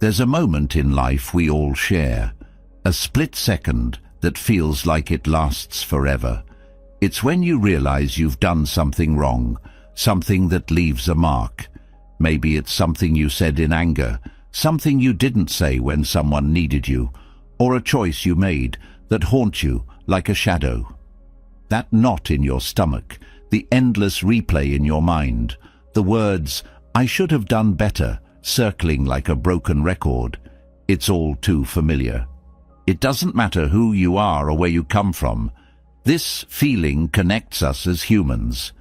There's a moment in life we all share, a split second that feels like it lasts forever. It's when you realize you've done something wrong, something that leaves a mark. Maybe it's something you said in anger, something you didn't say when someone needed you, or a choice you made that haunts you like a shadow. That knot in your stomach, the endless replay in your mind, the words, "I should have done better," circling like a broken record. It's all too familiar. It doesn't matter who you are or where you come from. This feeling connects us as humans.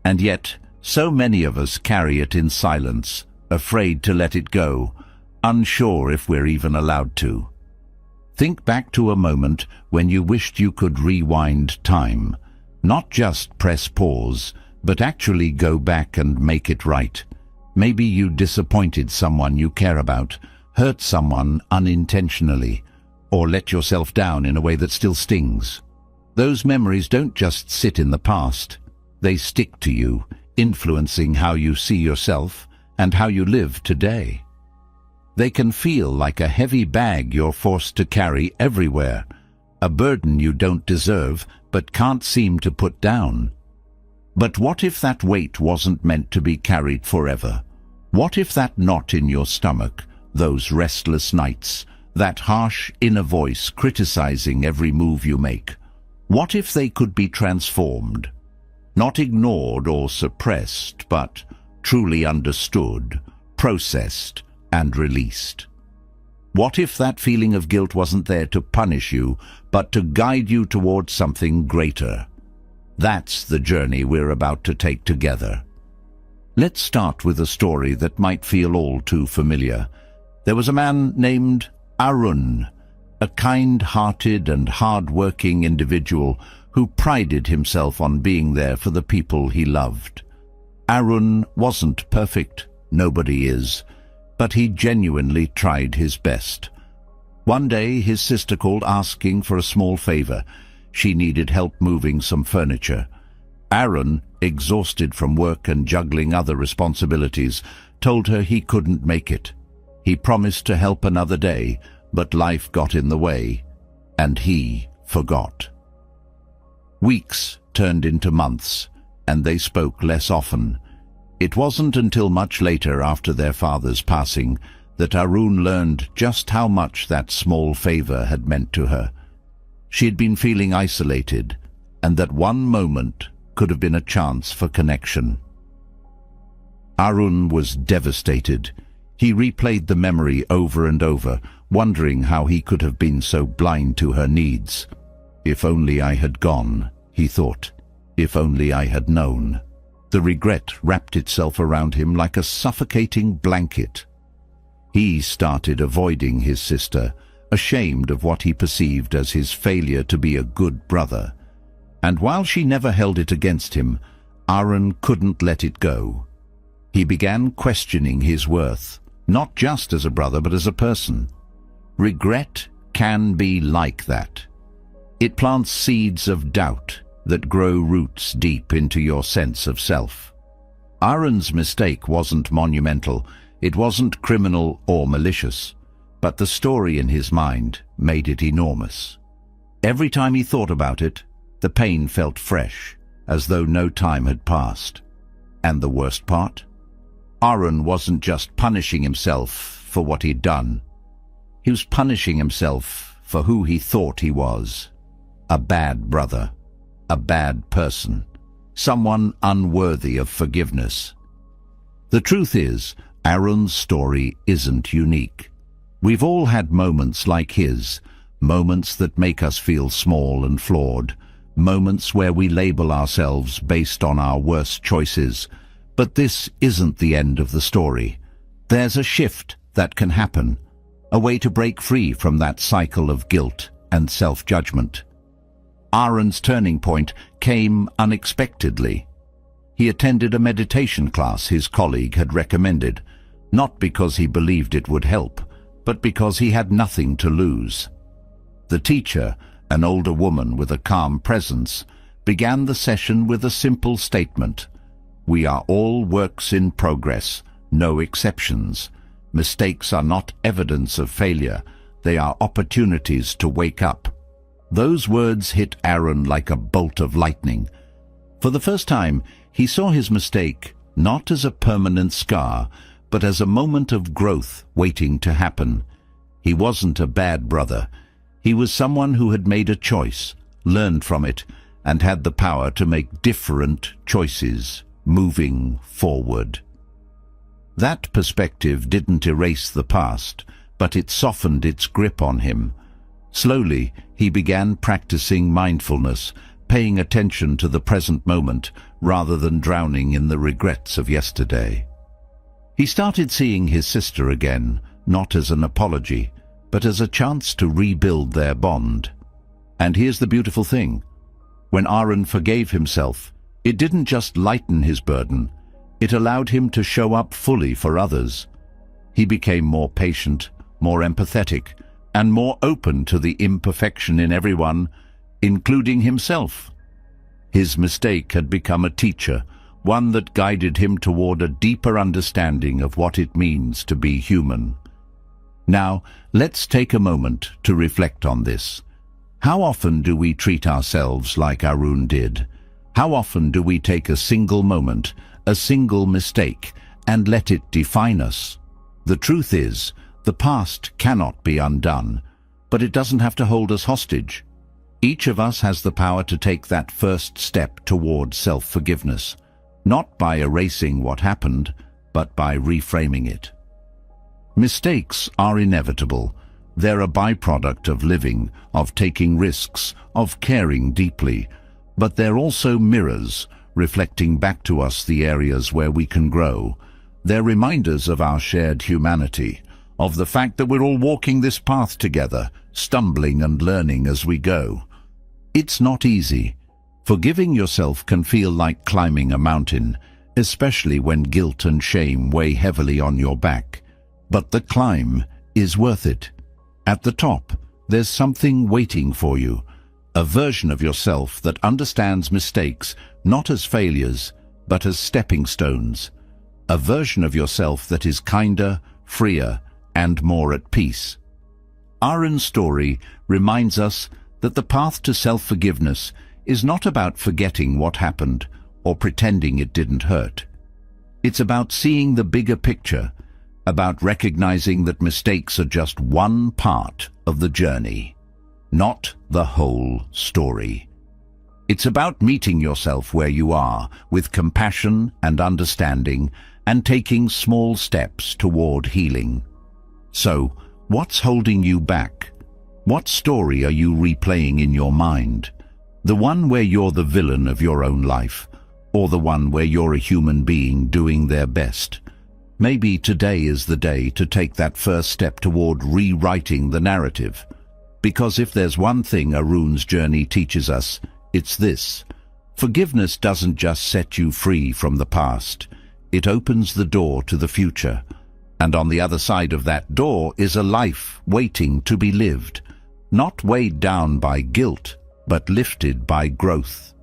And yet, so many of us carry it in silence, afraid to let it go, unsure if we're even allowed to. Think back to a moment when you wished you could rewind time. Not just press pause, but actually go back and make it right. Maybe you disappointed someone you care about, hurt someone unintentionally, or let yourself down in a way that still stings. Those memories don't just sit in the past. They stick to you, influencing how you see yourself and how you live today. They can feel like a heavy bag you're forced to carry everywhere, a burden you don't deserve but can't seem to put down. But what if that weight wasn't meant to be carried forever? What if that knot in your stomach, those restless nights, that harsh inner voice criticizing every move you make, what if they could be transformed? Not ignored or suppressed, but truly understood, processed, and released. What if that feeling of guilt wasn't there to punish you, but to guide you towards something greater? That's the journey we're about to take together. Let's start with a story that might feel all too familiar. There was a man named Arun, a kind-hearted and hard-working individual who prided himself on being there for the people he loved. Arun wasn't perfect, nobody is, but he genuinely tried his best. One day his sister called asking for a small favor. She needed help moving some furniture. Arun, exhausted from work and juggling other responsibilities, told her he couldn't make it. He promised to help another day, but life got in the way, and he forgot. Weeks turned into months, and they spoke less often. It wasn't until much later, after their father's passing, that Arun learned just how much that small favor had meant to her. She had been feeling isolated, and that one moment could have been a chance for connection. Arun was devastated. He replayed the memory over and over, wondering how he could have been so blind to her needs. If only I had gone, he thought. If only I had known. The regret wrapped itself around him like a suffocating blanket. He started avoiding his sister, ashamed of what he perceived as his failure to be a good brother. And while she never held it against him, Arun couldn't let it go. He began questioning his worth, not just as a brother but as a person. Regret can be like that. It plants seeds of doubt that grow roots deep into your sense of self. Arun's mistake wasn't monumental, it wasn't criminal or malicious, but the story in his mind made it enormous. Every time he thought about it, the pain felt fresh, as though no time had passed. And the worst part? Arun wasn't just punishing himself for what he'd done. He was punishing himself for who he thought he was. A bad brother, a bad person, someone unworthy of forgiveness. The truth is, Arun's story isn't unique. We've all had moments like his, moments that make us feel small and flawed, moments where we label ourselves based on our worst choices. But this isn't the end of the story. There's a shift that can happen, a way to break free from that cycle of guilt and self-judgment. Arun's turning point came unexpectedly. He attended a meditation class his colleague had recommended, not because he believed it would help, but because he had nothing to lose. The teacher, an older woman with a calm presence, began the session with a simple statement: "We are all works in progress, no exceptions. Mistakes are not evidence of failure. They are opportunities to wake up. Those words hit Aaron like a bolt of lightning. For the first time, he saw his mistake not as a permanent scar, but as a moment of growth waiting to happen. He wasn't a bad brother. He was someone who had made a choice, learned from it, and had the power to make different choices, moving forward. That perspective didn't erase the past, but it softened its grip on him. Slowly, he began practicing mindfulness, paying attention to the present moment rather than drowning in the regrets of yesterday. He started seeing his sister again, not as an apology, but as a chance to rebuild their bond. And here's the beautiful thing. When Aaron forgave himself, it didn't just lighten his burden, it allowed him to show up fully for others. He became more patient, more empathetic, and more open to the imperfection in everyone, including himself. His mistake had become a teacher, one that guided him toward a deeper understanding of what it means to be human. Now, let's take a moment to reflect on this. How often do we treat ourselves like Arun did? How often do we take a single moment, a single mistake, and let it define us? The truth is, the past cannot be undone, but it doesn't have to hold us hostage. Each of us has the power to take that first step toward self-forgiveness, not by erasing what happened, but by reframing it. Mistakes are inevitable. They're a byproduct of living, of taking risks, of caring deeply, but they're also mirrors, reflecting back to us the areas where we can grow. They're reminders of our shared humanity, of the fact that we're all walking this path together, stumbling and learning as we go. It's not easy. Forgiving yourself can feel like climbing a mountain, especially when guilt and shame weigh heavily on your back. But the climb is worth it. At the top, there's something waiting for you, a version of yourself that understands mistakes not as failures, but as stepping stones. A version of yourself that is kinder, freer, and more at peace. Aaron's story reminds us that the path to self-forgiveness is not about forgetting what happened or pretending it didn't hurt. It's about seeing the bigger picture, about recognizing that mistakes are just one part of the journey, not the whole story. It's about meeting yourself where you are, with compassion and understanding, and taking small steps toward healing. So, what's holding you back? What story are you replaying in your mind? The one where you're the villain of your own life, or the one where you're a human being doing their best? Maybe today is the day to take that first step toward rewriting the narrative. Because if there's one thing Arun's journey teaches us, it's this. Forgiveness doesn't just set you free from the past. It opens the door to the future. And on the other side of that door is a life waiting to be lived, not weighed down by guilt, but lifted by growth.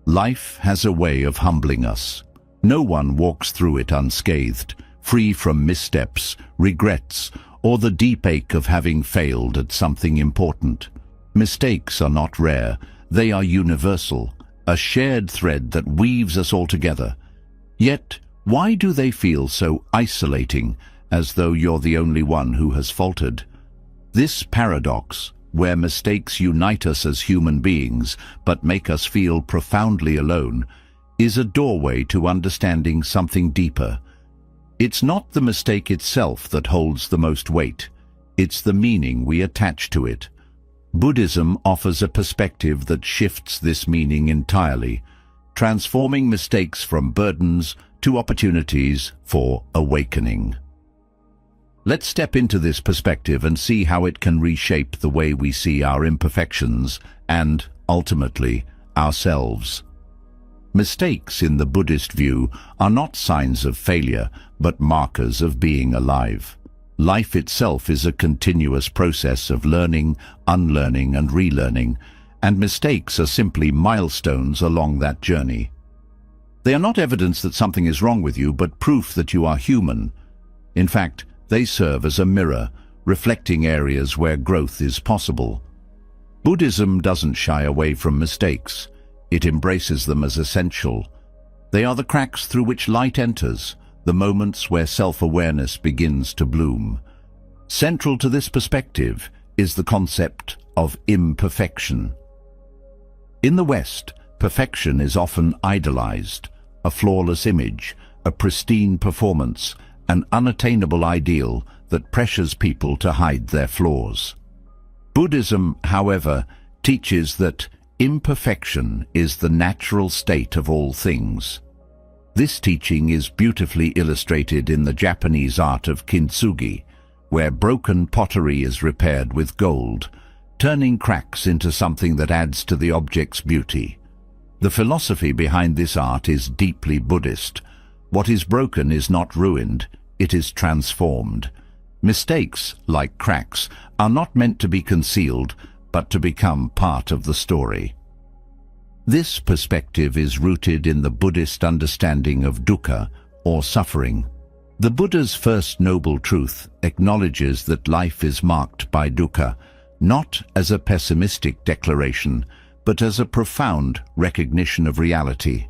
Life has a way of humbling us. No one walks through it unscathed, free from missteps, regrets, or the deep ache of having failed at something important. Mistakes are not rare, they are universal, a shared thread that weaves us all together. Yet, why do they feel so isolating, as though you're the only one who has faltered? This paradox, where mistakes unite us as human beings but make us feel profoundly alone, is a doorway to understanding something deeper. It's not the mistake itself that holds the most weight. It's the meaning we attach to it. Buddhism offers a perspective that shifts this meaning entirely, transforming mistakes from burdens to opportunities for awakening. Let's step into this perspective and see how it can reshape the way we see our imperfections and, ultimately, ourselves. Mistakes in the Buddhist view are not signs of failure, but markers of being alive. Life itself is a continuous process of learning, unlearning, and relearning, and mistakes are simply milestones along that journey. They are not evidence that something is wrong with you, but proof that you are human. In fact, They serve as a mirror, reflecting areas where growth is possible. Buddhism doesn't shy away from mistakes. It embraces them as essential. They are the cracks through which light enters, the moments where self-awareness begins to bloom. Central to this perspective is the concept of imperfection. In the West, perfection is often idolized, a flawless image, a pristine performance, an unattainable ideal that pressures people to hide their flaws. Buddhism, however, teaches that imperfection is the natural state of all things. This teaching is beautifully illustrated in the Japanese art of kintsugi, where broken pottery is repaired with gold, turning cracks into something that adds to the object's beauty. The philosophy behind this art is deeply Buddhist. What is broken is not ruined, it is transformed. Mistakes, like cracks, are not meant to be concealed, but to become part of the story. This perspective is rooted in the Buddhist understanding of dukkha, or suffering. The Buddha's first noble truth acknowledges that life is marked by dukkha, not as a pessimistic declaration, but as a profound recognition of reality.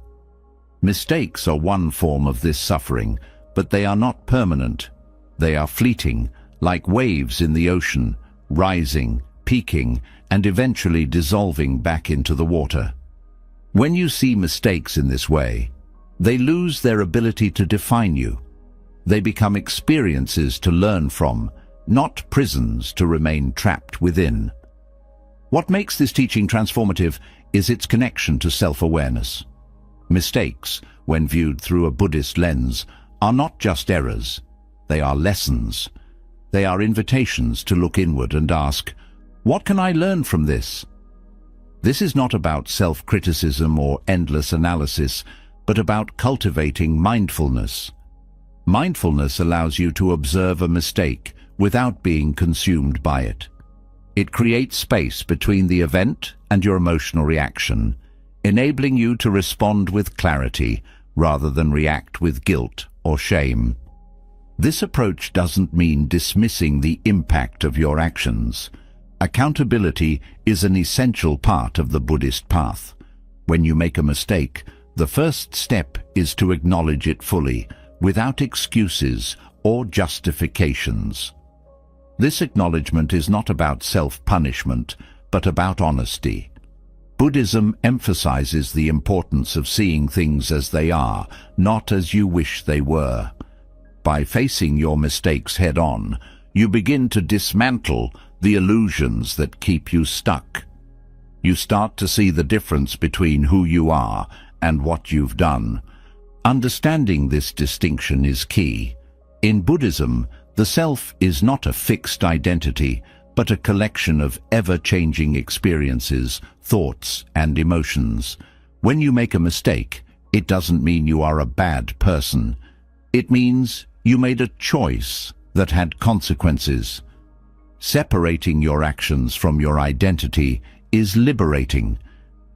Mistakes are one form of this suffering, but they are not permanent. They are fleeting, like waves in the ocean, rising, peaking, and eventually dissolving back into the water. When you see mistakes in this way, they lose their ability to define you. They become experiences to learn from, not prisons to remain trapped within. What makes this teaching transformative is its connection to self-awareness. Mistakes, when viewed through a Buddhist lens, are not just errors. They are lessons. They are invitations to look inward and ask, what can I learn from this? This is not about self-criticism or endless analysis, but about cultivating mindfulness. Mindfulness allows you to observe a mistake without being consumed by it. It creates space between the event and your emotional reaction, enabling you to respond with clarity rather than react with guilt or shame. This approach doesn't mean dismissing the impact of your actions. Accountability is an essential part of the Buddhist path. When you make a mistake, the first step is to acknowledge it fully, without excuses or justifications. This acknowledgement is not about self-punishment, but about honesty. Buddhism emphasizes the importance of seeing things as they are, not as you wish they were. By facing your mistakes head-on, you begin to dismantle the illusions that keep you stuck. You start to see the difference between who you are and what you've done. Understanding this distinction is key. In Buddhism, the self is not a fixed identity, but a collection of ever-changing experiences, thoughts, and emotions. When you make a mistake, it doesn't mean you are a bad person. It means you made a choice that had consequences. Separating your actions from your identity is liberating.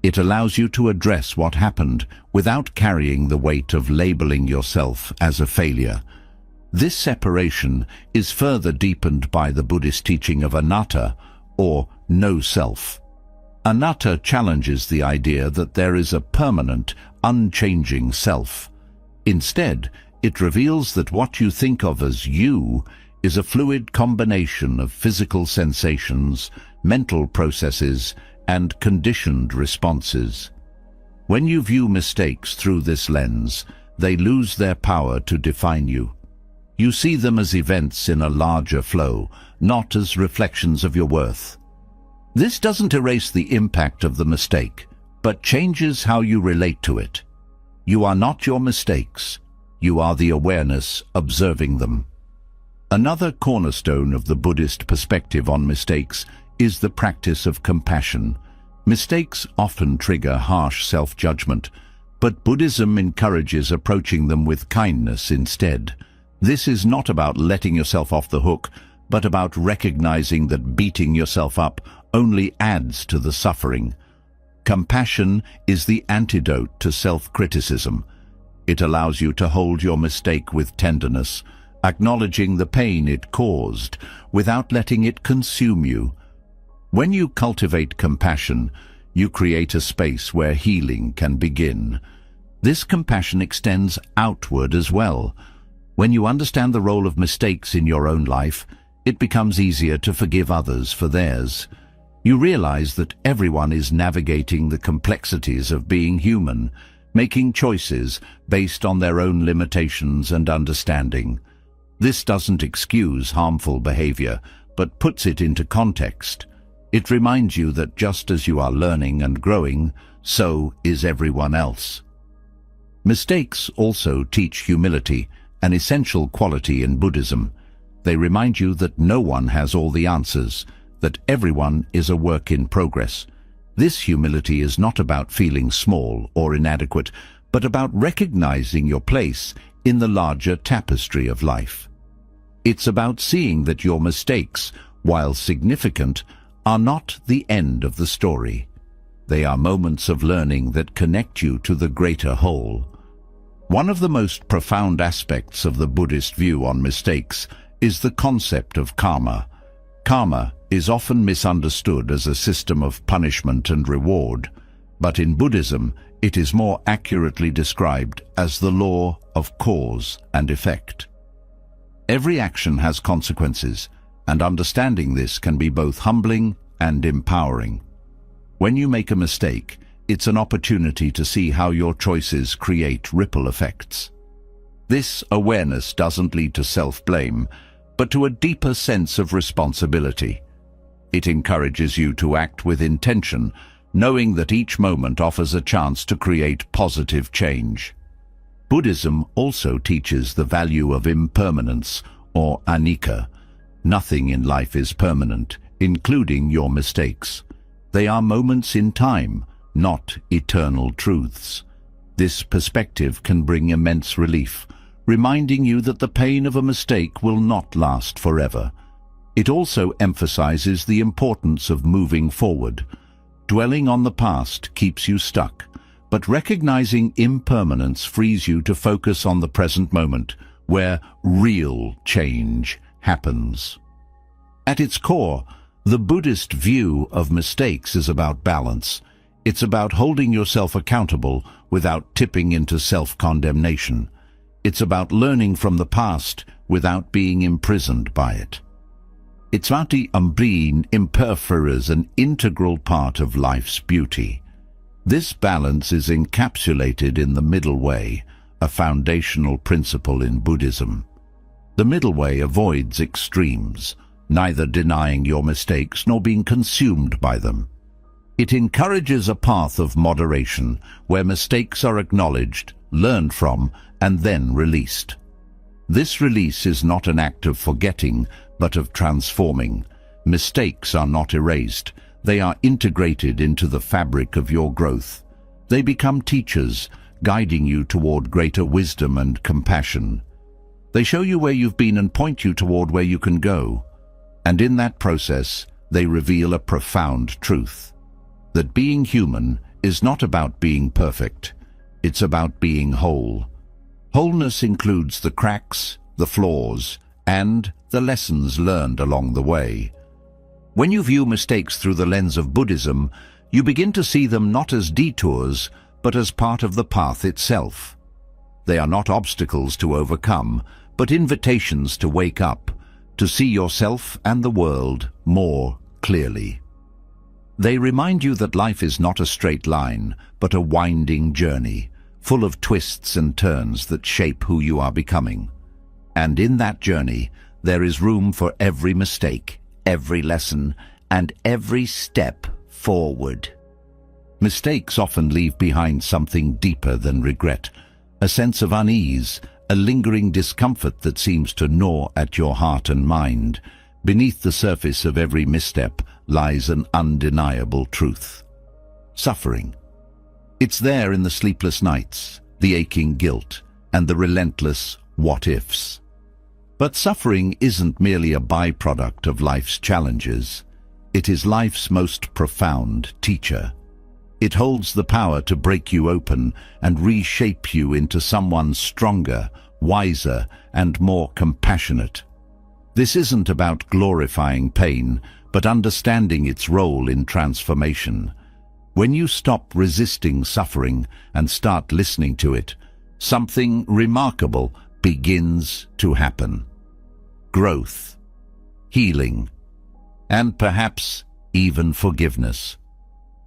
It allows you to address what happened without carrying the weight of labeling yourself as a failure. This separation is further deepened by the Buddhist teaching of anatta, or no self. Anatta challenges the idea that there is a permanent, unchanging self. Instead, it reveals that what you think of as you is a fluid combination of physical sensations, mental processes, and conditioned responses. When you view mistakes through this lens, they lose their power to define you. You see them as events in a larger flow, not as reflections of your worth. This doesn't erase the impact of the mistake, but changes how you relate to it. You are not your mistakes. You are the awareness observing them. Another cornerstone of the Buddhist perspective on mistakes is the practice of compassion. Mistakes often trigger harsh self-judgment, but Buddhism encourages approaching them with kindness instead. This is not about letting yourself off the hook, but about recognizing that beating yourself up only adds to the suffering. Compassion is the antidote to self-criticism. It allows you to hold your mistake with tenderness, acknowledging the pain it caused without letting it consume you. When you cultivate compassion, you create a space where healing can begin. This compassion extends outward as well. When you understand the role of mistakes in your own life, it becomes easier to forgive others for theirs. You realize that everyone is navigating the complexities of being human, making choices based on their own limitations and understanding. This doesn't excuse harmful behavior, but puts it into context. It reminds you that just as you are learning and growing, so is everyone else. Mistakes also teach humility, an essential quality in Buddhism. They remind you that no one has all the answers, that everyone is a work in progress. This humility is not about feeling small or inadequate, but about recognizing your place in the larger tapestry of life. It's about seeing that your mistakes, while significant, are not the end of the story. They are moments of learning that connect you to the greater whole. One of the most profound aspects of the Buddhist view on mistakes is the concept of karma. Karma is often misunderstood as a system of punishment and reward, but in Buddhism it is more accurately described as the law of cause and effect. Every action has consequences, and understanding this can be both humbling and empowering. When you make a mistake, it's an opportunity to see how your choices create ripple effects. This awareness doesn't lead to self-blame, but to a deeper sense of responsibility. It encourages you to act with intention, knowing that each moment offers a chance to create positive change. Buddhism also teaches the value of impermanence, or anicca. Nothing in life is permanent, including your mistakes. They are moments in time, not eternal truths. This perspective can bring immense relief, reminding you that the pain of a mistake will not last forever. It also emphasizes the importance of moving forward. Dwelling on the past keeps you stuck, but recognizing impermanence frees you to focus on the present moment, where real change happens. At its core, the Buddhist view of mistakes is about balance. It's about holding yourself accountable without tipping into self-condemnation. It's about learning from the past without being imprisoned by it. It's about being imperfect as an integral part of life's beauty. This balance is encapsulated in the middle way, a foundational principle in Buddhism. The middle way avoids extremes, neither denying your mistakes nor being consumed by them. It encourages a path of moderation where mistakes are acknowledged, learned from, and then released. This release is not an act of forgetting, but of transforming. Mistakes are not erased. They are integrated into the fabric of your growth. They become teachers, guiding you toward greater wisdom and compassion. They show you where you've been and point you toward where you can go. And in that process, they reveal a profound truth: that being human is not about being perfect. It's about being whole. Wholeness includes the cracks, the flaws, and the lessons learned along the way. When you view mistakes through the lens of Buddhism, you begin to see them not as detours, but as part of the path itself. They are not obstacles to overcome, but invitations to wake up, to see yourself and the world more clearly. They remind you that life is not a straight line, but a winding journey, full of twists and turns that shape who you are becoming. And in that journey, there is room for every mistake, every lesson, and every step forward. Mistakes often leave behind something deeper than regret, a sense of unease, a lingering discomfort that seems to gnaw at your heart and mind. Beneath the surface of every misstep lies an undeniable truth: suffering. It's there in the sleepless nights, the aching guilt, and the relentless what-ifs. But suffering isn't merely a byproduct of life's challenges. It is life's most profound teacher. It holds the power to break you open and reshape you into someone stronger, wiser, and more compassionate. This isn't about glorifying pain, but understanding its role in transformation. When you stop resisting suffering and start listening to it, something remarkable begins to happen. Growth, healing, and perhaps even forgiveness.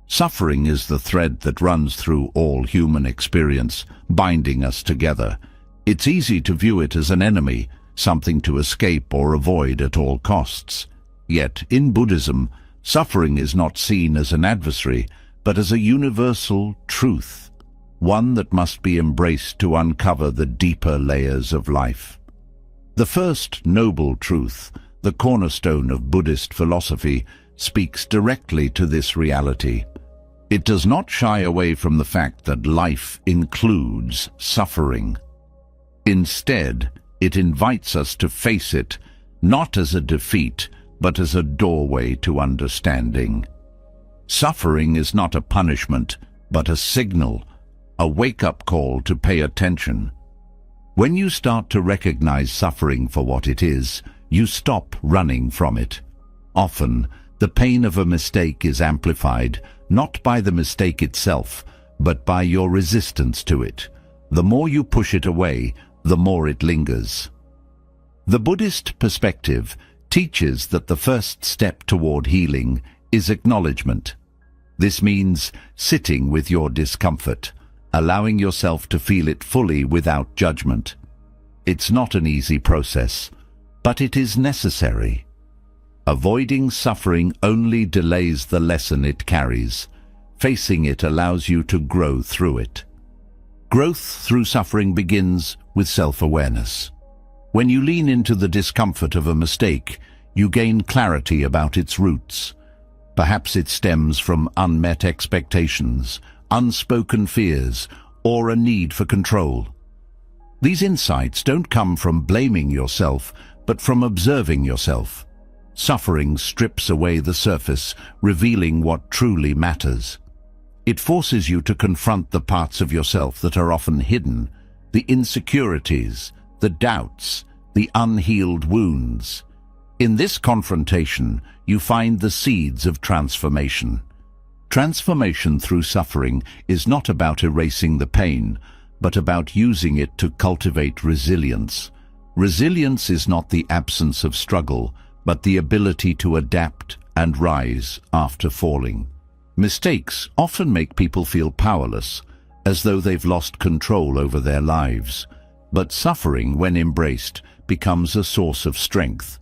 Suffering is the thread that runs through all human experience, binding us together. It's easy to view it as an enemy, something to escape or avoid at all costs. Yet, in Buddhism, suffering is not seen as an adversary, but as a universal truth, one that must be embraced to uncover the deeper layers of life. The first noble truth, the cornerstone of Buddhist philosophy, speaks directly to this reality. It does not shy away from the fact that life includes suffering. Instead, it invites us to face it, not as a defeat, but as a doorway to understanding. Suffering is not a punishment, but a signal, a wake-up call to pay attention. When you start to recognize suffering for what it is, you stop running from it. Often, the pain of a mistake is amplified, not by the mistake itself, but by your resistance to it. The more you push it away, the more it lingers. The Buddhist perspective teaches that the first step toward healing is acknowledgement. This means sitting with your discomfort, allowing yourself to feel it fully without judgment. It's not an easy process, but it is necessary. Avoiding suffering only delays the lesson it carries. Facing it allows you to grow through it. Growth through suffering begins with self-awareness. When you lean into the discomfort of a mistake, you gain clarity about its roots. Perhaps it stems from unmet expectations, unspoken fears, or a need for control. These insights don't come from blaming yourself, but from observing yourself. Suffering strips away the surface, revealing what truly matters. It forces you to confront the parts of yourself that are often hidden, the insecurities, the doubts, the unhealed wounds. In this confrontation, you find the seeds of transformation. Transformation through suffering is not about erasing the pain, but about using it to cultivate resilience. Resilience is not the absence of struggle, but the ability to adapt and rise after falling. Mistakes often make people feel powerless, as though they've lost control over their lives. But suffering, when embraced, becomes a source of strength.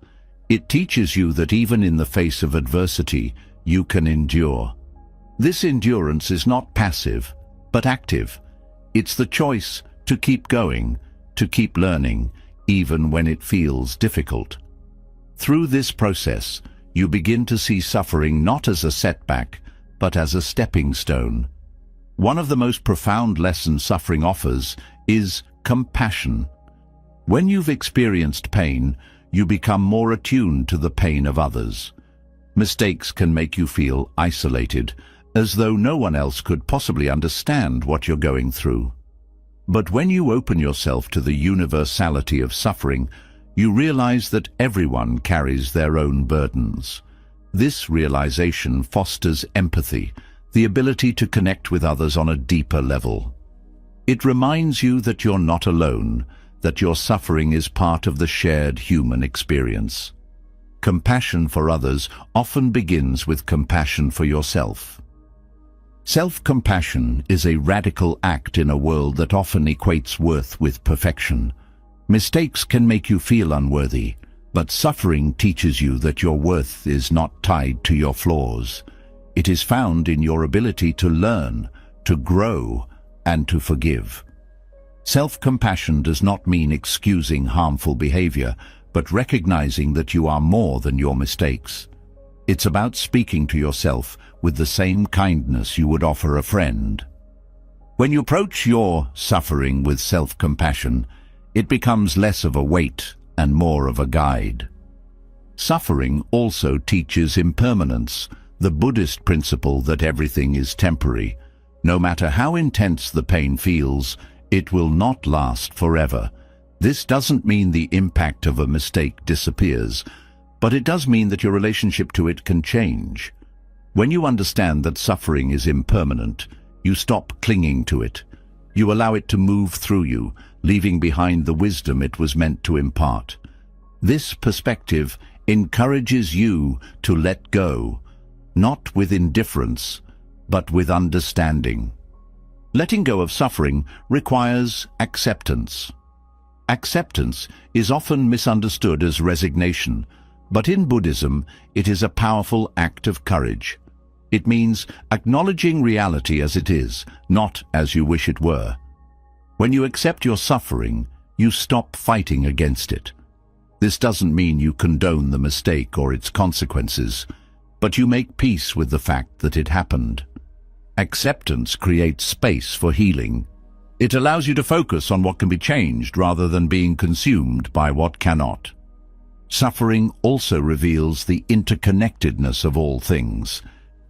It teaches you that even in the face of adversity, you can endure. This endurance is not passive, but active. It's the choice to keep going, to keep learning, even when it feels difficult. Through this process, you begin to see suffering not as a setback, but as a stepping stone. One of the most profound lessons suffering offers is compassion. When you've experienced pain, you become more attuned to the pain of others. Mistakes can make you feel isolated, as though no one else could possibly understand what you're going through. But when you open yourself to the universality of suffering, you realize that everyone carries their own burdens. This realization fosters empathy, the ability to connect with others on a deeper level. It reminds you that you're not alone, that your suffering is part of the shared human experience. Compassion for others often begins with compassion for yourself. Self-compassion is a radical act in a world that often equates worth with perfection. Mistakes can make you feel unworthy, but suffering teaches you that your worth is not tied to your flaws. It is found in your ability to learn, to grow, and to forgive. Self-compassion does not mean excusing harmful behavior, but recognizing that you are more than your mistakes. It's about speaking to yourself with the same kindness you would offer a friend. When you approach your suffering with self-compassion, it becomes less of a weight and more of a guide. Suffering also teaches impermanence, the Buddhist principle that everything is temporary. No matter how intense the pain feels, it will not last forever. This doesn't mean the impact of a mistake disappears, but it does mean that your relationship to it can change. When you understand that suffering is impermanent, you stop clinging to it. You allow it to move through you, leaving behind the wisdom it was meant to impart. This perspective encourages you to let go, not with indifference, but with understanding. Letting go of suffering requires acceptance. Acceptance is often misunderstood as resignation, but in Buddhism, it is a powerful act of courage. It means acknowledging reality as it is, not as you wish it were. When you accept your suffering, you stop fighting against it. This doesn't mean you condone the mistake or its consequences, but you make peace with the fact that it happened. Acceptance creates space for healing. It allows you to focus on what can be changed rather than being consumed by what cannot. Suffering also reveals the interconnectedness of all things.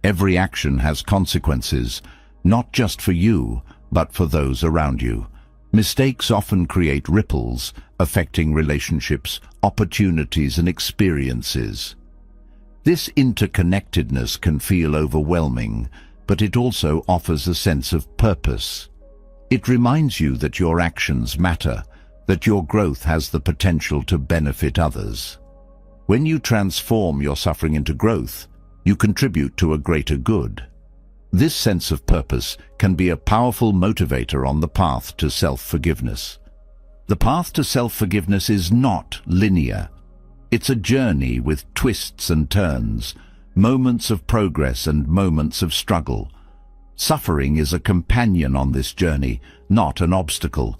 Every action has consequences, not just for you, but for those around you. Mistakes often create ripples, affecting relationships, opportunities, and experiences. This interconnectedness can feel overwhelming, but it also offers a sense of purpose. It reminds you that your actions matter, that your growth has the potential to benefit others. When you transform your suffering into growth, you contribute to a greater good. This sense of purpose can be a powerful motivator on the path to self-forgiveness. The path to self-forgiveness is not linear. It's a journey with twists and turns, moments of progress and moments of struggle. Suffering is a companion on this journey, not an obstacle.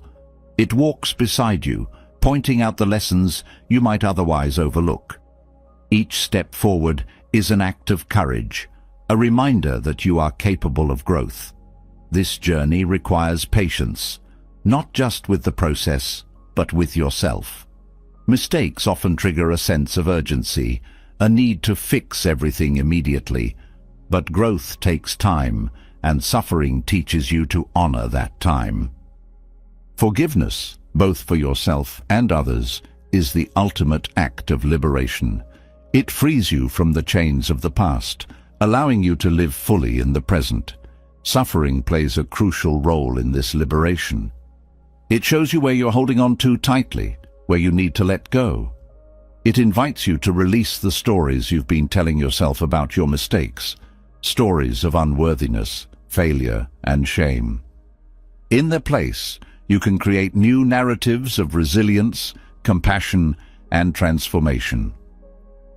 It walks beside you, pointing out the lessons you might otherwise overlook. Each step forward is an act of courage, a reminder that you are capable of growth. This journey requires patience, not just with the process, but with yourself. Mistakes often trigger a sense of urgency, a need to fix everything immediately. But growth takes time, and suffering teaches you to honor that time. Forgiveness, both for yourself and others, is the ultimate act of liberation. It frees you from the chains of the past, allowing you to live fully in the present. Suffering plays a crucial role in this liberation. It shows you where you're holding on too tightly, where you need to let go. It invites you to release the stories you've been telling yourself about your mistakes, stories of unworthiness, failure, and shame. In their place, you can create new narratives of resilience, compassion, and transformation.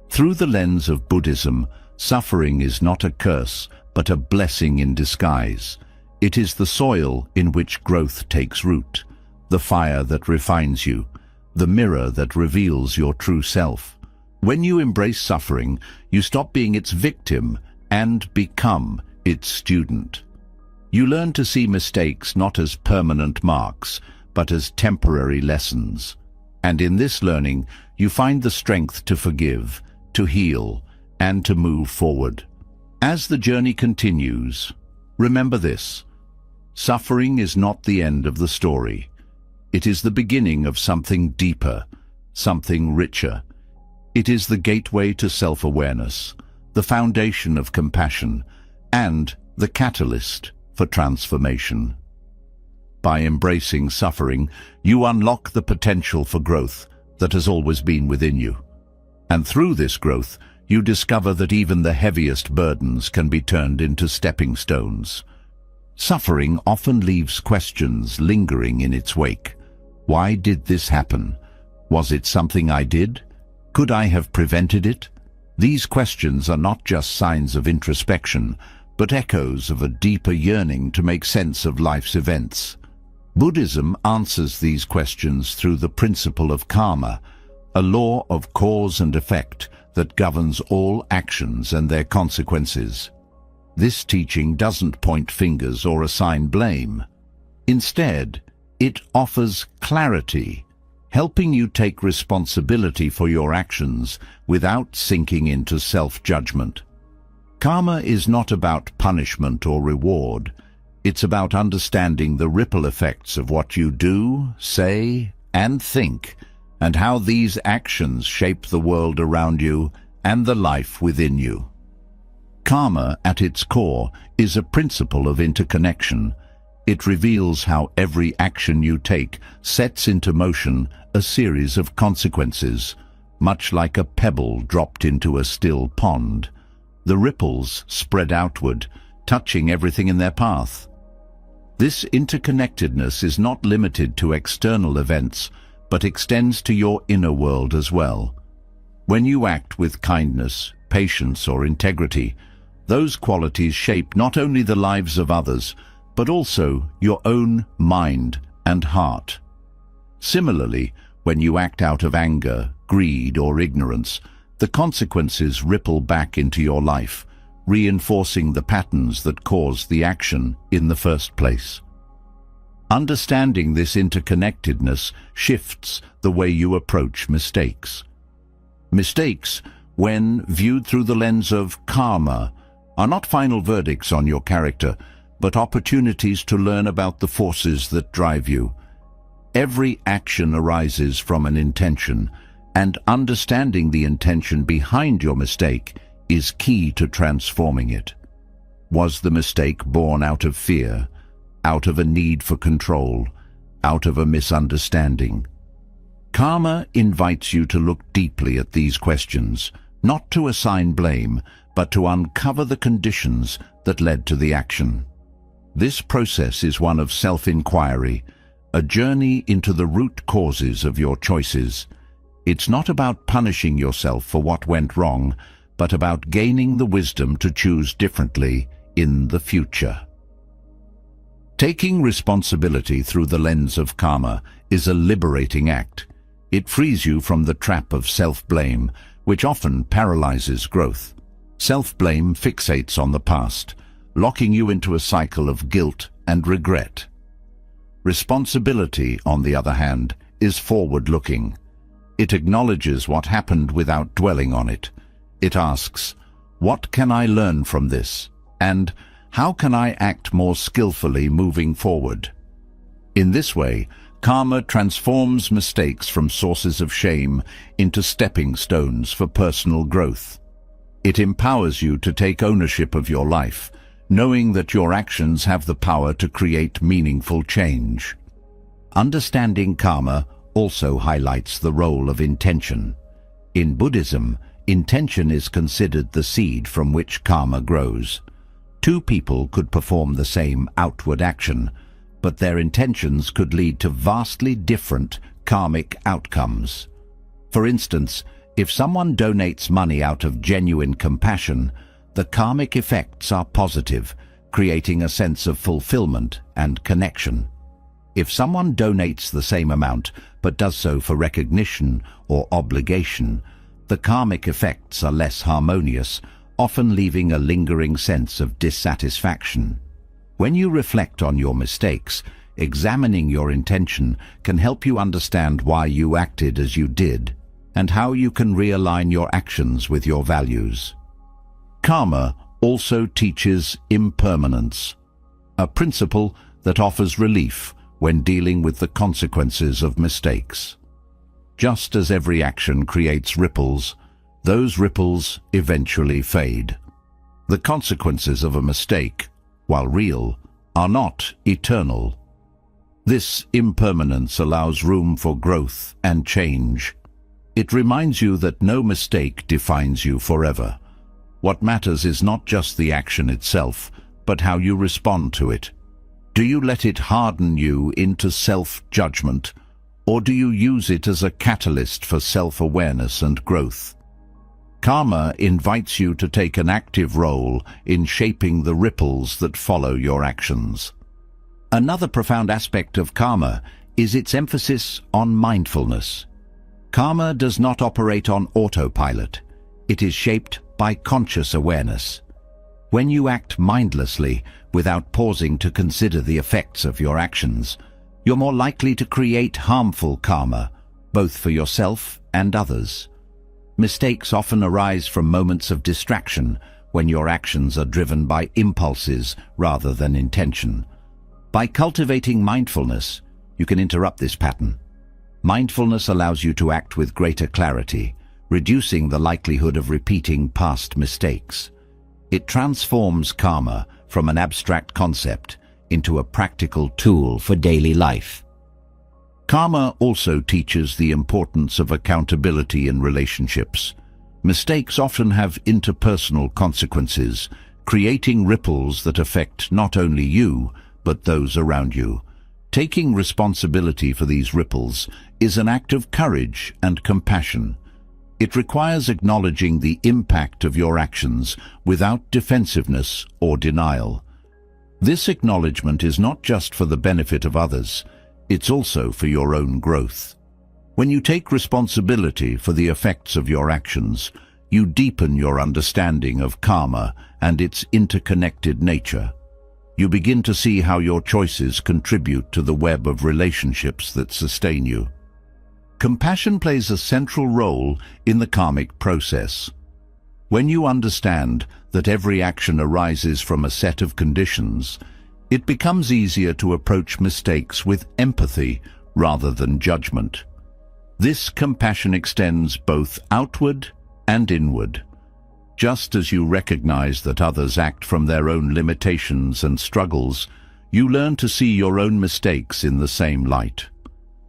Through the lens of Buddhism, suffering is not a curse, but a blessing in disguise. It is the soil in which growth takes root, the fire that refines you, the mirror that reveals your true self. When you embrace suffering, you stop being its victim and become its student. You learn to see mistakes not as permanent marks, but as temporary lessons. And in this learning, you find the strength to forgive, to heal, and to move forward. As the journey continues, remember this: suffering is not the end of the story. It is the beginning of something deeper, something richer. It is the gateway to self-awareness, the foundation of compassion, and the catalyst for transformation. By embracing suffering, you unlock the potential for growth that has always been within you. And through this growth, you discover that even the heaviest burdens can be turned into stepping stones. Suffering often leaves questions lingering in its wake. Why did this happen? Was it something I did? Could I have prevented it? These questions are not just signs of introspection, but echoes of a deeper yearning to make sense of life's events. Buddhism answers these questions through the principle of karma, a law of cause and effect that governs all actions and their consequences. This teaching doesn't point fingers or assign blame. Instead, it offers clarity, helping you take responsibility for your actions without sinking into self-judgment. Karma is not about punishment or reward. It's about understanding the ripple effects of what you do, say, and think, and how these actions shape the world around you and the life within you. Karma, at its core, is a principle of interconnection. It reveals how every action you take sets into motion a series of consequences, much like a pebble dropped into a still pond. The ripples spread outward, touching everything in their path. This interconnectedness is not limited to external events, but extends to your inner world as well. When you act with kindness, patience, or integrity, those qualities shape not only the lives of others, but also your own mind and heart. Similarly, when you act out of anger, greed, or ignorance, the consequences ripple back into your life, reinforcing the patterns that caused the action in the first place. Understanding this interconnectedness shifts the way you approach mistakes. Mistakes, when viewed through the lens of karma, are not final verdicts on your character, but opportunities to learn about the forces that drive you. Every action arises from an intention, and understanding the intention behind your mistake is key to transforming it. Was the mistake born out of fear, out of a need for control, out of a misunderstanding? Karma invites you to look deeply at these questions, not to assign blame, but to uncover the conditions that led to the action. This process is one of self-inquiry, a journey into the root causes of your choices. It's not about punishing yourself for what went wrong, but about gaining the wisdom to choose differently in the future. Taking responsibility through the lens of karma is a liberating act. It frees you from the trap of self-blame, which often paralyzes growth. Self-blame fixates on the past, locking you into a cycle of guilt and regret. Responsibility, on the other hand, is forward-looking. It acknowledges what happened without dwelling on it. It asks, what can I learn from this? And how can I act more skillfully moving forward? In this way, karma transforms mistakes from sources of shame into stepping stones for personal growth. It empowers you to take ownership of your life, knowing that your actions have the power to create meaningful change. Understanding karma also highlights the role of intention. In Buddhism, intention is considered the seed from which karma grows. Two people could perform the same outward action, but their intentions could lead to vastly different karmic outcomes. For instance, if someone donates money out of genuine compassion, the karmic effects are positive, creating a sense of fulfillment and connection. If someone donates the same amount but does so for recognition or obligation, the karmic effects are less harmonious, often leaving a lingering sense of dissatisfaction. When you reflect on your mistakes, examining your intention can help you understand why you acted as you did, and how you can realign your actions with your values. Karma also teaches impermanence, a principle that offers relief when dealing with the consequences of mistakes. Just as every action creates ripples, those ripples eventually fade. The consequences of a mistake, while real, are not eternal. This impermanence allows room for growth and change. It reminds you that no mistake defines you forever. What matters is not just the action itself, but how you respond to it. Do you let it harden you into self-judgment, or do you use it as a catalyst for self-awareness and growth? Karma invites you to take an active role in shaping the ripples that follow your actions. Another profound aspect of karma is its emphasis on mindfulness. Karma does not operate on autopilot. It is shaped by conscious awareness. When you act mindlessly, without pausing to consider the effects of your actions, you're more likely to create harmful karma, both for yourself and others. Mistakes often arise from moments of distraction, when your actions are driven by impulses rather than intention. By cultivating mindfulness, you can interrupt this pattern. Mindfulness allows you to act with greater clarity, reducing the likelihood of repeating past mistakes. It transforms karma from an abstract concept into a practical tool for daily life. Karma also teaches the importance of accountability in relationships. Mistakes often have interpersonal consequences, creating ripples that affect not only you, but those around you. Taking responsibility for these ripples is an act of courage and compassion. It requires acknowledging the impact of your actions without defensiveness or denial. This acknowledgement is not just for the benefit of others, it's also for your own growth. When you take responsibility for the effects of your actions, you deepen your understanding of karma and its interconnected nature. You begin to see how your choices contribute to the web of relationships that sustain you. Compassion plays a central role in the karmic process. When you understand that every action arises from a set of conditions, it becomes easier to approach mistakes with empathy rather than judgment. This compassion extends both outward and inward. Just as you recognize that others act from their own limitations and struggles, you learn to see your own mistakes in the same light.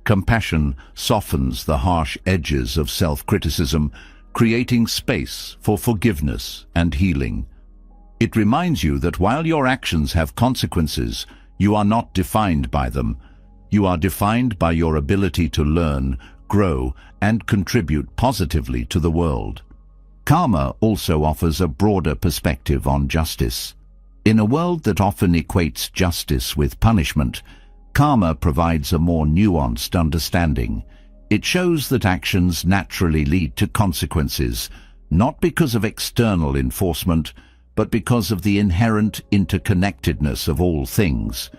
Compassion softens the harsh edges of self-criticism, creating space for forgiveness and healing. It reminds you that while your actions have consequences, you are not defined by them. You are defined by your ability to learn, grow, and contribute positively to the world. Karma also offers a broader perspective on justice. In a world that often equates justice with punishment, karma provides a more nuanced understanding. It shows that actions naturally lead to consequences, not because of external enforcement, but because of the inherent interconnectedness of all things.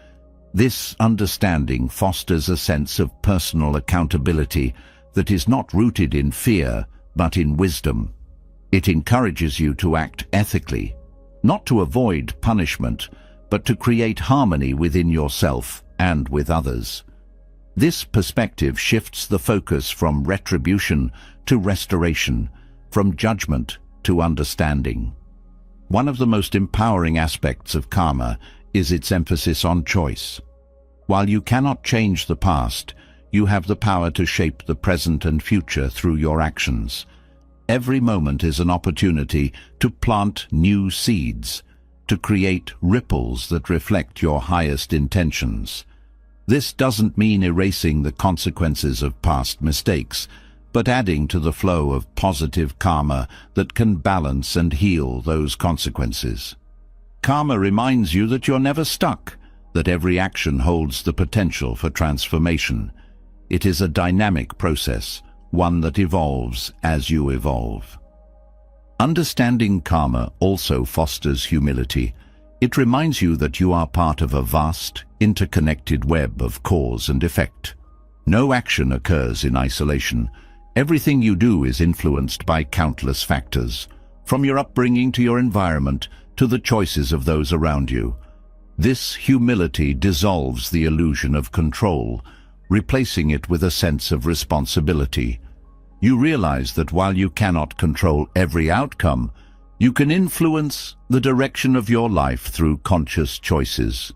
This understanding fosters a sense of personal accountability that is not rooted in fear, but in wisdom. It encourages you to act ethically, not to avoid punishment, but to create harmony within yourself and with others. This perspective shifts the focus from retribution to restoration, from judgment to understanding. One of the most empowering aspects of karma is its emphasis on choice. While you cannot change the past, you have the power to shape the present and future through your actions. Every moment is an opportunity to plant new seeds, to create ripples that reflect your highest intentions. This doesn't mean erasing the consequences of past mistakes, but adding to the flow of positive karma that can balance and heal those consequences. Karma reminds you that you're never stuck, that every action holds the potential for transformation. It is a dynamic process, one that evolves as you evolve. Understanding karma also fosters humility. It reminds you that you are part of a vast, interconnected web of cause and effect. No action occurs in isolation. Everything you do is influenced by countless factors, from your upbringing to your environment to the choices of those around you. This humility dissolves the illusion of control, replacing it with a sense of responsibility. You realize that while you cannot control every outcome, you can influence the direction of your life through conscious choices.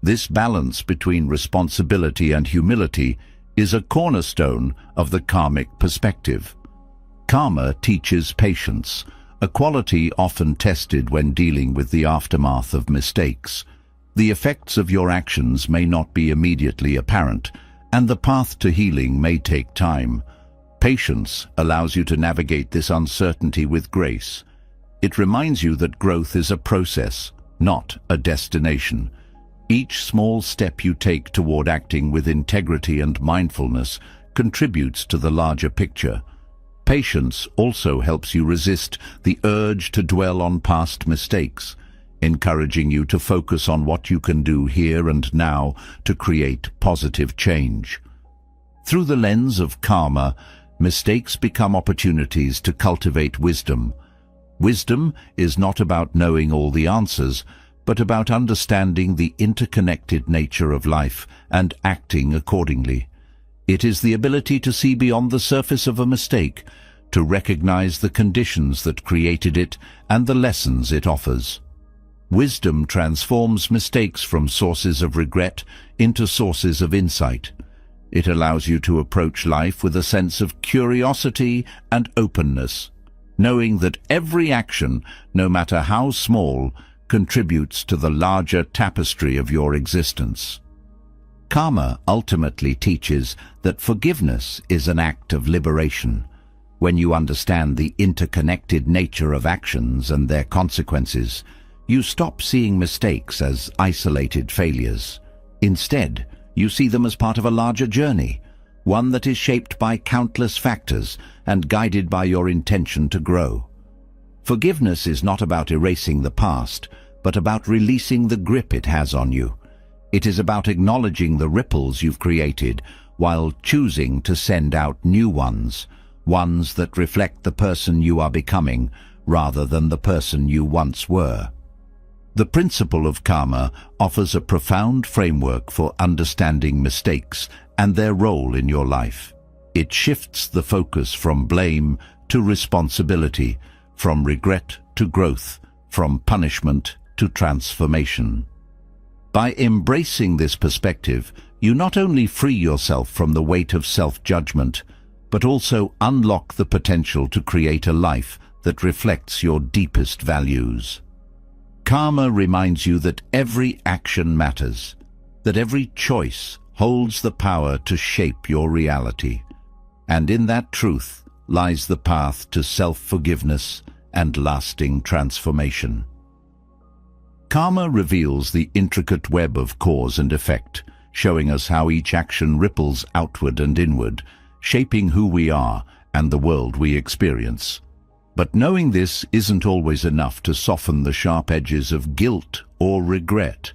This balance between responsibility and humility is a cornerstone of the karmic perspective. Karma teaches patience, a quality often tested when dealing with the aftermath of mistakes. The effects of your actions may not be immediately apparent, and the path to healing may take time. Patience allows you to navigate this uncertainty with grace. It reminds you that growth is a process, not a destination. Each small step you take toward acting with integrity and mindfulness contributes to the larger picture. Patience also helps you resist the urge to dwell on past mistakes, encouraging you to focus on what you can do here and now to create positive change. Through the lens of karma, mistakes become opportunities to cultivate wisdom. Wisdom is not about knowing all the answers, but about understanding the interconnected nature of life and acting accordingly. It is the ability to see beyond the surface of a mistake, to recognize the conditions that created it and the lessons it offers. Wisdom transforms mistakes from sources of regret into sources of insight. It allows you to approach life with a sense of curiosity and openness, knowing that every action, no matter how small, contributes to the larger tapestry of your existence. Karma ultimately teaches that forgiveness is an act of liberation. When you understand the interconnected nature of actions and their consequences, you stop seeing mistakes as isolated failures. Instead, you see them as part of a larger journey, one that is shaped by countless factors and guided by your intention to grow. Forgiveness is not about erasing the past, but about releasing the grip it has on you. It is about acknowledging the ripples you've created while choosing to send out new ones that reflect the person you are becoming rather than the person you once were. The principle of karma offers a profound framework for understanding mistakes and their role in your life. It shifts the focus from blame to responsibility, from regret to growth, from punishment to transformation. By embracing this perspective, you not only free yourself from the weight of self-judgment, but also unlock the potential to create a life that reflects your deepest values. Karma reminds you that every action matters, that every choice holds the power to shape your reality. And in that truth lies the path to self-forgiveness and lasting transformation. Karma reveals the intricate web of cause and effect, showing us how each action ripples outward and inward, shaping who we are and the world we experience. But knowing this isn't always enough to soften the sharp edges of guilt or regret.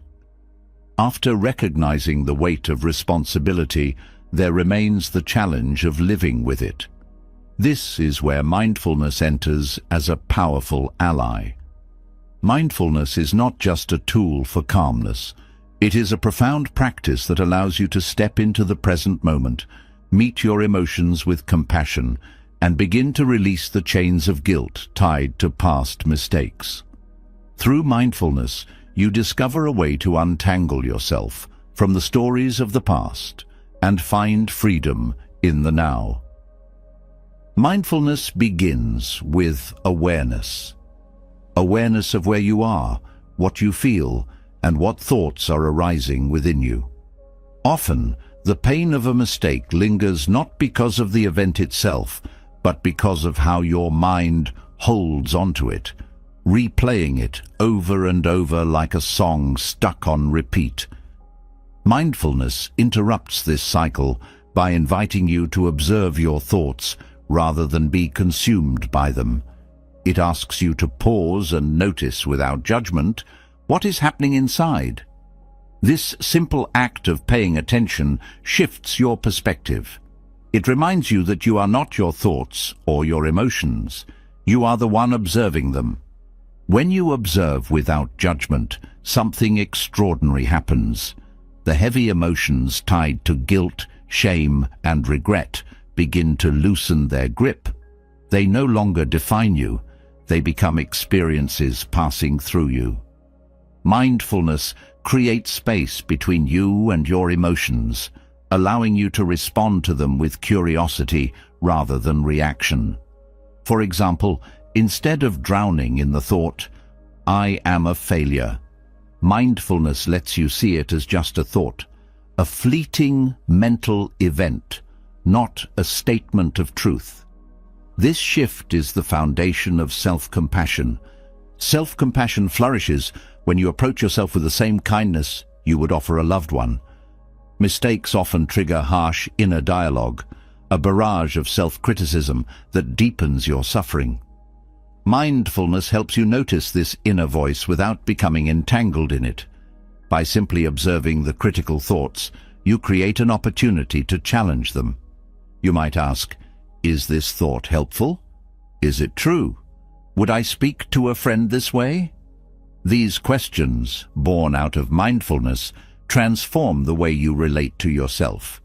After recognizing the weight of responsibility, there remains the challenge of living with it. This is where mindfulness enters as a powerful ally. Mindfulness is not just a tool for calmness. It is a profound practice that allows you to step into the present moment, meet your emotions with compassion, and begin to release the chains of guilt tied to past mistakes. Through mindfulness, you discover a way to untangle yourself from the stories of the past and find freedom in the now. Mindfulness begins with awareness. Awareness of where you are, what you feel, and what thoughts are arising within you. Often, the pain of a mistake lingers not because of the event itself, but because of how your mind holds onto it, replaying it over and over like a song stuck on repeat. Mindfulness interrupts this cycle by inviting you to observe your thoughts rather than be consumed by them. It asks you to pause and notice without judgment what is happening inside. This simple act of paying attention shifts your perspective. It reminds you that you are not your thoughts or your emotions. You are the one observing them. When you observe without judgment, something extraordinary happens. The heavy emotions tied to guilt, shame, and regret begin to loosen their grip. They no longer define you. They become experiences passing through you. Mindfulness creates space between you and your emotions, allowing you to respond to them with curiosity rather than reaction. For example, instead of drowning in the thought, "I am a failure," mindfulness lets you see it as just a thought, a fleeting mental event, not a statement of truth. This shift is the foundation of self-compassion. Self-compassion flourishes when you approach yourself with the same kindness you would offer a loved one. Mistakes often trigger harsh inner dialogue, a barrage of self-criticism that deepens your suffering. Mindfulness helps you notice this inner voice without becoming entangled in it. By simply observing the critical thoughts, you create an opportunity to challenge them. You might ask, is this thought helpful? Is it true? Would I speak to a friend this way? These questions, born out of mindfulness, transform the way you relate to yourself.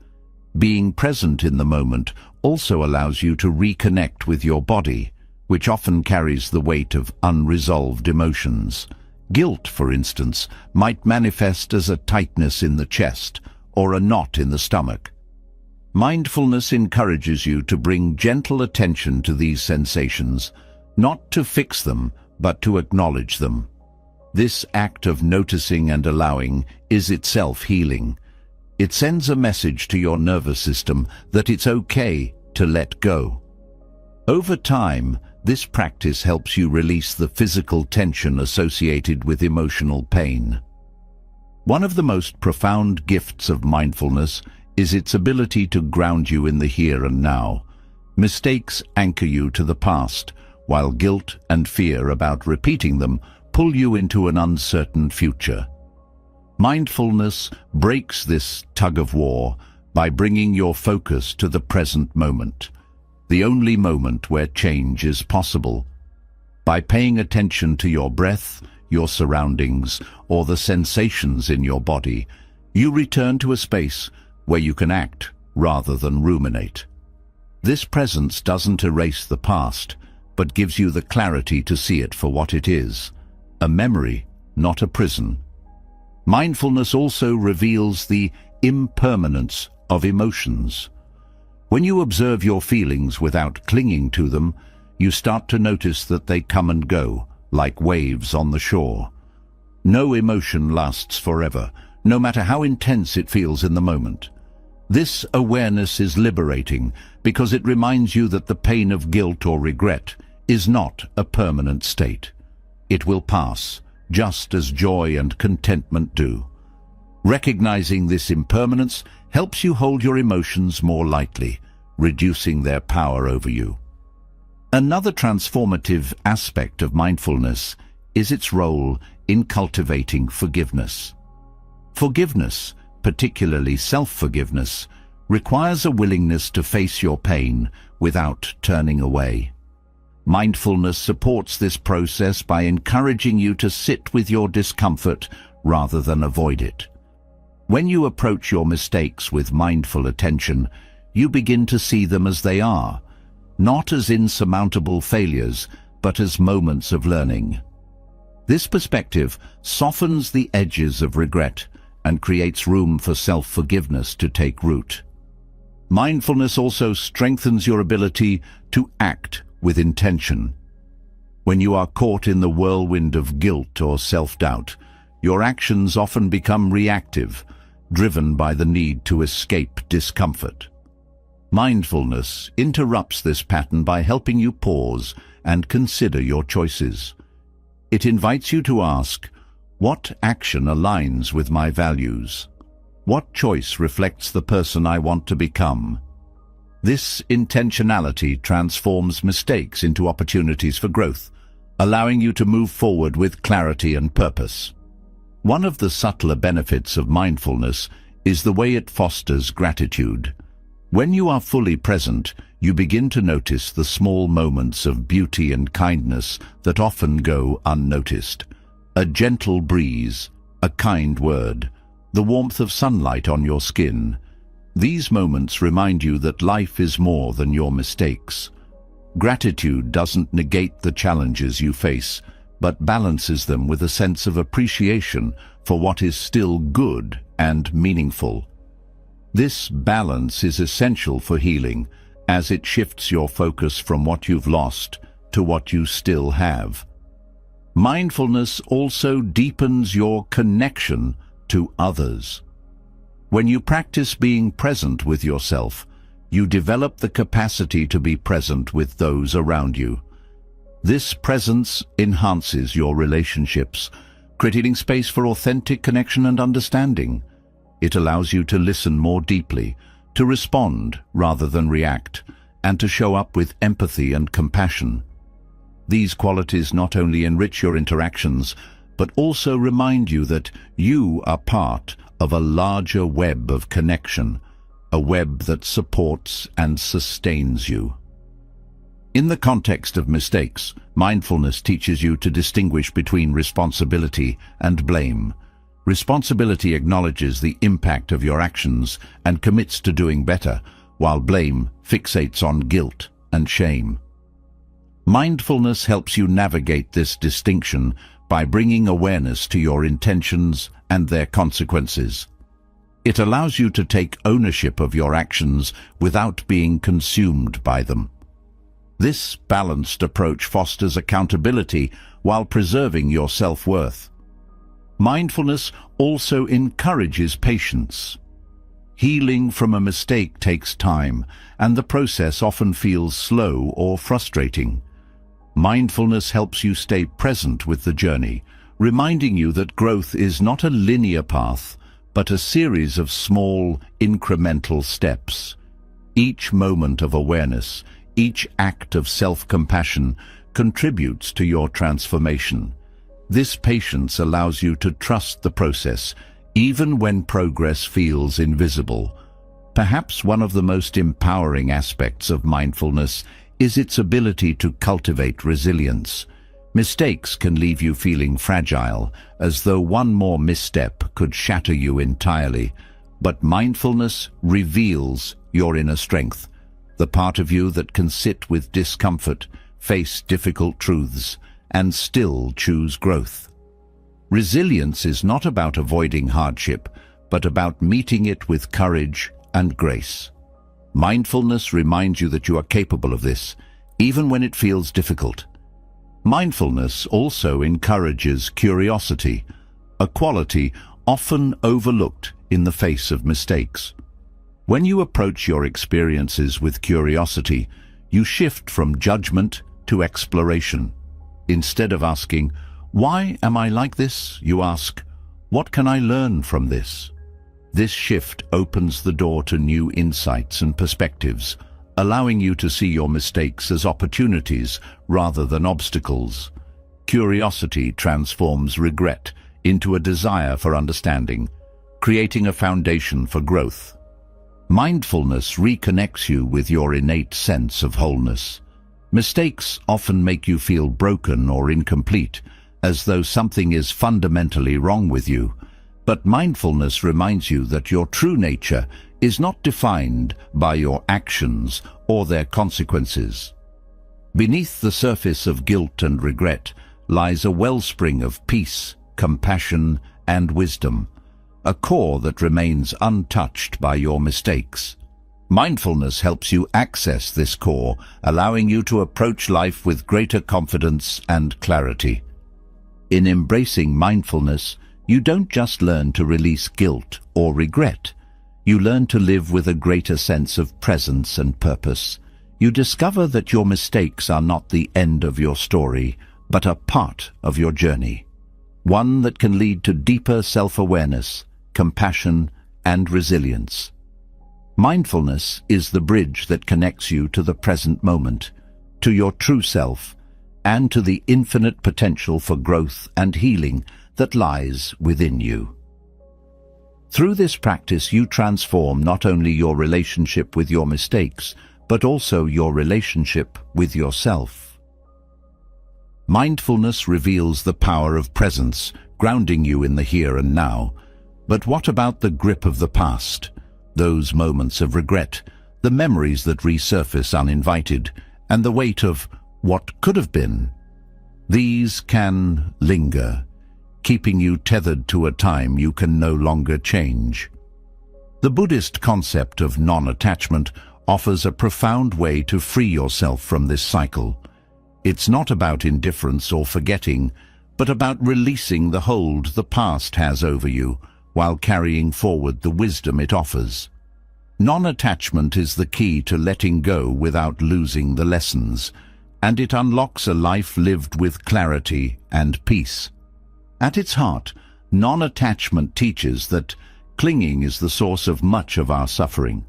Being present in the moment also allows you to reconnect with your body, which often carries the weight of unresolved emotions. Guilt, for instance, might manifest as a tightness in the chest or a knot in the stomach. Mindfulness encourages you to bring gentle attention to these sensations, not to fix them, but to acknowledge them. This act of noticing and allowing is itself healing. It sends a message to your nervous system that it's okay to let go. Over time, this practice helps you release the physical tension associated with emotional pain. One of the most profound gifts of mindfulness is its ability to ground you in the here and now. Mistakes anchor you to the past, while guilt and fear about repeating them pull you into an uncertain future. Mindfulness breaks this tug-of-war by bringing your focus to the present moment, the only moment where change is possible. By paying attention to your breath, your surroundings, or the sensations in your body, you return to a space where you can act rather than ruminate. This presence doesn't erase the past, but gives you the clarity to see it for what it is, a memory, not a prison. Mindfulness also reveals the impermanence of emotions. When you observe your feelings without clinging to them, you start to notice that they come and go, like waves on the shore. No emotion lasts forever, no matter how intense it feels in the moment. This awareness is liberating because it reminds you that the pain of guilt or regret is not a permanent state. It will pass, just as joy and contentment do. Recognizing this impermanence helps you hold your emotions more lightly, reducing their power over you. Another transformative aspect of mindfulness is its role in cultivating forgiveness. Forgiveness, particularly self-forgiveness, requires a willingness to face your pain without turning away. Mindfulness supports this process by encouraging you to sit with your discomfort rather than avoid it. When you approach your mistakes with mindful attention, you begin to see them as they are, not as insurmountable failures, but as moments of learning. This perspective softens the edges of regret and creates room for self-forgiveness to take root. Mindfulness also strengthens your ability to act with intention. When you are caught in the whirlwind of guilt or self-doubt, your actions often become reactive, driven by the need to escape discomfort. Mindfulness interrupts this pattern by helping you pause and consider your choices. It invites you to ask, what action aligns with my values? What choice reflects the person I want to become? This intentionality transforms mistakes into opportunities for growth, allowing you to move forward with clarity and purpose. One of the subtler benefits of mindfulness is the way it fosters gratitude. When you are fully present, you begin to notice the small moments of beauty and kindness that often go unnoticed. A gentle breeze, a kind word, the warmth of sunlight on your skin. These moments remind you that life is more than your mistakes. Gratitude doesn't negate the challenges you face, but balances them with a sense of appreciation for what is still good and meaningful. This balance is essential for healing, as it shifts your focus from what you've lost to what you still have. Mindfulness also deepens your connection to others. When you practice being present with yourself, you develop the capacity to be present with those around you. This presence enhances your relationships, creating space for authentic connection and understanding. It allows you to listen more deeply, to respond rather than react, and to show up with empathy and compassion. These qualities not only enrich your interactions, but also remind you that you are part of a larger web of connection, a web that supports and sustains you. In the context of mistakes, mindfulness teaches you to distinguish between responsibility and blame. Responsibility acknowledges the impact of your actions and commits to doing better, while blame fixates on guilt and shame. Mindfulness helps you navigate this distinction by bringing awareness to your intentions and their consequences. It allows you to take ownership of your actions without being consumed by them. This balanced approach fosters accountability while preserving your self-worth. Mindfulness also encourages patience. Healing from a mistake takes time, and the process often feels slow or frustrating. Mindfulness helps you stay present with the journey, reminding you that growth is not a linear path, but a series of small, incremental steps. Each moment of awareness, each act of self-compassion contributes to your transformation. This patience allows you to trust the process, even when progress feels invisible. Perhaps one of the most empowering aspects of mindfulness is its ability to cultivate resilience. Mistakes can leave you feeling fragile, as though one more misstep could shatter you entirely. But mindfulness reveals your inner strength, the part of you that can sit with discomfort, face difficult truths, and still choose growth. Resilience is not about avoiding hardship, but about meeting it with courage and grace. Mindfulness reminds you that you are capable of this, even when it feels difficult. Mindfulness also encourages curiosity, a quality often overlooked in the face of mistakes. When you approach your experiences with curiosity, you shift from judgment to exploration. Instead of asking, "Why am I like this?" you ask, "What can I learn from this?" This shift opens the door to new insights and perspectives, allowing you to see your mistakes as opportunities rather than obstacles. Curiosity transforms regret into a desire for understanding, creating a foundation for growth. Mindfulness reconnects you with your innate sense of wholeness. Mistakes often make you feel broken or incomplete, as though something is fundamentally wrong with you. But mindfulness reminds you that your true nature is not defined by your actions or their consequences. Beneath the surface of guilt and regret lies a wellspring of peace, compassion, and wisdom, a core that remains untouched by your mistakes. Mindfulness helps you access this core, allowing you to approach life with greater confidence and clarity. In embracing mindfulness, you don't just learn to release guilt or regret. You learn to live with a greater sense of presence and purpose. You discover that your mistakes are not the end of your story, but a part of your journey, one that can lead to deeper self-awareness, compassion, and resilience. Mindfulness is the bridge that connects you to the present moment, to your true self, and to the infinite potential for growth and healing that lies within you. Through this practice, you transform not only your relationship with your mistakes, but also your relationship with yourself. Mindfulness reveals the power of presence, grounding you in the here and now. But what about the grip of the past? Those moments of regret, the memories that resurface uninvited, and the weight of what could have been. These can linger, keeping you tethered to a time you can no longer change. The Buddhist concept of non-attachment offers a profound way to free yourself from this cycle. It's not about indifference or forgetting, but about releasing the hold the past has over you, while carrying forward the wisdom it offers. Non-attachment is the key to letting go without losing the lessons, and it unlocks a life lived with clarity and peace. At its heart, non-attachment teaches that clinging is the source of much of our suffering.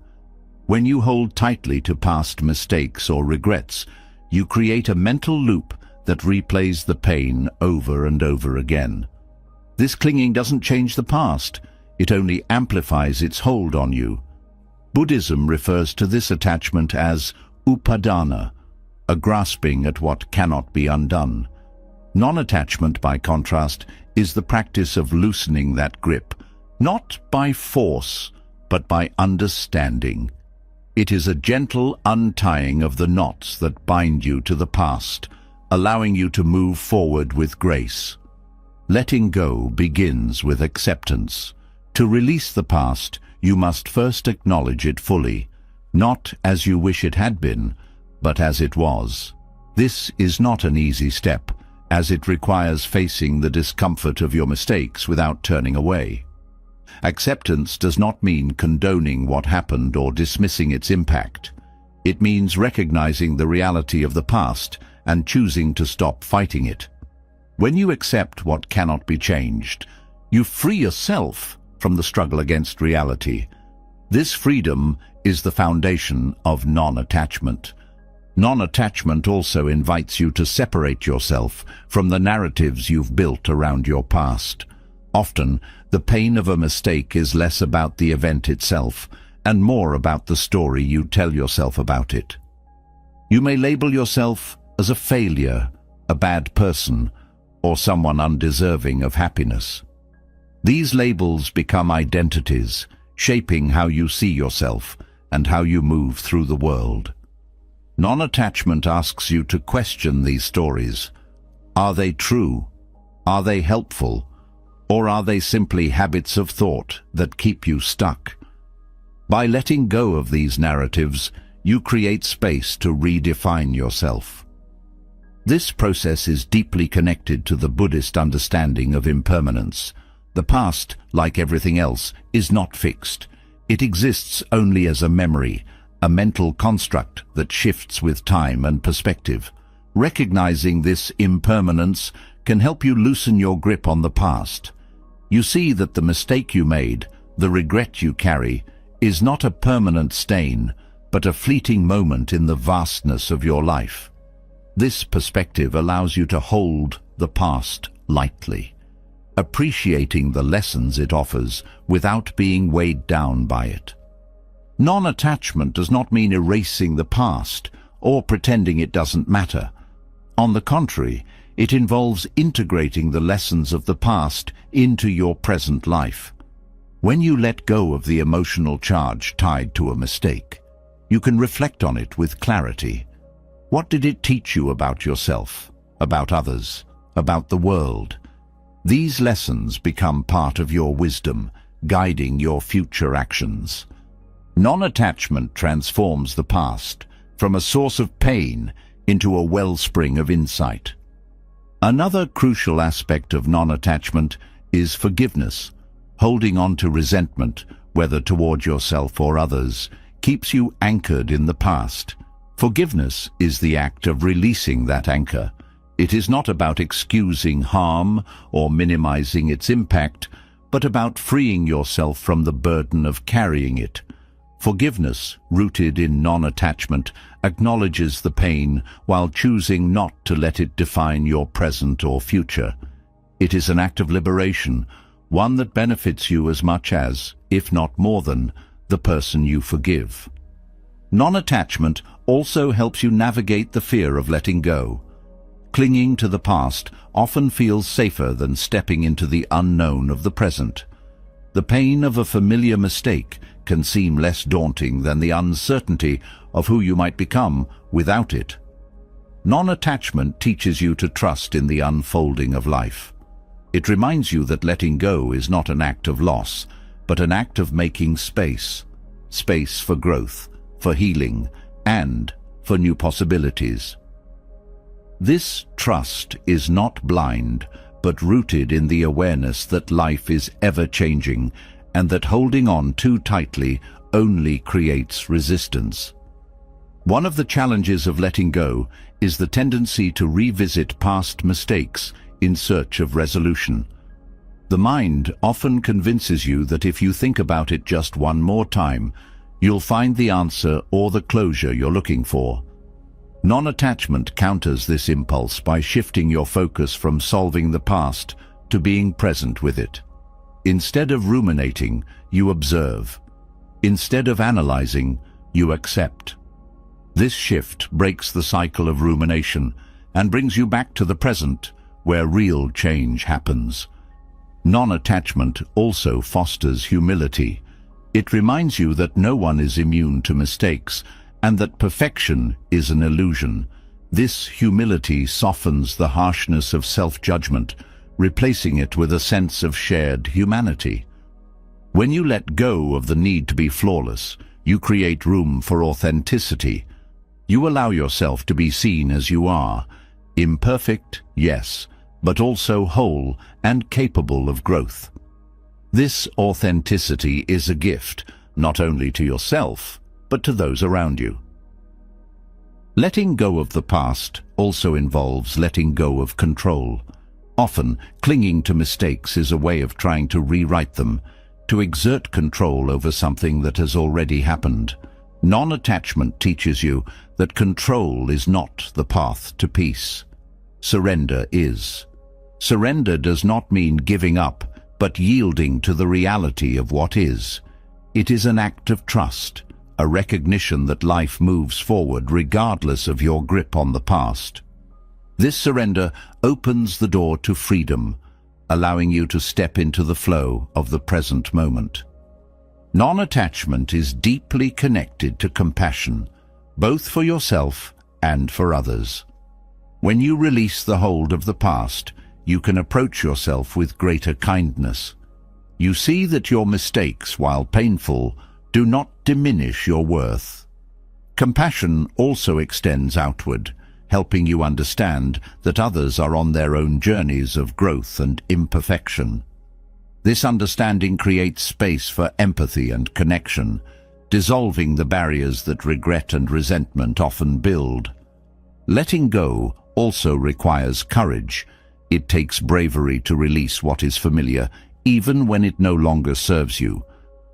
When you hold tightly to past mistakes or regrets, you create a mental loop that replays the pain over and over again. This clinging doesn't change the past, it only amplifies its hold on you. Buddhism refers to this attachment as upadana, a grasping at what cannot be undone. Non-attachment, by contrast, is the practice of loosening that grip, not by force, but by understanding. It is a gentle untying of the knots that bind you to the past, allowing you to move forward with grace. Letting go begins with acceptance. To release the past, you must first acknowledge it fully, not as you wish it had been, but as it was. This is not an easy step, as it requires facing the discomfort of your mistakes without turning away. Acceptance does not mean condoning what happened or dismissing its impact. It means recognizing the reality of the past and choosing to stop fighting it. When you accept what cannot be changed, you free yourself from the struggle against reality. This freedom is the foundation of non-attachment. Non-attachment also invites you to separate yourself from the narratives you've built around your past. Often, the pain of a mistake is less about the event itself and more about the story you tell yourself about it. You may label yourself as a failure, a bad person, or someone undeserving of happiness. These labels become identities, shaping how you see yourself and how you move through the world. Non-attachment asks you to question these stories. Are they true? Are they helpful? Or are they simply habits of thought that keep you stuck? By letting go of these narratives, you create space to redefine yourself. This process is deeply connected to the Buddhist understanding of impermanence. The past, like everything else, is not fixed. It exists only as a memory, a mental construct that shifts with time and perspective. Recognizing this impermanence can help you loosen your grip on the past. You see that the mistake you made, the regret you carry, is not a permanent stain, but a fleeting moment in the vastness of your life. This perspective allows you to hold the past lightly, appreciating the lessons it offers without being weighed down by it. Non-attachment does not mean erasing the past or pretending it doesn't matter. On the contrary, it involves integrating the lessons of the past into your present life. When you let go of the emotional charge tied to a mistake, you can reflect on it with clarity. What did it teach you about yourself, about others, about the world? These lessons become part of your wisdom, guiding your future actions. Non-attachment transforms the past from a source of pain into a wellspring of insight. Another crucial aspect of non-attachment is forgiveness. Holding on to resentment, whether toward yourself or others, keeps you anchored in the past. Forgiveness is the act of releasing that anchor. It is not about excusing harm or minimizing its impact, but about freeing yourself from the burden of carrying it. Forgiveness, rooted in non-attachment, acknowledges the pain while choosing not to let it define your present or future. It is an act of liberation, one that benefits you as much as, if not more than, the person you forgive. Non-attachment also helps you navigate the fear of letting go. Clinging to the past often feels safer than stepping into the unknown of the present. The pain of a familiar mistake can seem less daunting than the uncertainty of who you might become without it. Non-attachment teaches you to trust in the unfolding of life. It reminds you that letting go is not an act of loss, but an act of making space. Space for growth, for healing, and for new possibilities. This trust is not blind, but rooted in the awareness that life is ever-changing and that holding on too tightly only creates resistance. One of the challenges of letting go is the tendency to revisit past mistakes in search of resolution. The mind often convinces you that if you think about it just one more time, you'll find the answer or the closure you're looking for. Non-attachment counters this impulse by shifting your focus from solving the past to being present with it. Instead of ruminating, you observe. Instead of analyzing, you accept. This shift breaks the cycle of rumination and brings you back to the present, where real change happens. Non-attachment also fosters humility. It reminds you that no one is immune to mistakes and that perfection is an illusion. This humility softens the harshness of self-judgment, replacing it with a sense of shared humanity. When you let go of the need to be flawless, you create room for authenticity. You allow yourself to be seen as you are, imperfect, yes, but also whole and capable of growth. This authenticity is a gift, not only to yourself, but to those around you. Letting go of the past also involves letting go of control. Often, clinging to mistakes is a way of trying to rewrite them, to exert control over something that has already happened. Non-attachment teaches you that control is not the path to peace. Surrender is. Surrender does not mean giving up, but yielding to the reality of what is. It is an act of trust, a recognition that life moves forward regardless of your grip on the past. This surrender opens the door to freedom, allowing you to step into the flow of the present moment. Non-attachment is deeply connected to compassion, both for yourself and for others. When you release the hold of the past, you can approach yourself with greater kindness. You see that your mistakes, while painful, do not diminish your worth. Compassion also extends outward, helping you understand that others are on their own journeys of growth and imperfection. This understanding creates space for empathy and connection, dissolving the barriers that regret and resentment often build. Letting go also requires courage. It takes bravery to release what is familiar, even when it no longer serves you.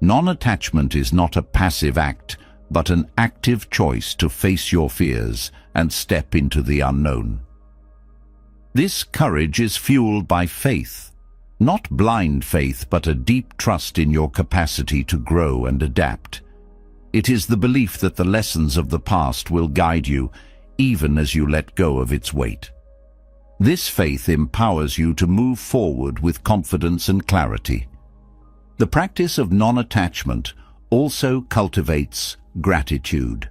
Non-attachment is not a passive act, but an active choice to face your fears and step into the unknown. This courage is fueled by faith, not blind faith, but a deep trust in your capacity to grow and adapt. It is the belief that the lessons of the past will guide you, even as you let go of its weight. This faith empowers you to move forward with confidence and clarity. The practice of non-attachment also cultivates gratitude.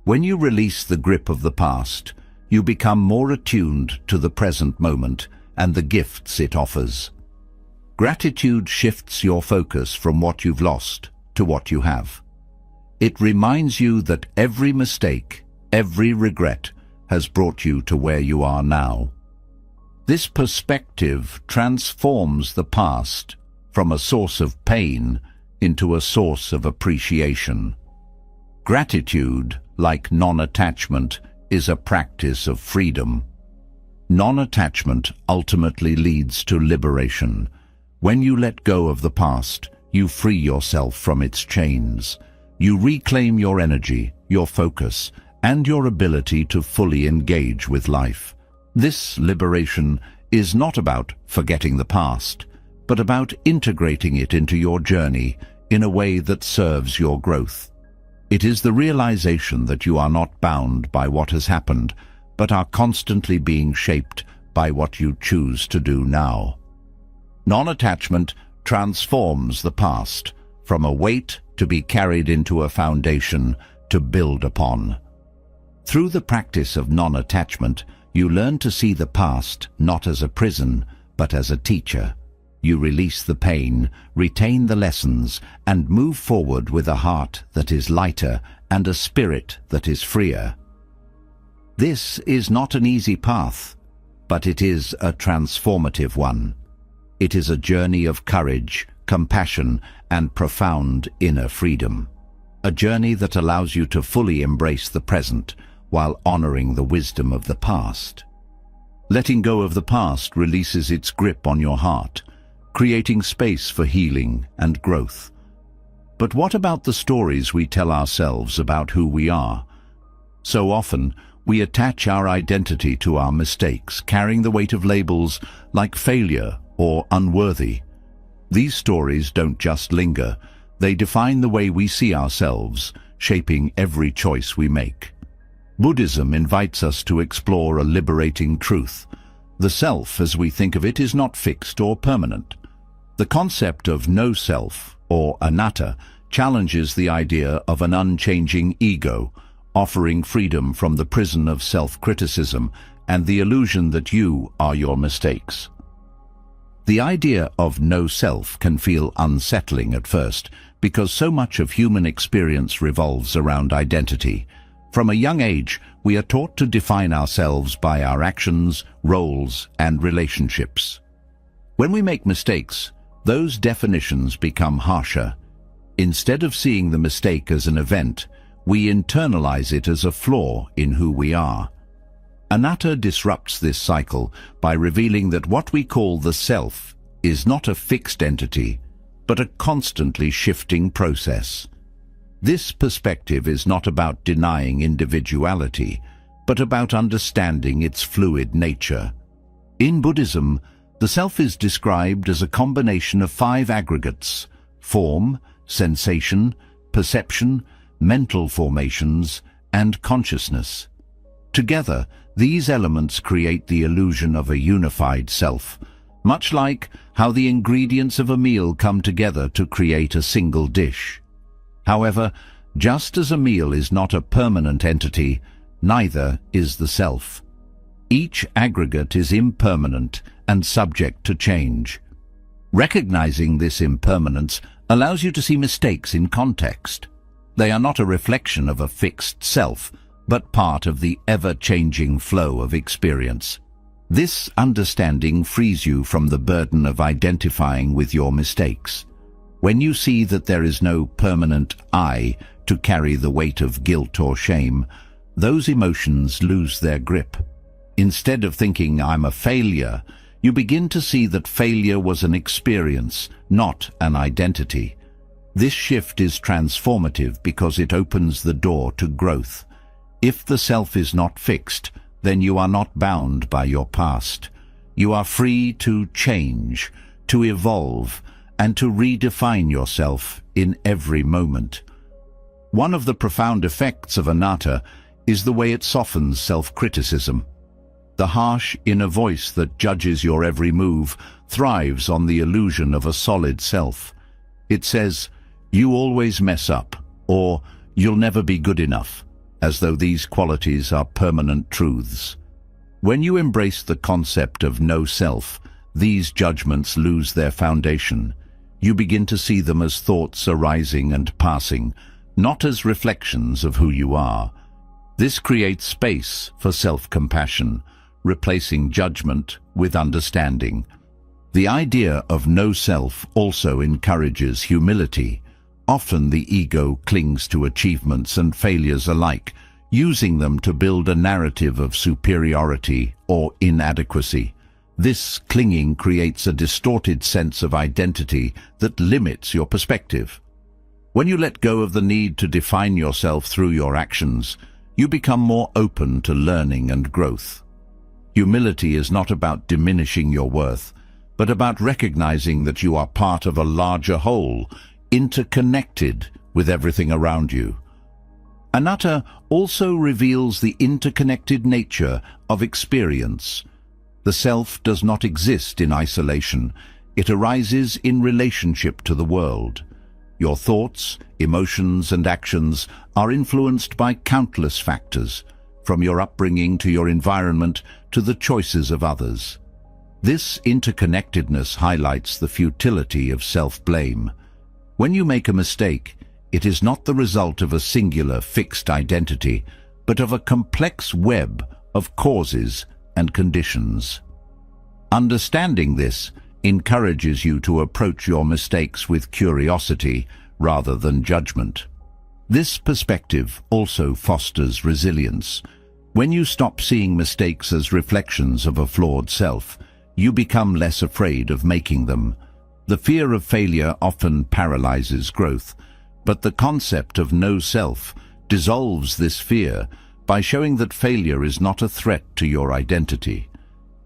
When you release the grip of the past, you become more attuned to the present moment and the gifts it offers. Gratitude shifts your focus from what you've lost to what you have. It reminds you that every mistake, every regret, has brought you to where you are now. This perspective transforms the past from a source of pain into a source of appreciation. Gratitude, like non-attachment, is a practice of freedom. Non-attachment ultimately leads to liberation. When you let go of the past, you free yourself from its chains. You reclaim your energy, your focus, and your ability to fully engage with life. This liberation is not about forgetting the past, but about integrating it into your journey in a way that serves your growth. It is the realization that you are not bound by what has happened, but are constantly being shaped by what you choose to do now. Non-attachment transforms the past from a weight to be carried into a foundation to build upon. Through the practice of non-attachment, you learn to see the past not as a prison, but as a teacher. You release the pain, retain the lessons, and move forward with a heart that is lighter and a spirit that is freer. This is not an easy path, but it is a transformative one. It is a journey of courage, compassion, and profound inner freedom. A journey that allows you to fully embrace the present while honoring the wisdom of the past. Letting go of the past releases its grip on your heart, creating space for healing and growth. But what about the stories we tell ourselves about who we are? So often, we attach our identity to our mistakes, carrying the weight of labels like failure or unworthy. These stories don't just linger, they define the way we see ourselves, shaping every choice we make. Buddhism invites us to explore a liberating truth. The self, as we think of it, is not fixed or permanent. The concept of no self, or anatta, challenges the idea of an unchanging ego, offering freedom from the prison of self-criticism and the illusion that you are your mistakes. The idea of no self can feel unsettling at first because so much of human experience revolves around identity. From a young age, we are taught to define ourselves by our actions, roles, and relationships. When we make mistakes, those definitions become harsher. Instead of seeing the mistake as an event, we internalize it as a flaw in who we are. Anatta disrupts this cycle by revealing that what we call the self is not a fixed entity, but a constantly shifting process. This perspective is not about denying individuality, but about understanding its fluid nature. In Buddhism, the self is described as a combination of 5 aggregates: form, sensation, perception, mental formations, and consciousness. Together, these elements create the illusion of a unified self, much like how the ingredients of a meal come together to create a single dish. However, just as a meal is not a permanent entity, neither is the self. Each aggregate is impermanent and subject to change. Recognizing this impermanence allows you to see mistakes in context. They are not a reflection of a fixed self, but part of the ever-changing flow of experience. This understanding frees you from the burden of identifying with your mistakes. When you see that there is no permanent I to carry the weight of guilt or shame, those emotions lose their grip. Instead of thinking, "I'm a failure," you begin to see that failure was an experience, not an identity. This shift is transformative because it opens the door to growth. If the self is not fixed, then you are not bound by your past. You are free to change, to evolve, and to redefine yourself in every moment. One of the profound effects of anatta is the way it softens self-criticism. The harsh inner voice that judges your every move thrives on the illusion of a solid self. It says, "You always mess up," or "You'll never be good enough," as though these qualities are permanent truths. When you embrace the concept of no self, these judgments lose their foundation. You begin to see them as thoughts arising and passing, not as reflections of who you are. This creates space for self-compassion, replacing judgment with understanding. The idea of no self also encourages humility. Often the ego clings to achievements and failures alike, using them to build a narrative of superiority or inadequacy. This clinging creates a distorted sense of identity that limits your perspective. When you let go of the need to define yourself through your actions, you become more open to learning and growth. Humility is not about diminishing your worth, but about recognizing that you are part of a larger whole, interconnected with everything around you. Anatta also reveals the interconnected nature of experience. The self does not exist in isolation. It arises in relationship to the world. Your thoughts, emotions, and actions are influenced by countless factors, from your upbringing to your environment to the choices of others. This interconnectedness highlights the futility of self-blame. When you make a mistake, it is not the result of a singular fixed identity, but of a complex web of causes and conditions. Understanding this encourages you to approach your mistakes with curiosity rather than judgment. This perspective also fosters resilience. When you stop seeing mistakes as reflections of a flawed self, you become less afraid of making them. The fear of failure often paralyzes growth, but the concept of no self dissolves this fear by showing that failure is not a threat to your identity.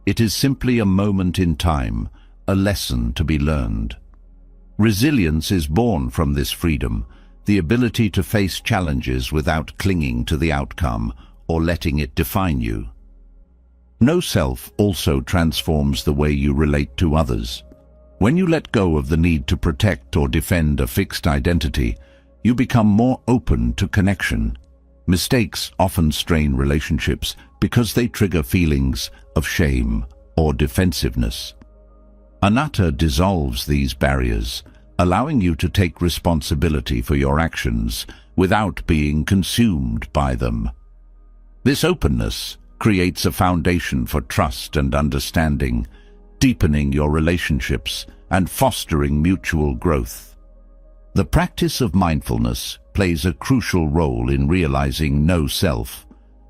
It is simply a moment in time, a lesson to be learned. Resilience is born from this freedom, the ability to face challenges without clinging to the outcome or letting it define you. No self also transforms the way you relate to others. When you let go of the need to protect or defend a fixed identity, you become more open to connection. Mistakes often strain relationships because they trigger feelings of shame or defensiveness. Anatta dissolves these barriers, allowing you to take responsibility for your actions without being consumed by them. This openness creates a foundation for trust and understanding, deepening your relationships and fostering mutual growth. The practice of mindfulness plays a crucial role in realizing no self.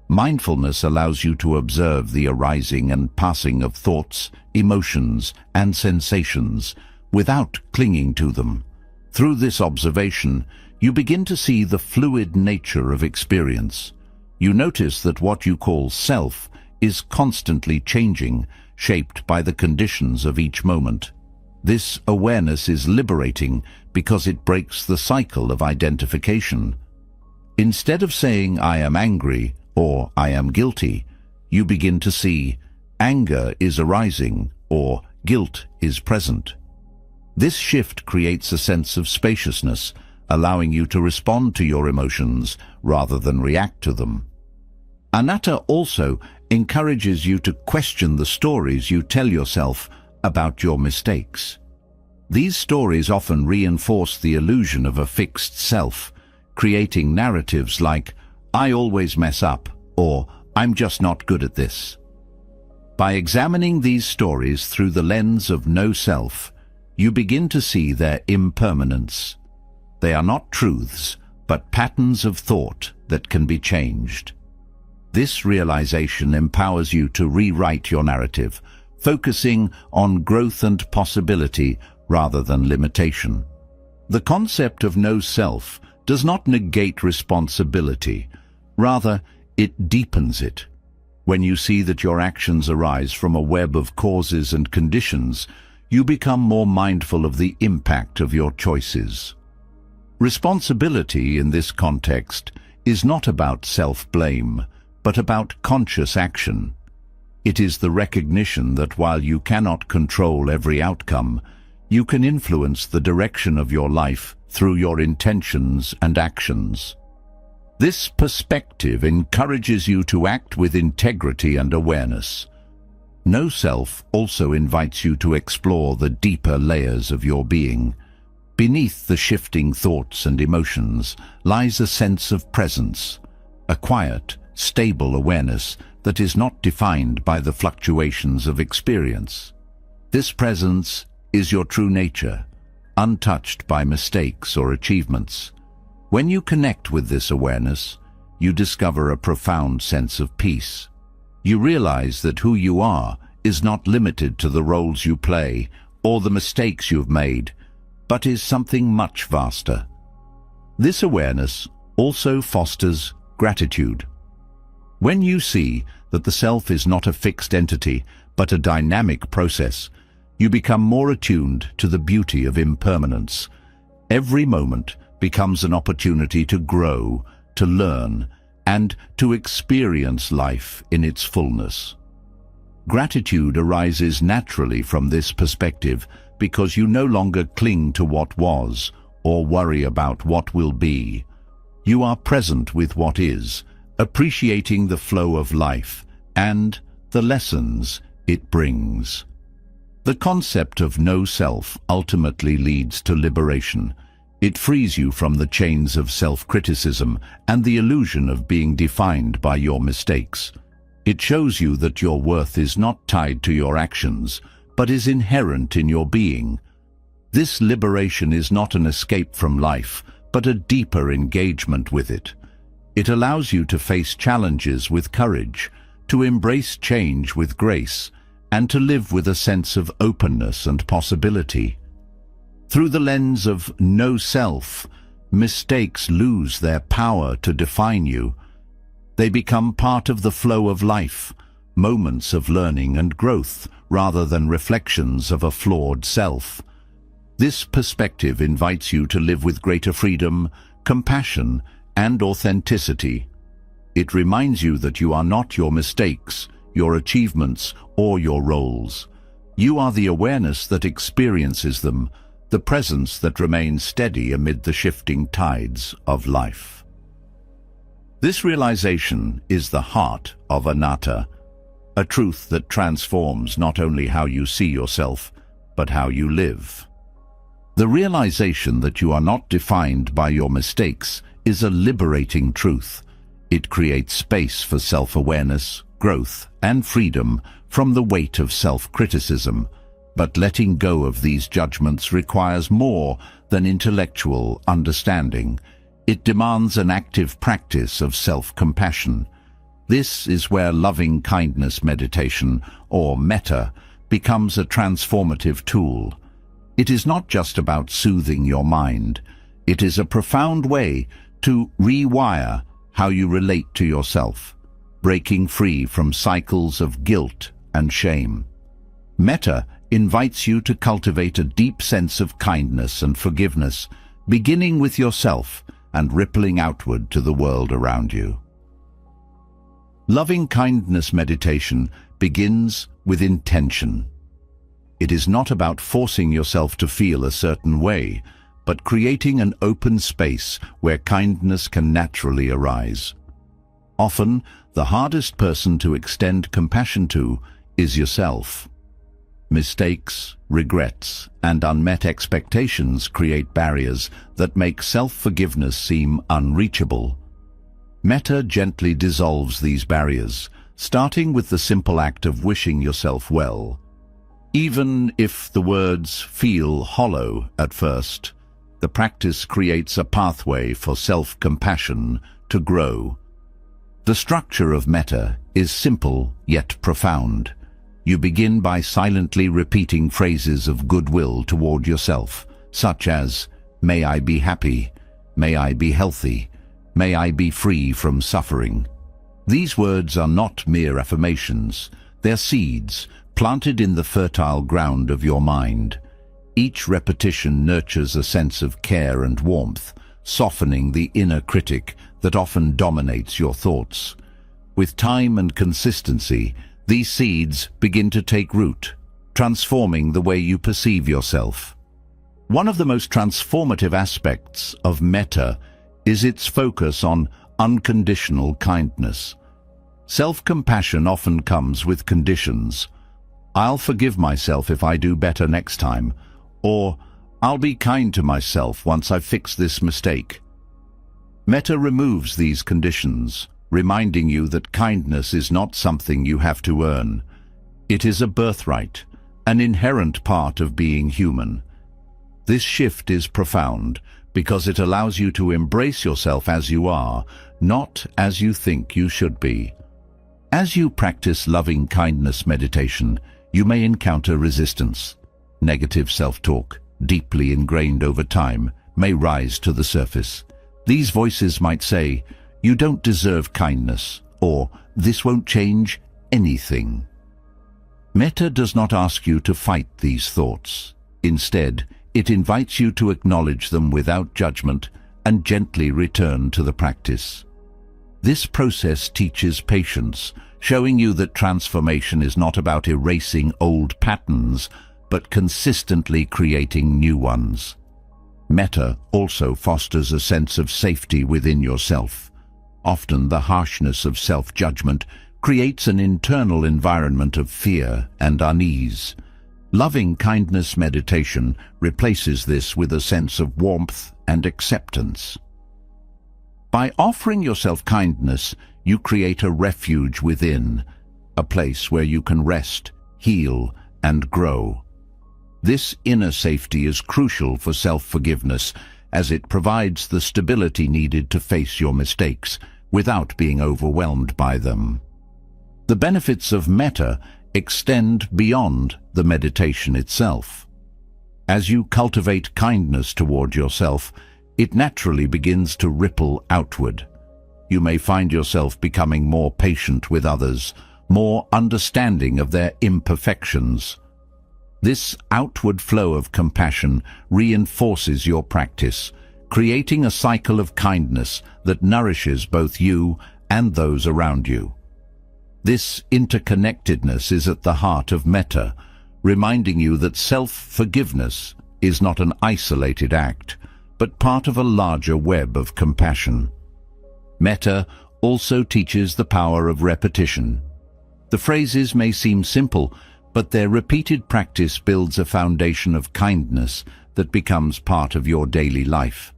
Mindfulness allows you to observe the arising and passing of thoughts, emotions, and sensations without clinging to them. Through this observation, you begin to see the fluid nature of experience. You notice that what you call self is constantly changing, shaped by the conditions of each moment. This awareness is liberating because it breaks the cycle of identification. Instead of saying, "I am angry," or "I am guilty," you begin to see, "Anger is arising," or "Guilt is present." This shift creates a sense of spaciousness, allowing you to respond to your emotions rather than react to them. Anatta also encourages you to question the stories you tell yourself about your mistakes. These stories often reinforce the illusion of a fixed self, creating narratives like, "I always mess up," or "I'm just not good at this." By examining these stories through the lens of no self, you begin to see their impermanence. They are not truths, but patterns of thought that can be changed. This realization empowers you to rewrite your narrative, focusing on growth and possibility rather than limitation. The concept of no self does not negate responsibility. Rather, it deepens it. When you see that your actions arise from a web of causes and conditions, you become more mindful of the impact of your choices. Responsibility in this context is not about self-blame, but about conscious action. It is the recognition that while you cannot control every outcome, you can influence the direction of your life through your intentions and actions. This perspective encourages you to act with integrity and awareness. No self also invites you to explore the deeper layers of your being. Beneath the shifting thoughts and emotions lies a sense of presence, a quiet, stable awareness that is not defined by the fluctuations of experience. This presence is your true nature, untouched by mistakes or achievements. When you connect with this awareness, you discover a profound sense of peace. You realize that who you are is not limited to the roles you play or the mistakes you've made, but is something much vaster. This awareness also fosters gratitude. When you see that the self is not a fixed entity, but a dynamic process, you become more attuned to the beauty of impermanence. Every moment becomes an opportunity to grow, to learn, and to experience life in its fullness. Gratitude arises naturally from this perspective because you no longer cling to what was or worry about what will be. You are present with what is, appreciating the flow of life and the lessons it brings. The concept of no self ultimately leads to liberation. It frees you from the chains of self-criticism and the illusion of being defined by your mistakes. It shows you that your worth is not tied to your actions, but is inherent in your being. This liberation is not an escape from life, but a deeper engagement with it. It allows you to face challenges with courage, to embrace change with grace, and to live with a sense of openness and possibility. Through the lens of no self, mistakes lose their power to define you. They become part of the flow of life, moments of learning and growth, rather than reflections of a flawed self. This perspective invites you to live with greater freedom, compassion, and authenticity. It reminds you that you are not your mistakes, your achievements, or your roles. You are the awareness that experiences them, the presence that remains steady amid the shifting tides of life. This realization is the heart of anatta, a truth that transforms not only how you see yourself, but how you live. The realization that you are not defined by your mistakes is a liberating truth. It creates space for self-awareness, growth, and freedom from the weight of self-criticism. But letting go of these judgments requires more than intellectual understanding. It demands an active practice of self-compassion. This is where loving kindness meditation, or metta, becomes a transformative tool. It is not just about soothing your mind. It is a profound way to rewire how you relate to yourself, breaking free from cycles of guilt and shame. Metta invites you to cultivate a deep sense of kindness and forgiveness, beginning with yourself and rippling outward to the world around you. Loving kindness meditation begins with intention. It is not about forcing yourself to feel a certain way, but creating an open space where kindness can naturally arise. Often, the hardest person to extend compassion to is yourself. Mistakes, regrets, and unmet expectations create barriers that make self-forgiveness seem unreachable. Metta gently dissolves these barriers, starting with the simple act of wishing yourself well. Even if the words feel hollow at first, the practice creates a pathway for self-compassion to grow. The structure of metta is simple yet profound. You begin by silently repeating phrases of goodwill toward yourself, such as, "May I be happy," "May I be healthy," "May I be free from suffering." These words are not mere affirmations. They're seeds planted in the fertile ground of your mind. Each repetition nurtures a sense of care and warmth, softening the inner critic that often dominates your thoughts. With time and consistency, these seeds begin to take root, transforming the way you perceive yourself. One of the most transformative aspects of metta is its focus on unconditional kindness. Self-compassion often comes with conditions. "I'll forgive myself if I do better next time," or "I'll be kind to myself once I've fixed this mistake." Metta removes these conditions, reminding you that kindness is not something you have to earn. It is a birthright, an inherent part of being human. This shift is profound because it allows you to embrace yourself as you are, not as you think you should be. As you practice loving kindness meditation, you may encounter resistance. Negative self-talk, deeply ingrained over time, may rise to the surface. These voices might say, "You don't deserve kindness," or "This won't change anything." Metta does not ask you to fight these thoughts. Instead, it invites you to acknowledge them without judgment and gently return to the practice. This process teaches patience, showing you that transformation is not about erasing old patterns, but consistently creating new ones. Metta also fosters a sense of safety within yourself. Often the harshness of self-judgment creates an internal environment of fear and unease. Loving kindness meditation replaces this with a sense of warmth and acceptance. By offering yourself kindness, you create a refuge within, a place where you can rest, heal, and grow. This inner safety is crucial for self-forgiveness, as it provides the stability needed to face your mistakes without being overwhelmed by them. The benefits of metta extend beyond the meditation itself. As you cultivate kindness toward yourself, it naturally begins to ripple outward. You may find yourself becoming more patient with others, more understanding of their imperfections. This outward flow of compassion reinforces your practice, creating a cycle of kindness that nourishes both you and those around you. This interconnectedness is at the heart of metta, reminding you that self-forgiveness is not an isolated act, but part of a larger web of compassion. Metta also teaches the power of repetition. The phrases may seem simple, but their repeated practice builds a foundation of kindness that becomes part of your daily life.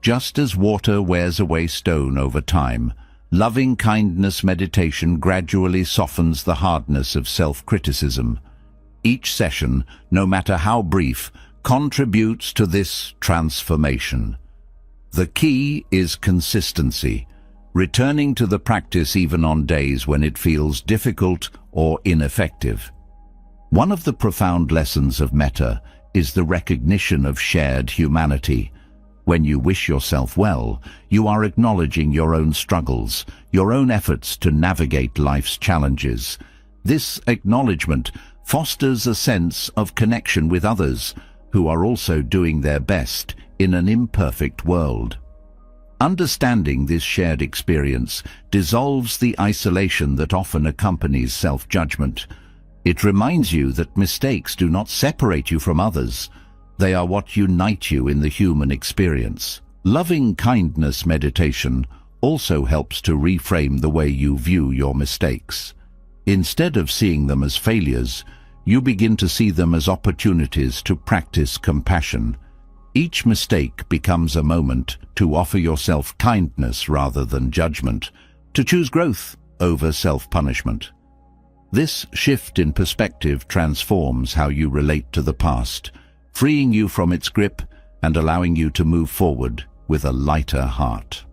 Just as water wears away stone over time, loving kindness meditation gradually softens the hardness of self-criticism. Each session, no matter how brief, contributes to this transformation. The key is consistency, returning to the practice even on days when it feels difficult or ineffective. One of the profound lessons of metta is the recognition of shared humanity. When you wish yourself well, you are acknowledging your own struggles, your own efforts to navigate life's challenges. This acknowledgement fosters a sense of connection with others who are also doing their best in an imperfect world. Understanding this shared experience dissolves the isolation that often accompanies self-judgment. It reminds you that mistakes do not separate you from others. They are what unite you in the human experience. Loving kindness meditation also helps to reframe the way you view your mistakes. Instead of seeing them as failures, you begin to see them as opportunities to practice compassion. Each mistake becomes a moment to offer yourself kindness rather than judgment, to choose growth over self-punishment. This shift in perspective transforms how you relate to the past, freeing you from its grip and allowing you to move forward with a lighter heart.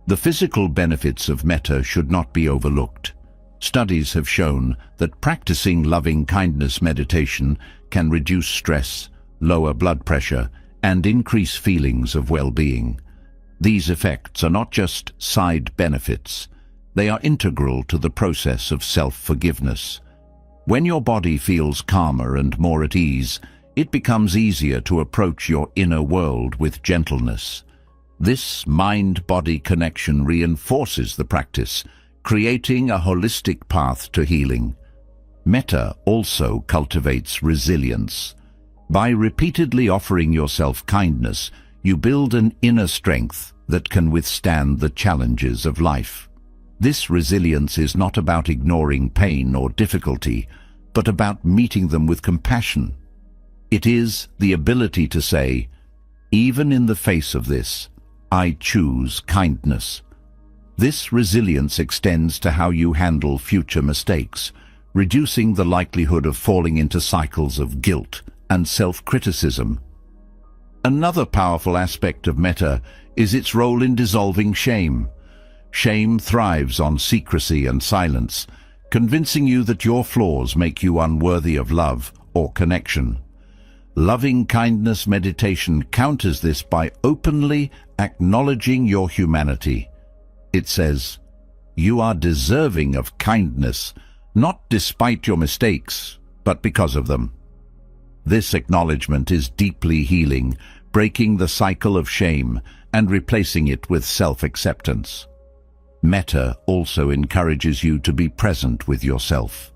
The physical benefits of metta should not be overlooked. Studies have shown that practicing loving kindness meditation can reduce stress, lower blood pressure, and increase feelings of well-being. These effects are not just side benefits. They are integral to the process of self-forgiveness. When your body feels calmer and more at ease, it becomes easier to approach your inner world with gentleness. This mind-body connection reinforces the practice, creating a holistic path to healing. Metta also cultivates resilience. By repeatedly offering yourself kindness, you build an inner strength that can withstand the challenges of life. This resilience is not about ignoring pain or difficulty, but about meeting them with compassion. It is the ability to say, even in the face of this, I choose kindness. This resilience extends to how you handle future mistakes, reducing the likelihood of falling into cycles of guilt and self-criticism. Another powerful aspect of metta is its role in dissolving shame. Shame thrives on secrecy and silence, convincing you that your flaws make you unworthy of love or connection. Loving kindness meditation counters this by openly acknowledging your humanity. It says, you are deserving of kindness, not despite your mistakes, but because of them. This acknowledgement is deeply healing, breaking the cycle of shame and replacing it with self-acceptance. Metta also encourages you to be present with yourself.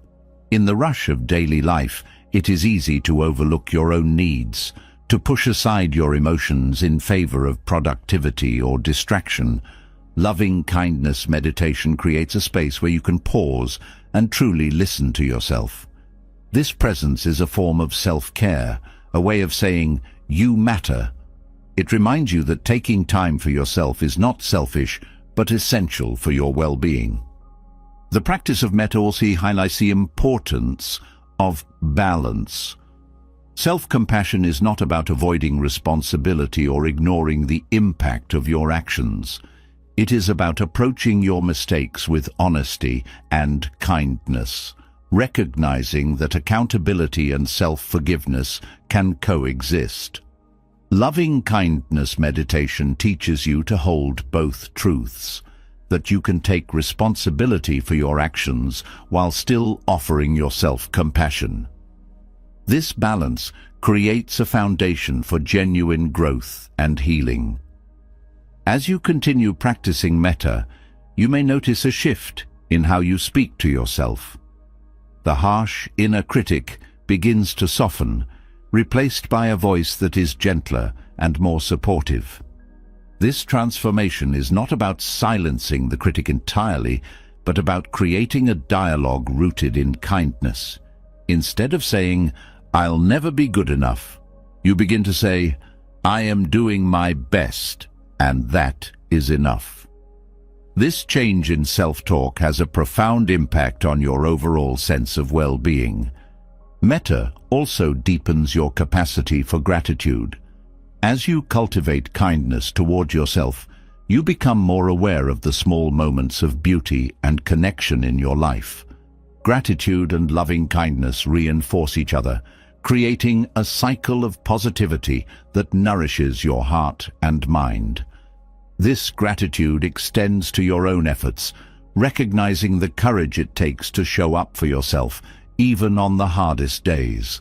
In the rush of daily life, it is easy to overlook your own needs, to push aside your emotions in favor of productivity or distraction. Loving kindness meditation creates a space where you can pause and truly listen to yourself. This presence is a form of self-care, a way of saying, you matter. It reminds you that taking time for yourself is not selfish, but essential for your well-being. The practice of metta also highlights the importance of balance. Self-compassion is not about avoiding responsibility or ignoring the impact of your actions. It is about approaching your mistakes with honesty and kindness, recognizing that accountability and self-forgiveness can coexist. Loving kindness meditation teaches you to hold both truths, that you can take responsibility for your actions while still offering yourself compassion. This balance creates a foundation for genuine growth and healing. As you continue practicing metta, you may notice a shift in how you speak to yourself. The harsh inner critic begins to soften, replaced by a voice that is gentler and more supportive. This transformation is not about silencing the critic entirely, but about creating a dialogue rooted in kindness. Instead of saying, "I'll never be good enough," you begin to say, "I am doing my best, and that is enough." This change in self-talk has a profound impact on your overall sense of well-being. Metta also deepens your capacity for gratitude. As you cultivate kindness toward yourself, you become more aware of the small moments of beauty and connection in your life. Gratitude and loving kindness reinforce each other, creating a cycle of positivity that nourishes your heart and mind. This gratitude extends to your own efforts, recognizing the courage it takes to show up for yourself, even on the hardest days.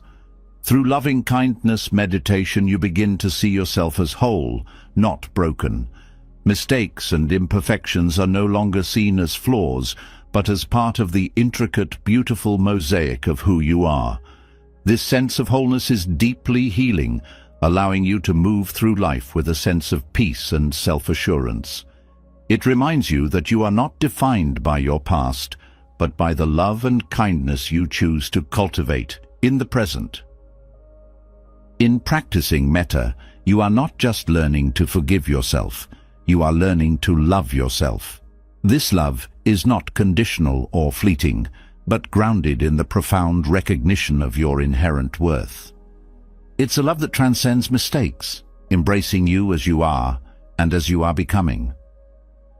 Through loving kindness meditation, you begin to see yourself as whole, not broken. Mistakes and imperfections are no longer seen as flaws, but as part of the intricate, beautiful mosaic of who you are. This sense of wholeness is deeply healing, allowing you to move through life with a sense of peace and self-assurance. It reminds you that you are not defined by your past, but by the love and kindness you choose to cultivate in the present. In practicing metta, you are not just learning to forgive yourself, you are learning to love yourself. This love is not conditional or fleeting, but grounded in the profound recognition of your inherent worth. It's a love that transcends mistakes, embracing you as you are and as you are becoming.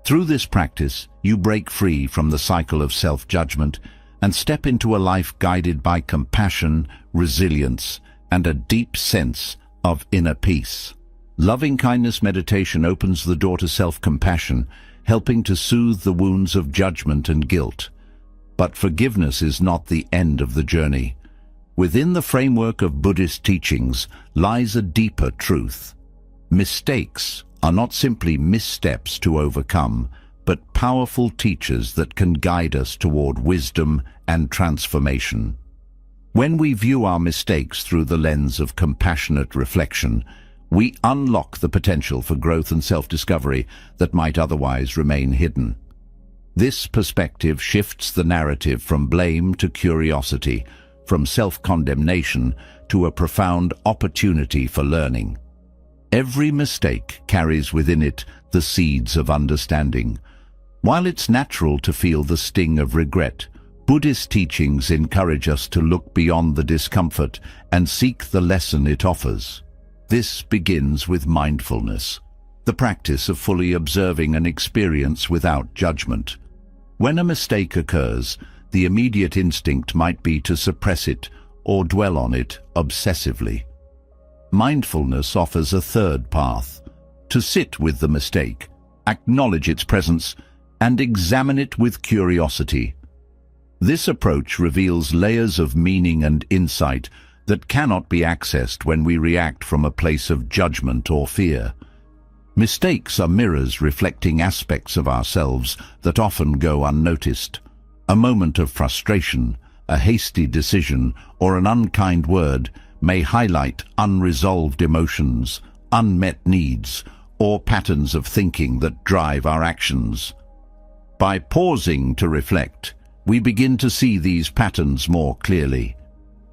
Through this practice, you break free from the cycle of self-judgment and step into a life guided by compassion, resilience, and a deep sense of inner peace. Loving kindness meditation opens the door to self-compassion, helping to soothe the wounds of judgment and guilt. But forgiveness is not the end of the journey. Within the framework of Buddhist teachings lies a deeper truth. Mistakes are not simply missteps to overcome, but powerful teachers that can guide us toward wisdom and transformation. When we view our mistakes through the lens of compassionate reflection, we unlock the potential for growth and self-discovery that might otherwise remain hidden. This perspective shifts the narrative from blame to curiosity, from self-condemnation to a profound opportunity for learning. Every mistake carries within it the seeds of understanding. While it's natural to feel the sting of regret, Buddhist teachings encourage us to look beyond the discomfort and seek the lesson it offers. This begins with mindfulness, the practice of fully observing an experience without judgment. When a mistake occurs, the immediate instinct might be to suppress it or dwell on it obsessively. Mindfulness offers a third path: to sit with the mistake, acknowledge its presence, and examine it with curiosity. This approach reveals layers of meaning and insight that cannot be accessed when we react from a place of judgment or fear. Mistakes are mirrors reflecting aspects of ourselves that often go unnoticed. A moment of frustration, a hasty decision, or an unkind word may highlight unresolved emotions, unmet needs, or patterns of thinking that drive our actions. By pausing to reflect, we begin to see these patterns more clearly.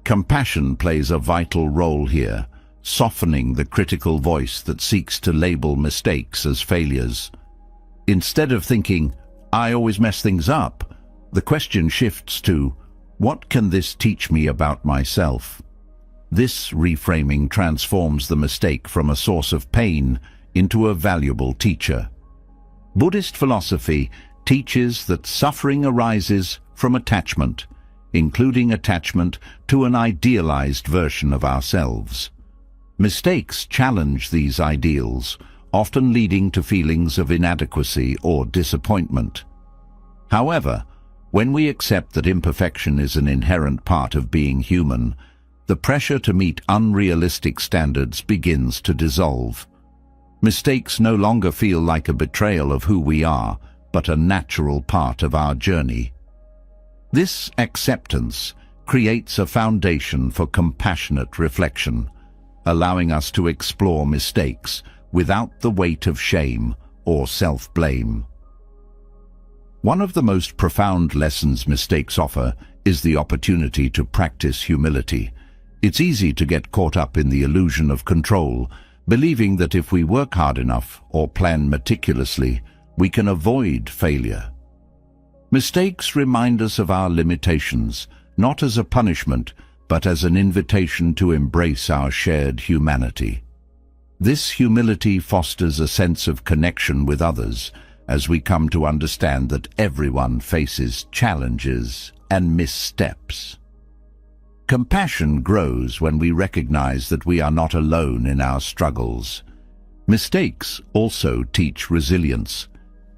Compassion plays a vital role here, softening the critical voice that seeks to label mistakes as failures. Instead of thinking, "I always mess things up," the question shifts to, "What can this teach me about myself?" This reframing transforms the mistake from a source of pain into a valuable teacher. Buddhist philosophy teaches that suffering arises from attachment, including attachment to an idealized version of ourselves. Mistakes challenge these ideals, often leading to feelings of inadequacy or disappointment. However, when we accept that imperfection is an inherent part of being human, the pressure to meet unrealistic standards begins to dissolve. Mistakes no longer feel like a betrayal of who we are, but a natural part of our journey. This acceptance creates a foundation for compassionate reflection, allowing us to explore mistakes without the weight of shame or self-blame. One of the most profound lessons mistakes offer is the opportunity to practice humility. It's easy to get caught up in the illusion of control, believing that if we work hard enough or plan meticulously, we can avoid failure. Mistakes remind us of our limitations, not as a punishment, but as an invitation to embrace our shared humanity. This humility fosters a sense of connection with others, as we come to understand that everyone faces challenges and missteps. Compassion grows when we recognize that we are not alone in our struggles. Mistakes also teach resilience.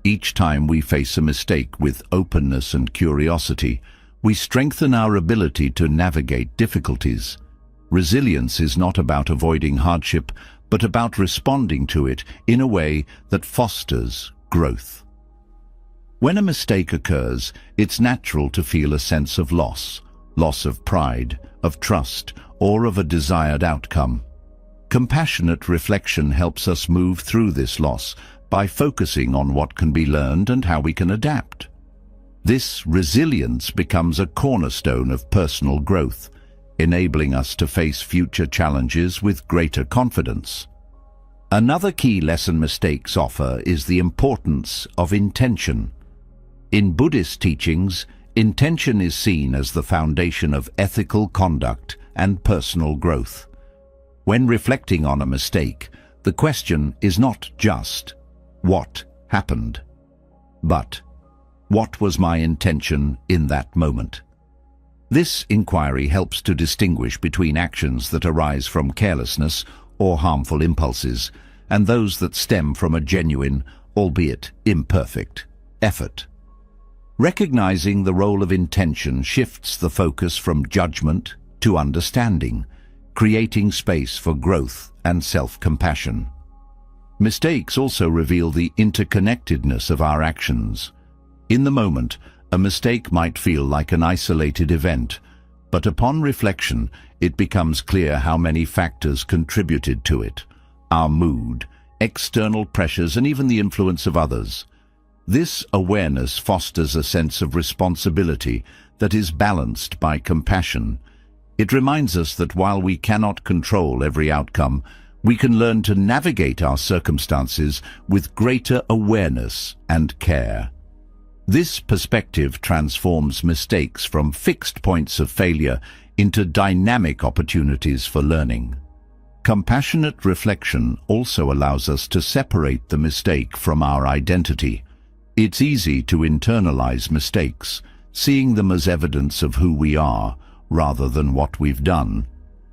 Each time we face a mistake with openness and curiosity, we strengthen our ability to navigate difficulties. Resilience is not about avoiding hardship, but about responding to it in a way that fosters growth. When a mistake occurs, it's natural to feel a sense of loss of pride, of trust, or of a desired outcome. Compassionate reflection helps us move through this loss by focusing on what can be learned and how we can adapt. This resilience becomes a cornerstone of personal growth, enabling us to face future challenges with greater confidence. Another key lesson mistakes offer is the importance of intention. In Buddhist teachings, intention is seen as the foundation of ethical conduct and personal growth. When reflecting on a mistake, the question is not just, "What happened?" but, "What was my intention in that moment?" This inquiry helps to distinguish between actions that arise from carelessness or harmful impulses, and those that stem from a genuine, albeit imperfect, effort. Recognizing the role of intention shifts the focus from judgment to understanding, creating space for growth and self-compassion. Mistakes also reveal the interconnectedness of our actions. In the moment, a mistake might feel like an isolated event, but upon reflection, it becomes clear how many factors contributed to it: our mood, external pressures, and even the influence of others. This awareness fosters a sense of responsibility that is balanced by compassion. It reminds us that while we cannot control every outcome, we can learn to navigate our circumstances with greater awareness and care. This perspective transforms mistakes from fixed points of failure into dynamic opportunities for learning. Compassionate reflection also allows us to separate the mistake from our identity. It's easy to internalize mistakes, seeing them as evidence of who we are rather than what we've done.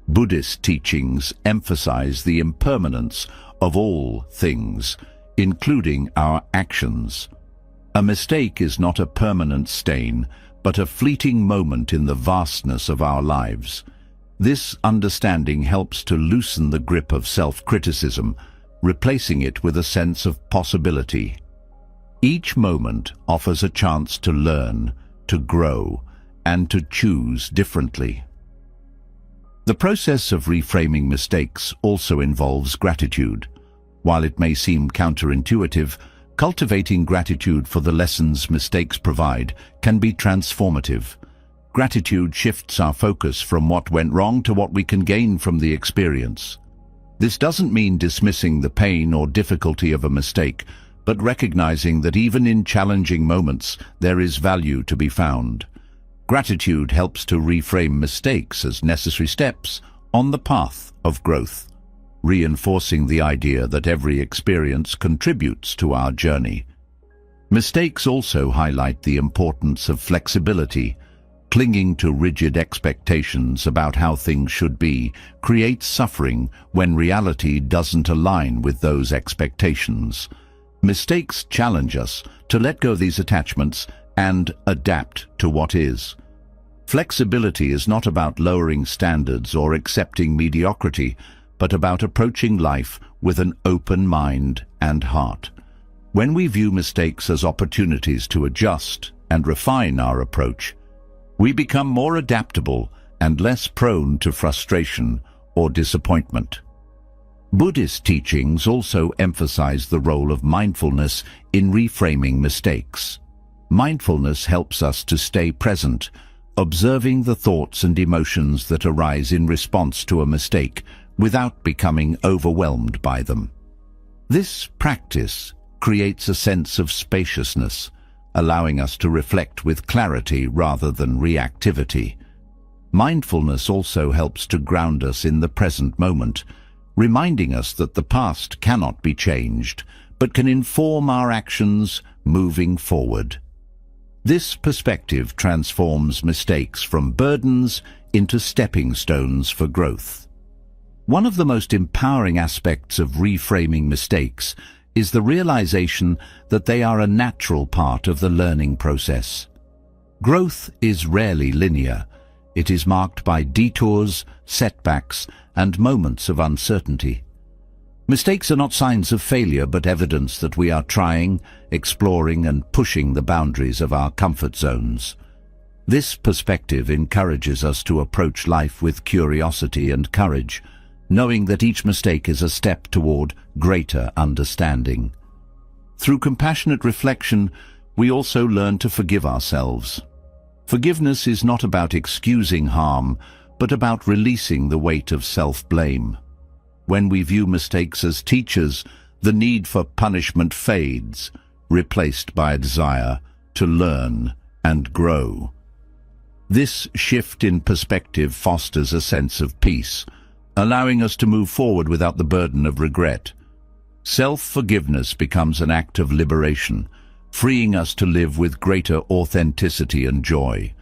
Buddhist teachings emphasize the impermanence of all things, including our actions. A mistake is not a permanent stain, but a fleeting moment in the vastness of our lives. This understanding helps to loosen the grip of self-criticism, replacing it with a sense of possibility. Each moment offers a chance to learn, to grow, and to choose differently. The process of reframing mistakes also involves gratitude. While it may seem counterintuitive, cultivating gratitude for the lessons mistakes provide can be transformative. Gratitude shifts our focus from what went wrong to what we can gain from the experience. This doesn't mean dismissing the pain or difficulty of a mistake, but recognizing that even in challenging moments, there is value to be found. Gratitude helps to reframe mistakes as necessary steps on the path of growth, reinforcing the idea that every experience contributes to our journey. Mistakes also highlight the importance of flexibility. Clinging to rigid expectations about how things should be creates suffering when reality doesn't align with those expectations. Mistakes challenge us to let go of these attachments and adapt to what is. Flexibility is not about lowering standards or accepting mediocrity, but about approaching life with an open mind and heart. When we view mistakes as opportunities to adjust and refine our approach, we become more adaptable and less prone to frustration or disappointment. Buddhist teachings also emphasize the role of mindfulness in reframing mistakes. Mindfulness helps us to stay present, observing the thoughts and emotions that arise in response to a mistake without becoming overwhelmed by them. This practice creates a sense of spaciousness, allowing us to reflect with clarity rather than reactivity. Mindfulness also helps to ground us in the present moment, reminding us that the past cannot be changed, but can inform our actions moving forward. This perspective transforms mistakes from burdens into stepping stones for growth. One of the most empowering aspects of reframing mistakes is the realization that they are a natural part of the learning process. Growth is rarely linear. It is marked by detours, setbacks, and moments of uncertainty. Mistakes are not signs of failure, but evidence that we are trying, exploring, and pushing the boundaries of our comfort zones. This perspective encourages us to approach life with curiosity and courage, knowing that each mistake is a step toward greater understanding. Through compassionate reflection, we also learn to forgive ourselves. Forgiveness is not about excusing harm, but about releasing the weight of self-blame. When we view mistakes as teachers, the need for punishment fades, replaced by a desire to learn and grow. This shift in perspective fosters a sense of peace, allowing us to move forward without the burden of regret. Self-forgiveness becomes an act of liberation, freeing us to live with greater authenticity and joy.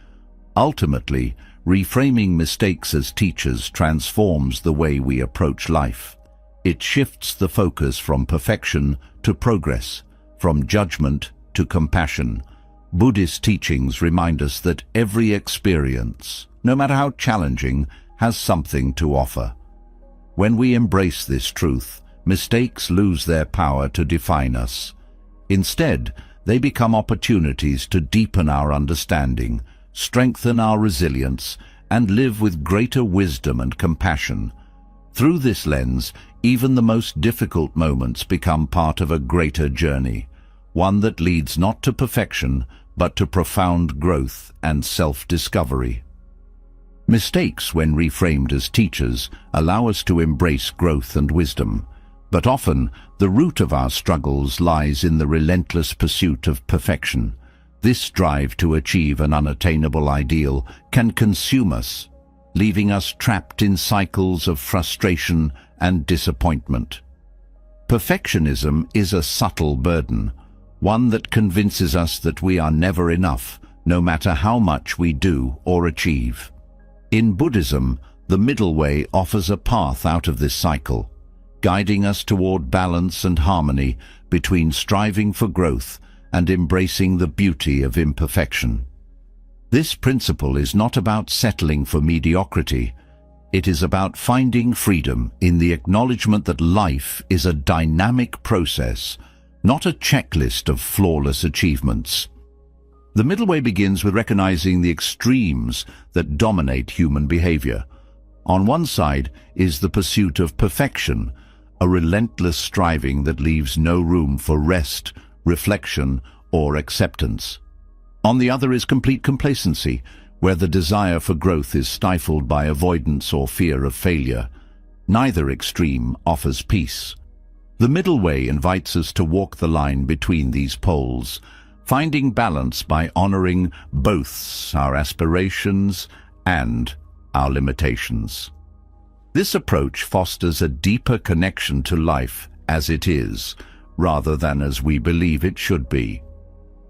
Ultimately, reframing mistakes as teachers transforms the way we approach life. It shifts the focus from perfection to progress, from judgment to compassion. Buddhist teachings remind us that every experience, no matter how challenging, has something to offer. When we embrace this truth, mistakes lose their power to define us. Instead, they become opportunities to deepen our understanding, strengthen our resilience, and live with greater wisdom and compassion. Through this lens, even the most difficult moments become part of a greater journey, one that leads not to perfection, but to profound growth and self-discovery. Mistakes, when reframed as teachers, allow us to embrace growth and wisdom, but often the root of our struggles lies in the relentless pursuit of perfection. This drive to achieve an unattainable ideal can consume us, leaving us trapped in cycles of frustration and disappointment. Perfectionism is a subtle burden, one that convinces us that we are never enough, no matter how much we do or achieve. In Buddhism, the middle way offers a path out of this cycle, guiding us toward balance and harmony between striving for growth and embracing the beauty of imperfection. This principle is not about settling for mediocrity. It is about finding freedom in the acknowledgement that life is a dynamic process, not a checklist of flawless achievements. The middle way begins with recognizing the extremes that dominate human behavior. On one side is the pursuit of perfection, a relentless striving that leaves no room for rest, reflection, or acceptance. On the other is complete complacency, where the desire for growth is stifled by avoidance or fear of failure. Neither extreme offers peace. The middle way invites us to walk the line between these poles, finding balance by honoring both our aspirations and our limitations. This approach fosters a deeper connection to life as it is, rather than as we believe it should be.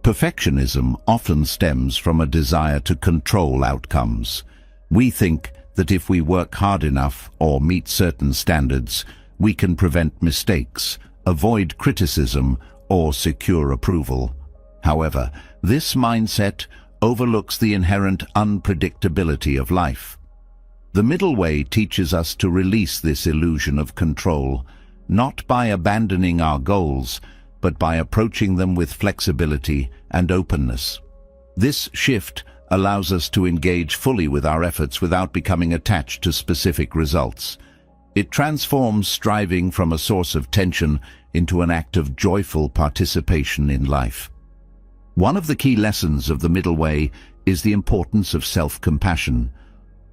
Perfectionism often stems from a desire to control outcomes. We think that if we work hard enough or meet certain standards, we can prevent mistakes, avoid criticism, or secure approval. However, this mindset overlooks the inherent unpredictability of life. The middle way teaches us to release this illusion of control, not by abandoning our goals, but by approaching them with flexibility and openness. This shift allows us to engage fully with our efforts without becoming attached to specific results. It transforms striving from a source of tension into an act of joyful participation in life. One of the key lessons of the middle way is the importance of self-compassion.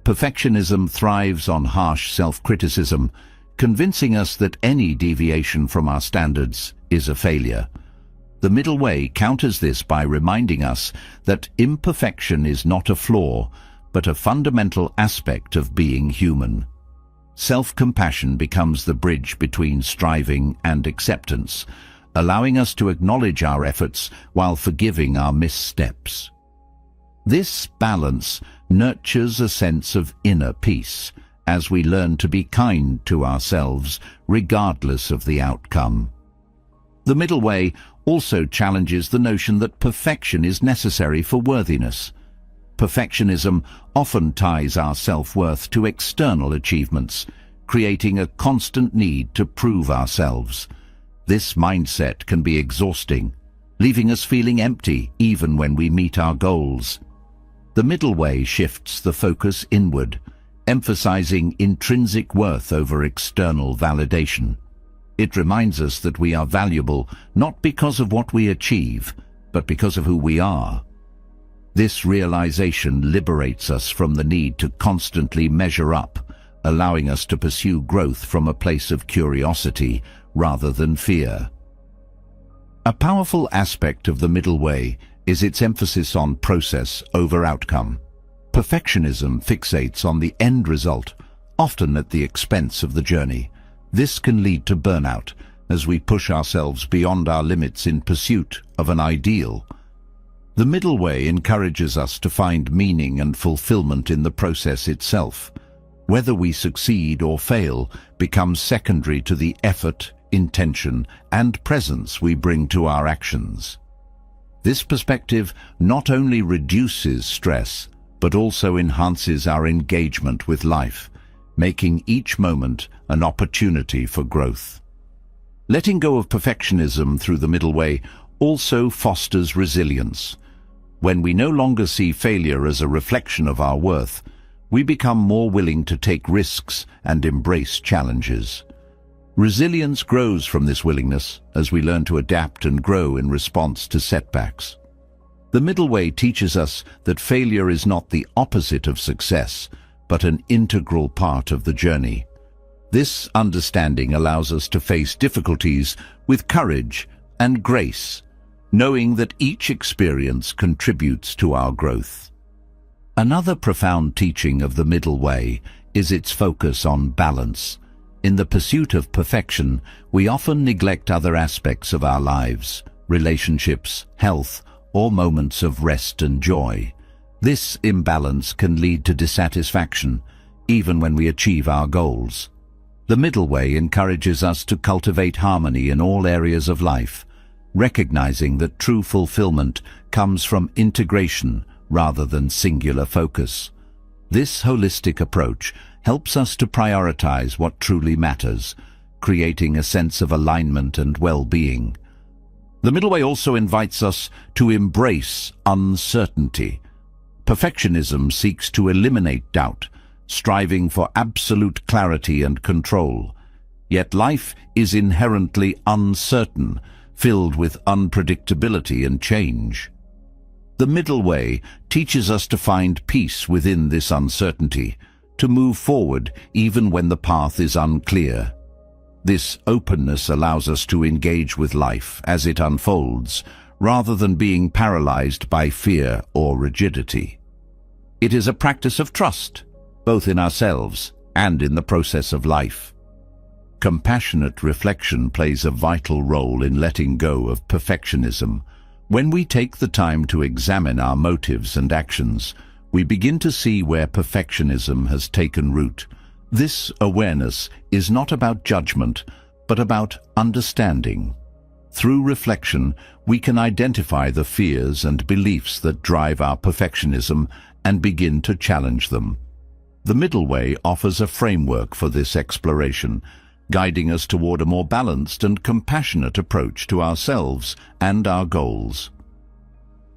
Perfectionism thrives on harsh self-criticism, convincing us that any deviation from our standards is a failure. The middle way counters this by reminding us that imperfection is not a flaw, but a fundamental aspect of being human. Self-compassion becomes the bridge between striving and acceptance, allowing us to acknowledge our efforts while forgiving our missteps. This balance nurtures a sense of inner peace as we learn to be kind to ourselves regardless of the outcome. The middle way also challenges the notion that perfection is necessary for worthiness. Perfectionism often ties our self-worth to external achievements, creating a constant need to prove ourselves. This mindset can be exhausting, leaving us feeling empty even when we meet our goals. The middle way shifts the focus inward, emphasizing intrinsic worth over external validation. It reminds us that we are valuable not because of what we achieve, but because of who we are. This realization liberates us from the need to constantly measure up, allowing us to pursue growth from a place of curiosity rather than fear. A powerful aspect of the middle way is its emphasis on process over outcome. Perfectionism fixates on the end result, often at the expense of the journey. This can lead to burnout as we push ourselves beyond our limits in pursuit of an ideal. The middle way encourages us to find meaning and fulfillment in the process itself. Whether we succeed or fail becomes secondary to the effort, intention, and presence we bring to our actions. This perspective not only reduces stress, but also enhances our engagement with life, making each moment an opportunity for growth. Letting go of perfectionism through the middle way also fosters resilience. When we no longer see failure as a reflection of our worth, we become more willing to take risks and embrace challenges. Resilience grows from this willingness as we learn to adapt and grow in response to setbacks. The middle way teaches us that failure is not the opposite of success, but an integral part of the journey. This understanding allows us to face difficulties with courage and grace, knowing that each experience contributes to our growth. Another profound teaching of the middle way is its focus on balance. In the pursuit of perfection, we often neglect other aspects of our lives, relationships, health, or moments of rest and joy. This imbalance can lead to dissatisfaction, even when we achieve our goals. The middle way encourages us to cultivate harmony in all areas of life, recognizing that true fulfillment comes from integration rather than singular focus. This holistic approach helps us to prioritize what truly matters, creating a sense of alignment and well-being. The middle way also invites us to embrace uncertainty. Perfectionism seeks to eliminate doubt, striving for absolute clarity and control. Yet life is inherently uncertain, filled with unpredictability and change. The middle way teaches us to find peace within this uncertainty, to move forward even when the path is unclear. This openness allows us to engage with life as it unfolds, rather than being paralyzed by fear or rigidity. It is a practice of trust, both in ourselves and in the process of life. Compassionate reflection plays a vital role in letting go of perfectionism. When we take the time to examine our motives and actions, we begin to see where perfectionism has taken root. This awareness is not about judgment, but about understanding. Through reflection, we can identify the fears and beliefs that drive our perfectionism and begin to challenge them. The middle way offers a framework for this exploration, guiding us toward a more balanced and compassionate approach to ourselves and our goals.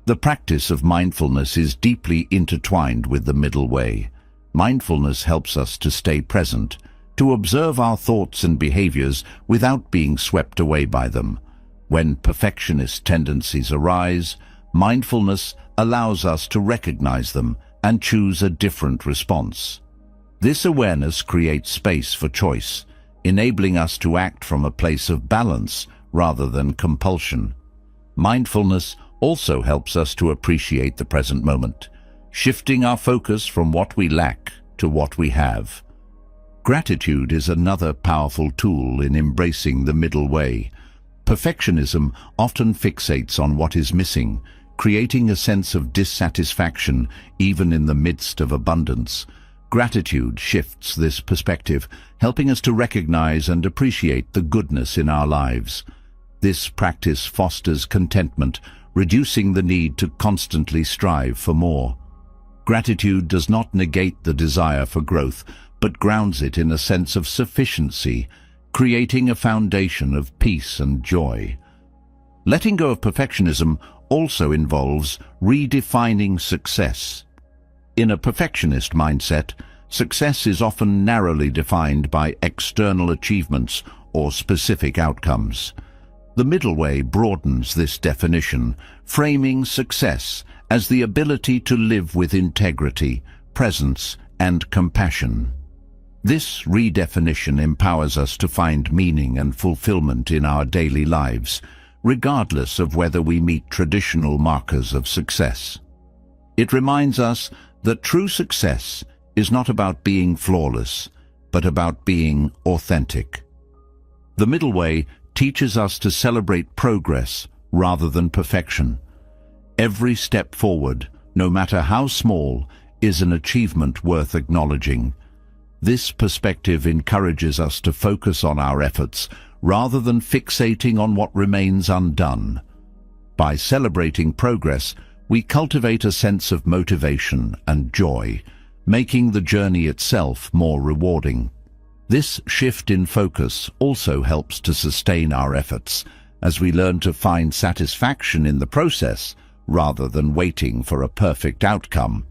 The practice of mindfulness is deeply intertwined with the middle way. Mindfulness helps us to stay present, to observe our thoughts and behaviors without being swept away by them. When perfectionist tendencies arise, mindfulness allows us to recognize them and choose a different response. This awareness creates space for choice, enabling us to act from a place of balance rather than compulsion. Mindfulness also helps us to appreciate the present moment, shifting our focus from what we lack to what we have. Gratitude is another powerful tool in embracing the middle way. Perfectionism often fixates on what is missing, creating a sense of dissatisfaction even in the midst of abundance. Gratitude shifts this perspective, helping us to recognize and appreciate the goodness in our lives. This practice fosters contentment, reducing the need to constantly strive for more. Gratitude does not negate the desire for growth, but grounds it in a sense of sufficiency, creating a foundation of peace and joy. Letting go of perfectionism also involves redefining success. In a perfectionist mindset, success is often narrowly defined by external achievements or specific outcomes. The middle way broadens this definition, framing success as the ability to live with integrity, presence, and compassion. This redefinition empowers us to find meaning and fulfillment in our daily lives, regardless of whether we meet traditional markers of success. It reminds us that true success is not about being flawless, but about being authentic. The middle way teaches us to celebrate progress rather than perfection. Every step forward, no matter how small, is an achievement worth acknowledging. This perspective encourages us to focus on our efforts rather than fixating on what remains undone. By celebrating progress, we cultivate a sense of motivation and joy, making the journey itself more rewarding. This shift in focus also helps to sustain our efforts, as we learn to find satisfaction in the process rather than waiting for a perfect outcome.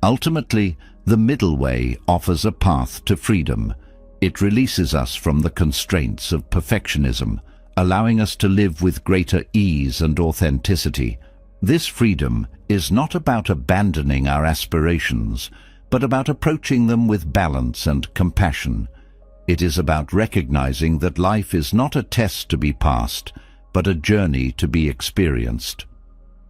Ultimately, the middle way offers a path to freedom. It releases us from the constraints of perfectionism, allowing us to live with greater ease and authenticity. This freedom is not about abandoning our aspirations, but about approaching them with balance and compassion. It is about recognizing that life is not a test to be passed, but a journey to be experienced.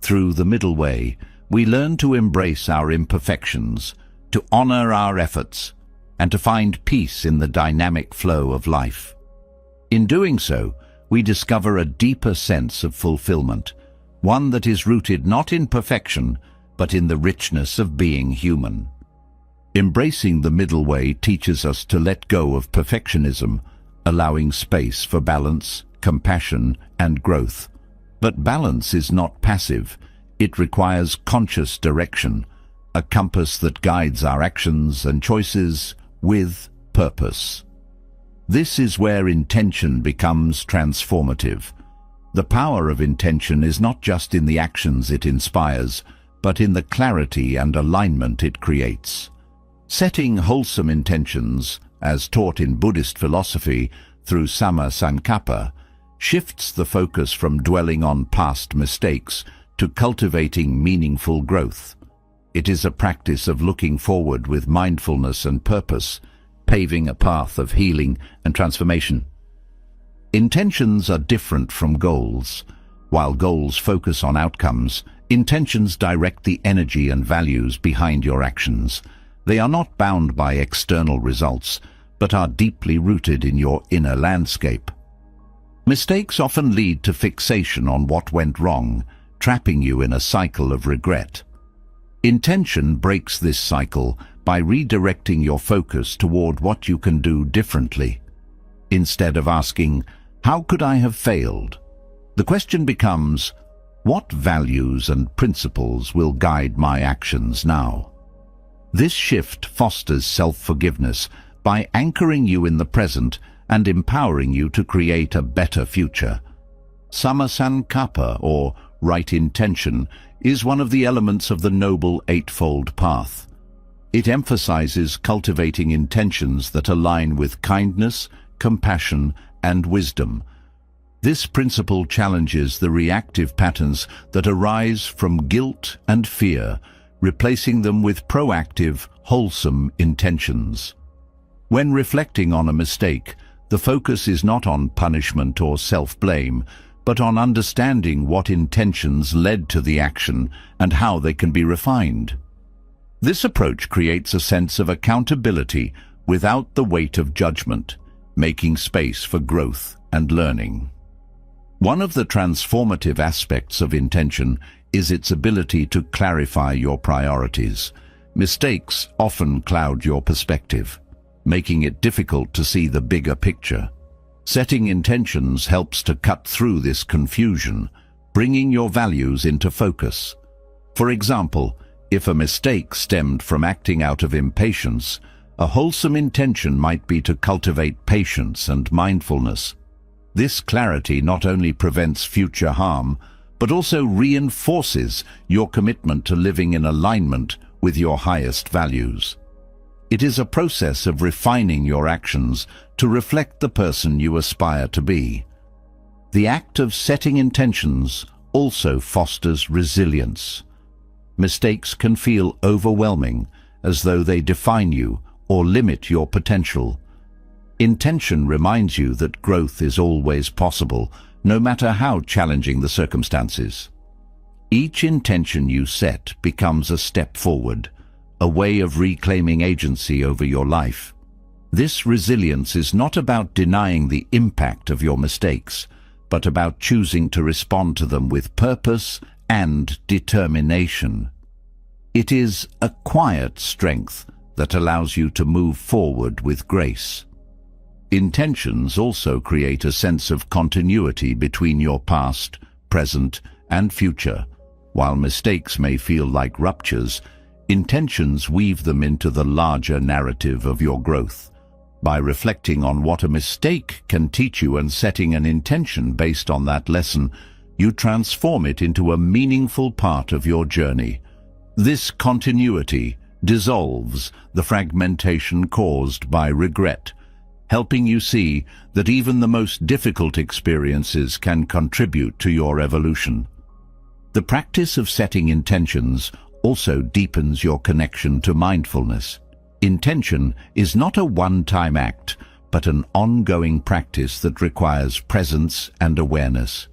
Through the middle way, we learn to embrace our imperfections, to honor our efforts, and to find peace in the dynamic flow of life. In doing so, we discover a deeper sense of fulfillment, one that is rooted not in perfection, but in the richness of being human. Embracing the middle way teaches us to let go of perfectionism, allowing space for balance, compassion, and growth. But balance is not passive. It requires conscious direction, a compass that guides our actions and choices with purpose. This is where intention becomes transformative. The power of intention is not just in the actions it inspires, but in the clarity and alignment it creates. Setting wholesome intentions, as taught in Buddhist philosophy through Samma Sankappa, shifts the focus from dwelling on past mistakes to cultivating meaningful growth. It is a practice of looking forward with mindfulness and purpose, paving a path of healing and transformation. Intentions are different from goals. While goals focus on outcomes, intentions direct the energy and values behind your actions. They are not bound by external results, but are deeply rooted in your inner landscape. Mistakes often lead to fixation on what went wrong, trapping you in a cycle of regret. Intention breaks this cycle by redirecting your focus toward what you can do differently. Instead of asking, "How could I have failed?" the question becomes, "What values and principles will guide my actions now?" This shift fosters self-forgiveness by anchoring you in the present and empowering you to create a better future. Samasankappa, or right intention, is one of the elements of the Noble Eightfold Path. It emphasizes cultivating intentions that align with kindness, compassion, and wisdom. This principle challenges the reactive patterns that arise from guilt and fear, replacing them with proactive, wholesome intentions. When reflecting on a mistake, the focus is not on punishment or self-blame, but on understanding what intentions led to the action and how they can be refined. This approach creates a sense of accountability without the weight of judgment, making space for growth and learning. One of the transformative aspects of intention is its ability to clarify your priorities. Mistakes often cloud your perspective, making it difficult to see the bigger picture. Setting intentions helps to cut through this confusion, bringing your values into focus. For example, if a mistake stemmed from acting out of impatience, a wholesome intention might be to cultivate patience and mindfulness. This clarity not only prevents future harm, but also reinforces your commitment to living in alignment with your highest values. It is a process of refining your actions to reflect the person you aspire to be. The act of setting intentions also fosters resilience. Mistakes can feel overwhelming, as though they define you or limit your potential. Intention reminds you that growth is always possible, no matter how challenging the circumstances. Each intention you set becomes a step forward, a way of reclaiming agency over your life. This resilience is not about denying the impact of your mistakes, but about choosing to respond to them with purpose and determination. It is a quiet strength that allows you to move forward with grace. Intentions also create a sense of continuity between your past, present, and future. While mistakes may feel like ruptures, intentions weave them into the larger narrative of your growth. By reflecting on what a mistake can teach you and setting an intention based on that lesson, you transform it into a meaningful part of your journey. This continuity dissolves the fragmentation caused by regret, helping you see that even the most difficult experiences can contribute to your evolution. The practice of setting intentions also deepens your connection to mindfulness. Intention is not a one-time act, but an ongoing practice that requires presence and awareness.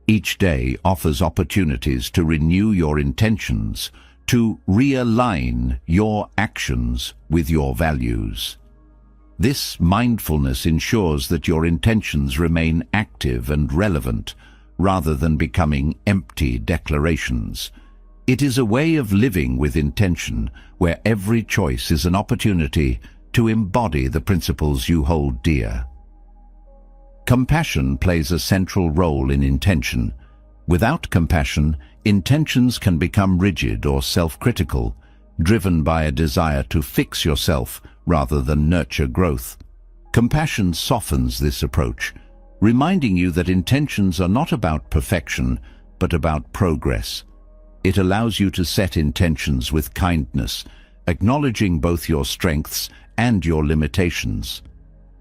Each day offers opportunities to renew your intentions, to realign your actions with your values. This mindfulness ensures that your intentions remain active and relevant, rather than becoming empty declarations. It is a way of living with intention, where every choice is an opportunity to embody the principles you hold dear. Compassion plays a central role in intention. Without compassion, intentions can become rigid or self-critical, driven by a desire to fix yourself rather than nurture growth. Compassion softens this approach, reminding you that intentions are not about perfection, but about progress. It allows you to set intentions with kindness, acknowledging both your strengths and your limitations.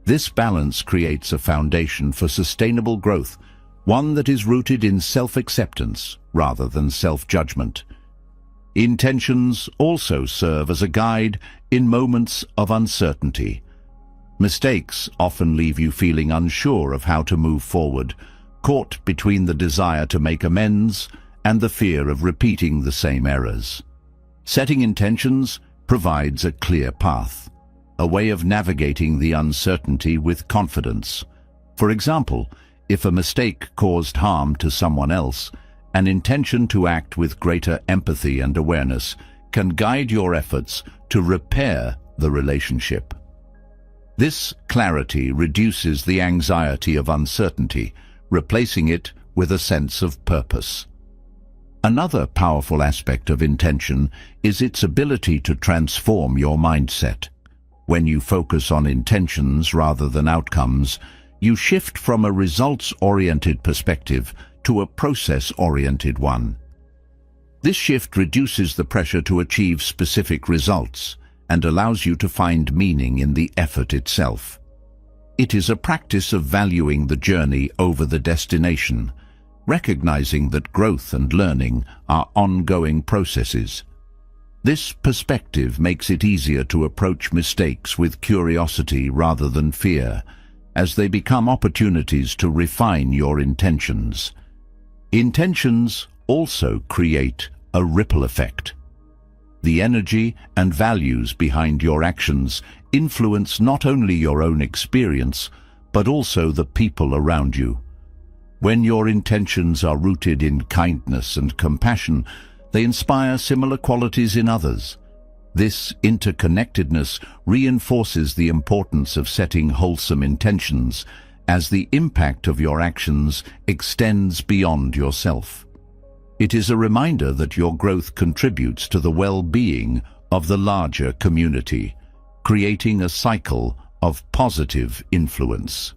This balance creates a foundation for sustainable growth, one that is rooted in self-acceptance rather than self-judgment. Intentions also serve as a guide in moments of uncertainty. Mistakes often leave you feeling unsure of how to move forward, caught between the desire to make amends and the fear of repeating the same errors. Setting intentions provides a clear path, a way of navigating the uncertainty with confidence. For example, if a mistake caused harm to someone else, an intention to act with greater empathy and awareness can guide your efforts to repair the relationship. This clarity reduces the anxiety of uncertainty, replacing it with a sense of purpose. Another powerful aspect of intention is its ability to transform your mindset. When you focus on intentions rather than outcomes, you shift from a results-oriented perspective to a process-oriented one. This shift reduces the pressure to achieve specific results and allows you to find meaning in the effort itself. It is a practice of valuing the journey over the destination, recognizing that growth and learning are ongoing processes. This perspective makes it easier to approach mistakes with curiosity rather than fear, as they become opportunities to refine your intentions. Intentions also create a ripple effect. The energy and values behind your actions influence not only your own experience, but also the people around you. When your intentions are rooted in kindness and compassion, they inspire similar qualities in others. This interconnectedness reinforces the importance of setting wholesome intentions, as the impact of your actions extends beyond yourself. It is a reminder that your growth contributes to the well-being of the larger community, creating a cycle of positive influence.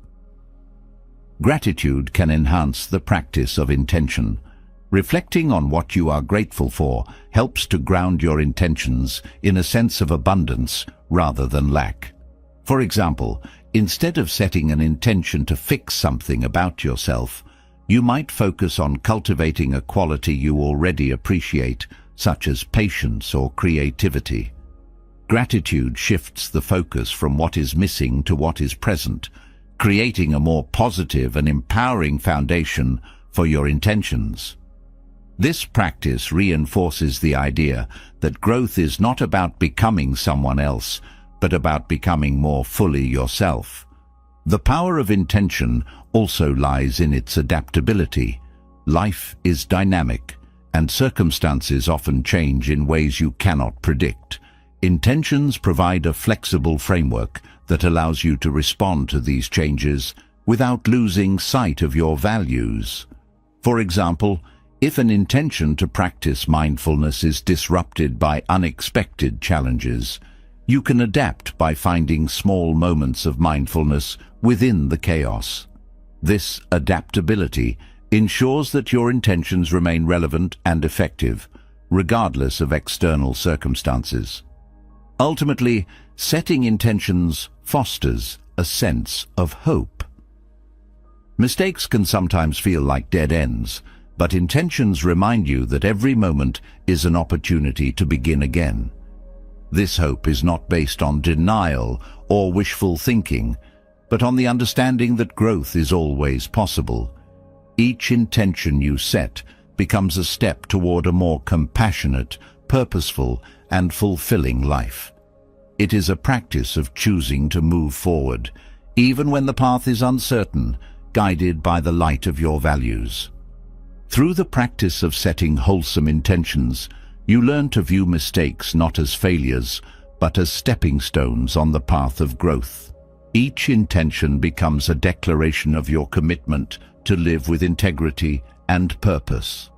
Gratitude can enhance the practice of intention. Reflecting on what you are grateful for helps to ground your intentions in a sense of abundance rather than lack. For example, instead of setting an intention to fix something about yourself, you might focus on cultivating a quality you already appreciate, such as patience or creativity. Gratitude shifts the focus from what is missing to what is present, creating a more positive and empowering foundation for your intentions. This practice reinforces the idea that growth is not about becoming someone else, but about becoming more fully yourself. The power of intention also lies in its adaptability. Life is dynamic, and circumstances often change in ways you cannot predict. Intentions provide a flexible framework that allows you to respond to these changes without losing sight of your values. For example, if an intention to practice mindfulness is disrupted by unexpected challenges, you can adapt by finding small moments of mindfulness within the chaos. This adaptability ensures that your intentions remain relevant and effective, regardless of external circumstances. Ultimately, setting intentions fosters a sense of hope. Mistakes can sometimes feel like dead ends, but intentions remind you that every moment is an opportunity to begin again. This hope is not based on denial or wishful thinking, but on the understanding that growth is always possible. Each intention you set becomes a step toward a more compassionate, purposeful, and fulfilling life. It is a practice of choosing to move forward, even when the path is uncertain, guided by the light of your values. Through the practice of setting wholesome intentions, you learn to view mistakes not as failures, but as stepping stones on the path of growth. Each intention becomes a declaration of your commitment to live with integrity and purpose.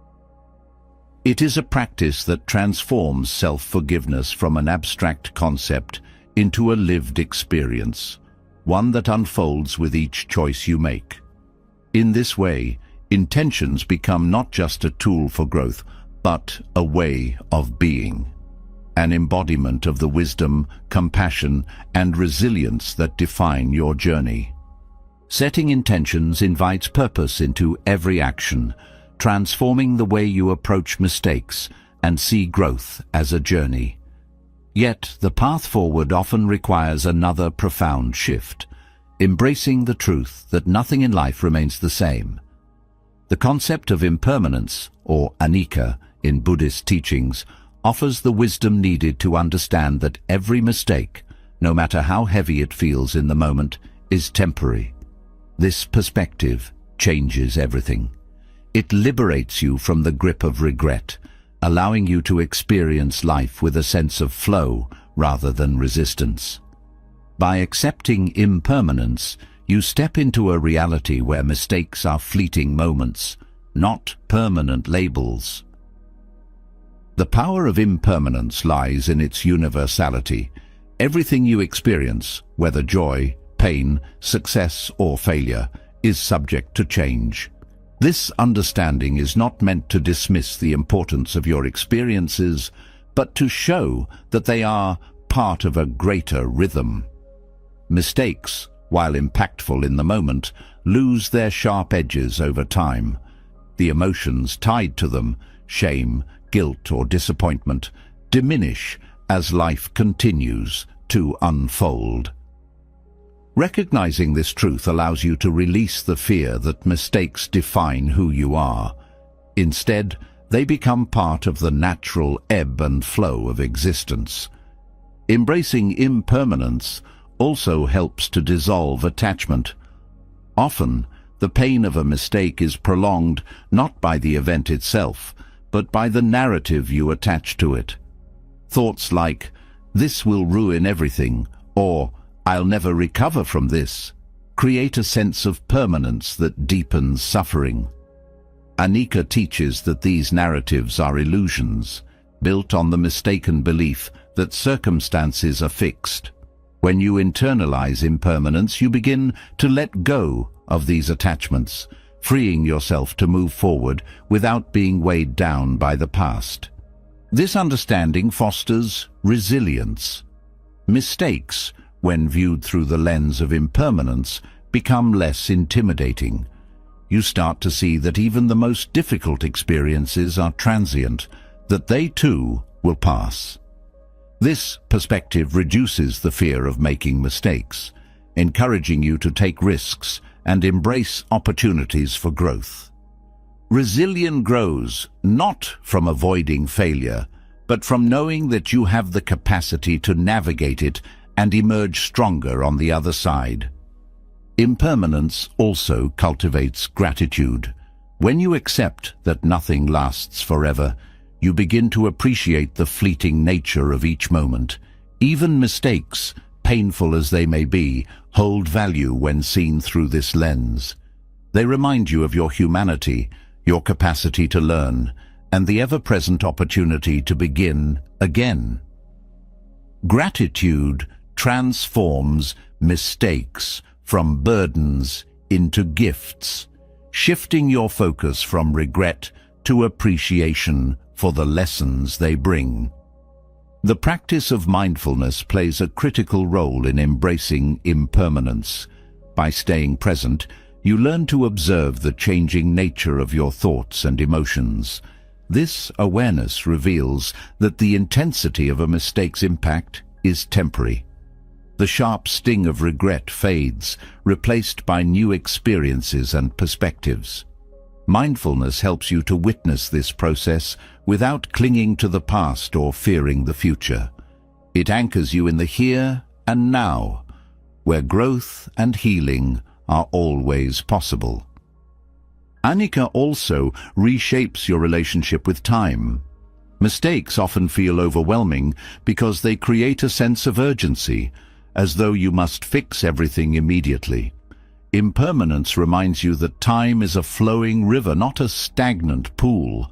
It is a practice that transforms self-forgiveness from an abstract concept into a lived experience, one that unfolds with each choice you make. In this way, intentions become not just a tool for growth, but a way of being, an embodiment of the wisdom, compassion, and resilience that define your journey. Setting intentions invites purpose into every action, transforming the way you approach mistakes and see growth as a journey. Yet, the path forward often requires another profound shift, embracing the truth that nothing in life remains the same. The concept of impermanence, or anicca, in Buddhist teachings, offers the wisdom needed to understand that every mistake, no matter how heavy it feels in the moment, is temporary. This perspective changes everything. It liberates you from the grip of regret, allowing you to experience life with a sense of flow rather than resistance. By accepting impermanence, you step into a reality where mistakes are fleeting moments, not permanent labels. The power of impermanence lies in its universality. Everything you experience, whether joy, pain, success, or failure, is subject to change. This understanding is not meant to dismiss the importance of your experiences, but to show that they are part of a greater rhythm. Mistakes, while impactful in the moment, lose their sharp edges over time. The emotions tied to them, shame, guilt, or disappointment, diminish as life continues to unfold. Recognizing this truth allows you to release the fear that mistakes define who you are. Instead, they become part of the natural ebb and flow of existence. Embracing impermanence also helps to dissolve attachment. Often, the pain of a mistake is prolonged not by the event itself, but by the narrative you attach to it. Thoughts like, "This will ruin everything," or "I'll never recover from this," create a sense of permanence that deepens suffering. Anika teaches that these narratives are illusions, built on the mistaken belief that circumstances are fixed. When you internalize impermanence, you begin to let go of these attachments, freeing yourself to move forward without being weighed down by the past. This understanding fosters resilience. Mistakes, when viewed through the lens of impermanence, become less intimidating. You start to see that even the most difficult experiences are transient, that they too will pass. This perspective reduces the fear of making mistakes, encouraging you to take risks and embrace opportunities for growth. Resilience grows not from avoiding failure, but from knowing that you have the capacity to navigate it and emerge stronger on the other side. Impermanence also cultivates gratitude. When you accept that nothing lasts forever, you begin to appreciate the fleeting nature of each moment. Even mistakes, painful as they may be, hold value when seen through this lens. They remind you of your humanity, your capacity to learn, and the ever-present opportunity to begin again. Gratitude transforms mistakes from burdens into gifts, shifting your focus from regret to appreciation for the lessons they bring. The practice of mindfulness plays a critical role in embracing impermanence. By staying present, you learn to observe the changing nature of your thoughts and emotions. This awareness reveals that the intensity of a mistake's impact is temporary. The sharp sting of regret fades, replaced by new experiences and perspectives. Mindfulness helps you to witness this process without clinging to the past or fearing the future. It anchors you in the here and now, where growth and healing are always possible. Anika also reshapes your relationship with time. Mistakes often feel overwhelming because they create a sense of urgency, as though you must fix everything immediately. Impermanence reminds you that time is a flowing river, not a stagnant pool.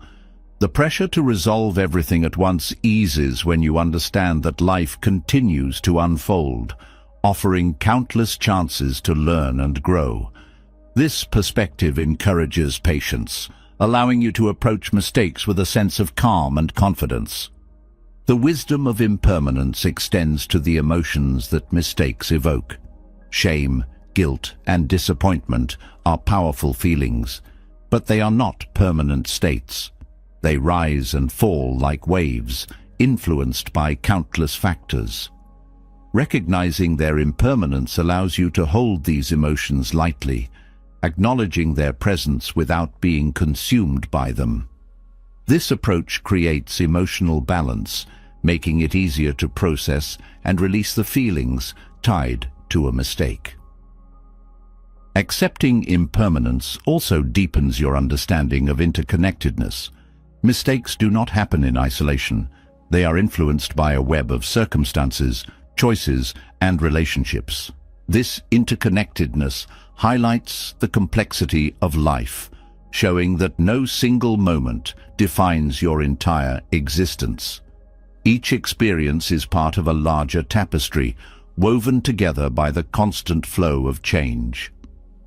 The pressure to resolve everything at once eases when you understand that life continues to unfold, offering countless chances to learn and grow. This perspective encourages patience, allowing you to approach mistakes with a sense of calm and confidence. The wisdom of impermanence extends to the emotions that mistakes evoke. Shame, guilt, and disappointment are powerful feelings, but they are not permanent states. They rise and fall like waves, influenced by countless factors. Recognizing their impermanence allows you to hold these emotions lightly, acknowledging their presence without being consumed by them. This approach creates emotional balance, making it easier to process and release the feelings tied to a mistake. Accepting impermanence also deepens your understanding of interconnectedness. Mistakes do not happen in isolation. They are influenced by a web of circumstances, choices, and relationships. This interconnectedness highlights the complexity of life, showing that no single moment defines your entire existence. Each experience is part of a larger tapestry, woven together by the constant flow of change.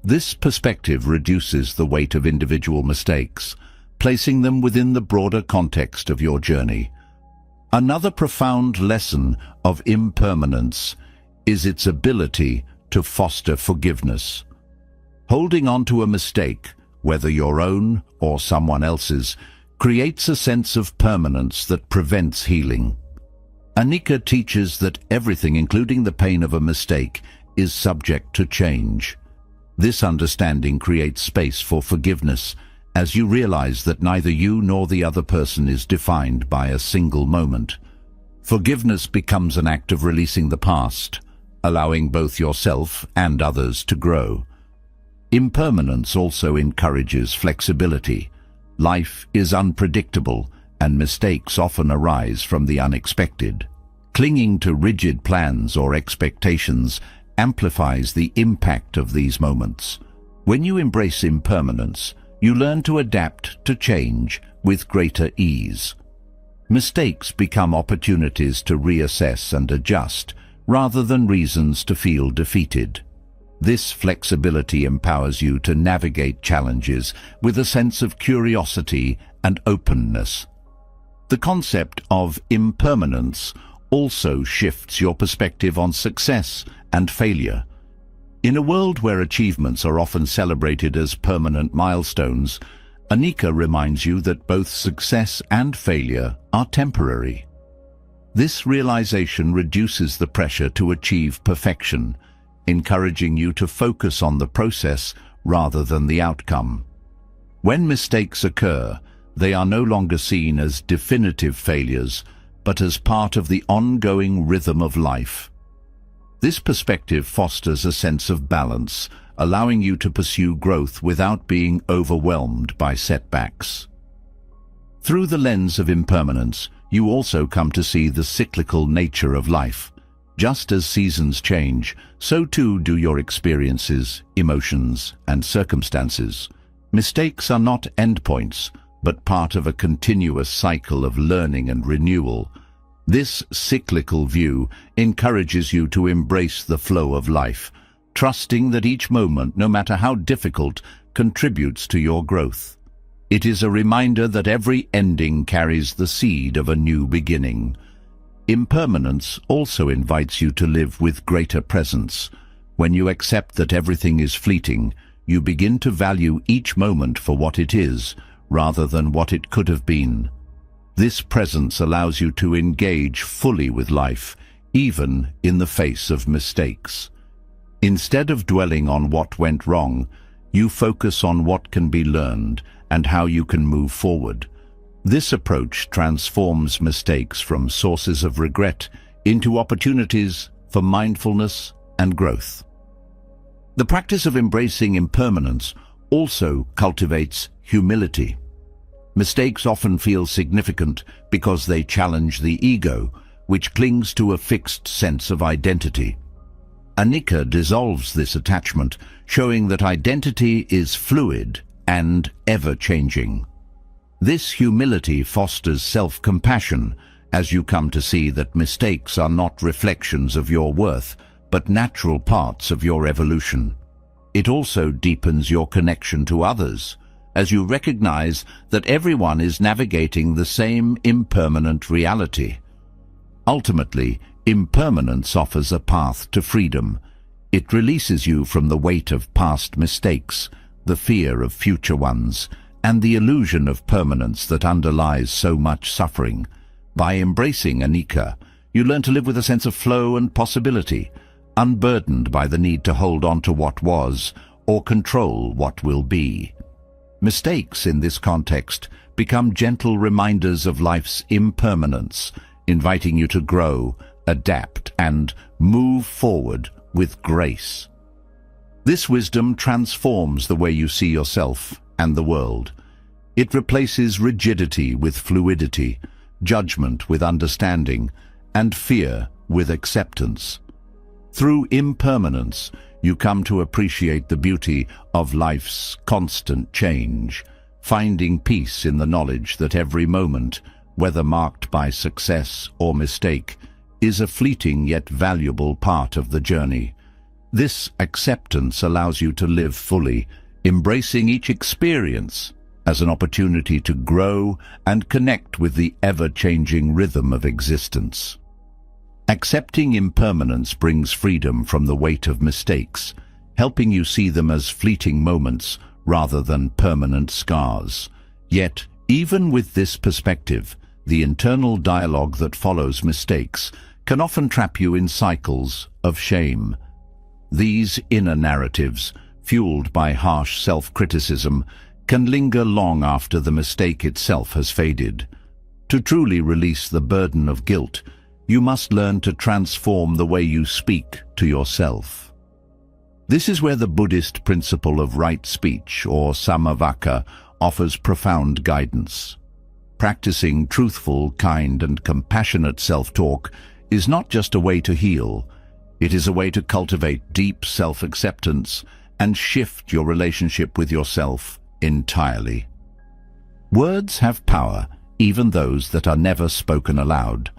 This perspective reduces the weight of individual mistakes, placing them within the broader context of your journey. Another profound lesson of impermanence is its ability to foster forgiveness. Holding on to a mistake, whether your own or someone else's, creates a sense of permanence that prevents healing. Anika teaches that everything, including the pain of a mistake, is subject to change. This understanding creates space for forgiveness, as you realize that neither you nor the other person is defined by a single moment. Forgiveness becomes an act of releasing the past, allowing both yourself and others to grow. Impermanence also encourages flexibility. Life is unpredictable, and mistakes often arise from the unexpected. Clinging to rigid plans or expectations amplifies the impact of these moments. When you embrace impermanence, you learn to adapt to change with greater ease. Mistakes become opportunities to reassess and adjust, rather than reasons to feel defeated. This flexibility empowers you to navigate challenges with a sense of curiosity and openness. The concept of impermanence also shifts your perspective on success and failure. In a world where achievements are often celebrated as permanent milestones, Anika reminds you that both success and failure are temporary. This realization reduces the pressure to achieve perfection, encouraging you to focus on the process rather than the outcome. When mistakes occur, they are no longer seen as definitive failures, but as part of the ongoing rhythm of life. This perspective fosters a sense of balance, allowing you to pursue growth without being overwhelmed by setbacks. Through the lens of impermanence, you also come to see the cyclical nature of life. Just as seasons change, so too do your experiences, emotions, and circumstances. Mistakes are not endpoints, but part of a continuous cycle of learning and renewal. This cyclical view encourages you to embrace the flow of life, trusting that each moment, no matter how difficult, contributes to your growth. It is a reminder that every ending carries the seed of a new beginning. Impermanence also invites you to live with greater presence. When you accept that everything is fleeting, you begin to value each moment for what it is, rather than what it could have been. This presence allows you to engage fully with life, even in the face of mistakes. Instead of dwelling on what went wrong, you focus on what can be learned and how you can move forward. This approach transforms mistakes from sources of regret into opportunities for mindfulness and growth. The practice of embracing impermanence also cultivates humility. Mistakes often feel significant because they challenge the ego, which clings to a fixed sense of identity. Anika dissolves this attachment, showing that identity is fluid and ever-changing. This humility fosters self-compassion, as you come to see that mistakes are not reflections of your worth, but natural parts of your evolution. It also deepens your connection to others, as you recognize that everyone is navigating the same impermanent reality. Ultimately, impermanence offers a path to freedom. It releases you from the weight of past mistakes, the fear of future ones, and the illusion of permanence that underlies so much suffering. By embracing Anika, you learn to live with a sense of flow and possibility, unburdened by the need to hold on to what was or control what will be. Mistakes in this context become gentle reminders of life's impermanence, inviting you to grow, adapt, and move forward with grace. This wisdom transforms the way you see yourself and the world. It replaces rigidity with fluidity, judgment with understanding, and fear with acceptance. Through impermanence, you come to appreciate the beauty of life's constant change, finding peace in the knowledge that every moment, whether marked by success or mistake, is a fleeting yet valuable part of the journey. This acceptance allows you to live fully, embracing each experience as an opportunity to grow and connect with the ever-changing rhythm of existence. Accepting impermanence brings freedom from the weight of mistakes, helping you see them as fleeting moments rather than permanent scars. Yet, even with this perspective, the internal dialogue that follows mistakes can often trap you in cycles of shame. These inner narratives, fueled by harsh self-criticism, can linger long after the mistake itself has faded. To truly release the burden of guilt, you must learn to transform the way you speak to yourself. This is where the Buddhist principle of right speech, or samavaka, offers profound guidance. Practicing truthful, kind, and compassionate self-talk is not just a way to heal, it is a way to cultivate deep self-acceptance and shift your relationship with yourself entirely. Words have power, even those that are never spoken aloud.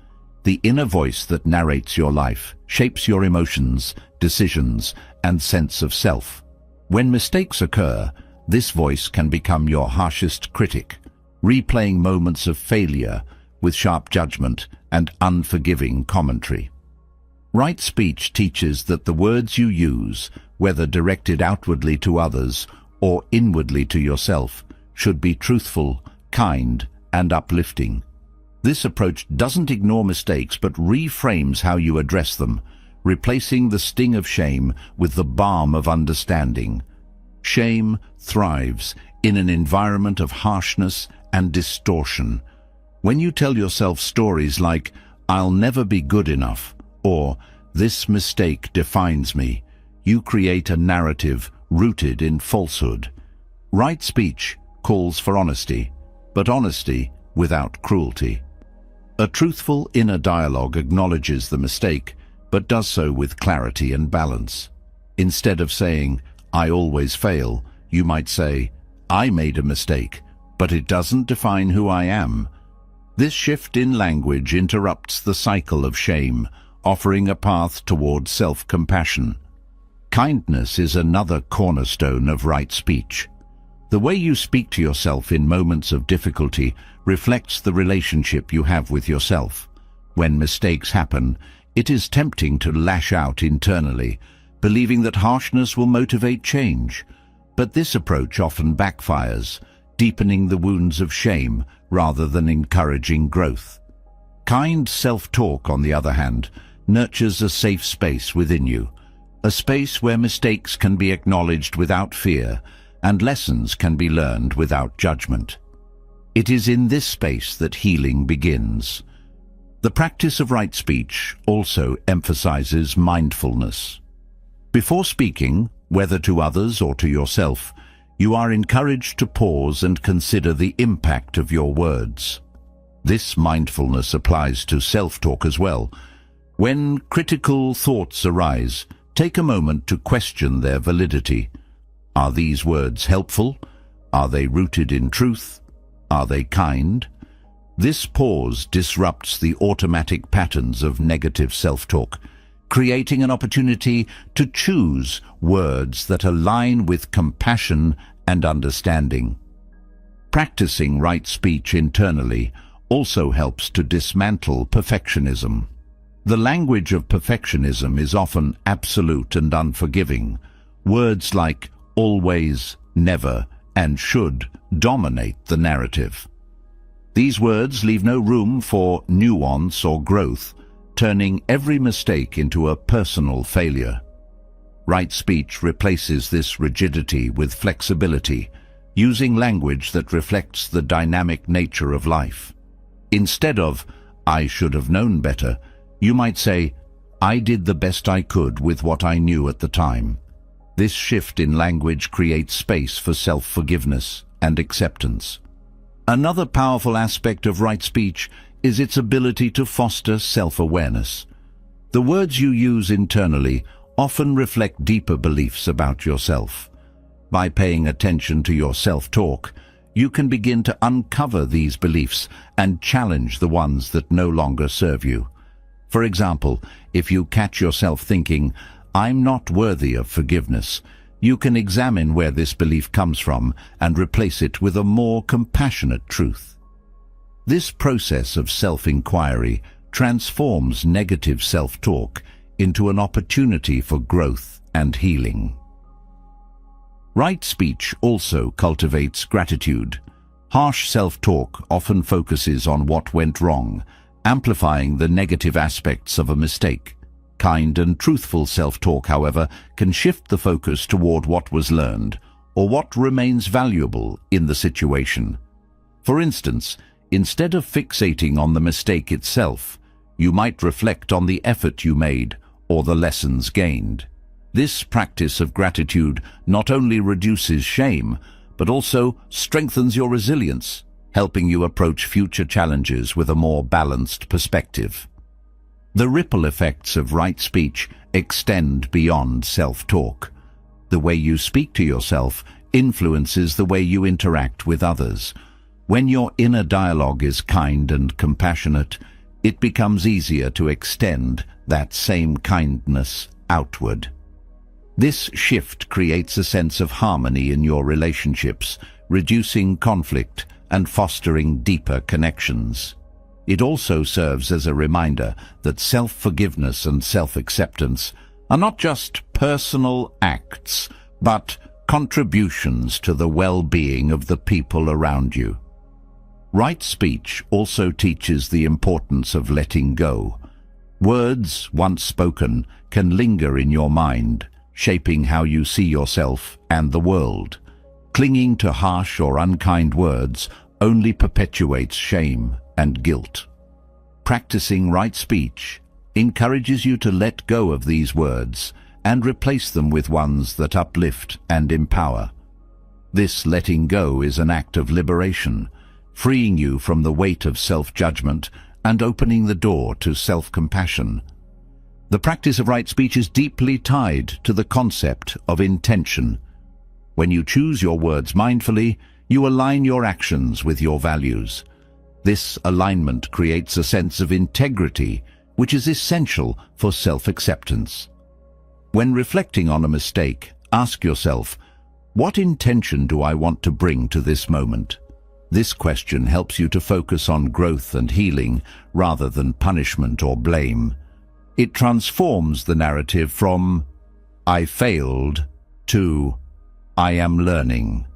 The inner voice that narrates your life shapes your emotions, decisions, and sense of self. When mistakes occur, this voice can become your harshest critic, replaying moments of failure with sharp judgment and unforgiving commentary. Right speech teaches that the words you use, whether directed outwardly to others or inwardly to yourself, should be truthful, kind, and uplifting. This approach doesn't ignore mistakes but reframes how you address them, replacing the sting of shame with the balm of understanding. Shame thrives in an environment of harshness and distortion. When you tell yourself stories like, "I'll never be good enough," or "This mistake defines me," you create a narrative rooted in falsehood. Right speech calls for honesty, but honesty without cruelty. A truthful inner dialogue acknowledges the mistake, but does so with clarity and balance. Instead of saying, "I always fail," you might say, "I made a mistake, but it doesn't define who I am." This shift in language interrupts the cycle of shame, offering a path toward self-compassion. Kindness is another cornerstone of right speech. The way you speak to yourself in moments of difficulty reflects the relationship you have with yourself. When mistakes happen, it is tempting to lash out internally, believing that harshness will motivate change. But this approach often backfires, deepening the wounds of shame rather than encouraging growth. Kind self-talk, on the other hand, nurtures a safe space within you, a space where mistakes can be acknowledged without fear and lessons can be learned without judgment. It is in this space that healing begins. The practice of right speech also emphasizes mindfulness. Before speaking, whether to others or to yourself, you are encouraged to pause and consider the impact of your words. This mindfulness applies to self-talk as well. When critical thoughts arise, take a moment to question their validity. Are these words helpful? Are they rooted in truth? Are they kind? This pause disrupts the automatic patterns of negative self-talk, creating an opportunity to choose words that align with compassion and understanding. Practicing right speech internally also helps to dismantle perfectionism. The language of perfectionism is often absolute and unforgiving. Words like always, never, and should dominate the narrative. These words leave no room for nuance or growth, turning every mistake into a personal failure. Right speech replaces this rigidity with flexibility, using language that reflects the dynamic nature of life. Instead of, "I should have known better," you might say, "I did the best I could with what I knew at the time." This shift in language creates space for self-forgiveness and acceptance. Another powerful aspect of right speech is its ability to foster self-awareness. The words you use internally often reflect deeper beliefs about yourself. By paying attention to your self-talk, you can begin to uncover these beliefs and challenge the ones that no longer serve you. For example, if you catch yourself thinking, "I'm not worthy of forgiveness," you can examine where this belief comes from and replace it with a more compassionate truth. This process of self-inquiry transforms negative self-talk into an opportunity for growth and healing. Right speech also cultivates gratitude. Harsh self-talk often focuses on what went wrong, amplifying the negative aspects of a mistake. Kind and truthful self-talk, however, can shift the focus toward what was learned or what remains valuable in the situation. For instance, instead of fixating on the mistake itself, you might reflect on the effort you made or the lessons gained. This practice of gratitude not only reduces shame, but also strengthens your resilience, helping you approach future challenges with a more balanced perspective. The ripple effects of right speech extend beyond self-talk. The way you speak to yourself influences the way you interact with others. When your inner dialogue is kind and compassionate, it becomes easier to extend that same kindness outward. This shift creates a sense of harmony in your relationships, reducing conflict and fostering deeper connections. It also serves as a reminder that self-forgiveness and self-acceptance are not just personal acts, but contributions to the well-being of the people around you. Right speech also teaches the importance of letting go. Words, once spoken, can linger in your mind, shaping how you see yourself and the world. Clinging to harsh or unkind words only perpetuates shame and guilt. Practicing right speech encourages you to let go of these words and replace them with ones that uplift and empower. This letting go is an act of liberation, freeing you from the weight of self-judgment and opening the door to self-compassion. The practice of right speech is deeply tied to the concept of intention. When you choose your words mindfully, you align your actions with your values. This alignment creates a sense of integrity, which is essential for self-acceptance. When reflecting on a mistake, ask yourself, what intention do I want to bring to this moment? This question helps you to focus on growth and healing rather than punishment or blame. It transforms the narrative from "I failed" to "I am learning."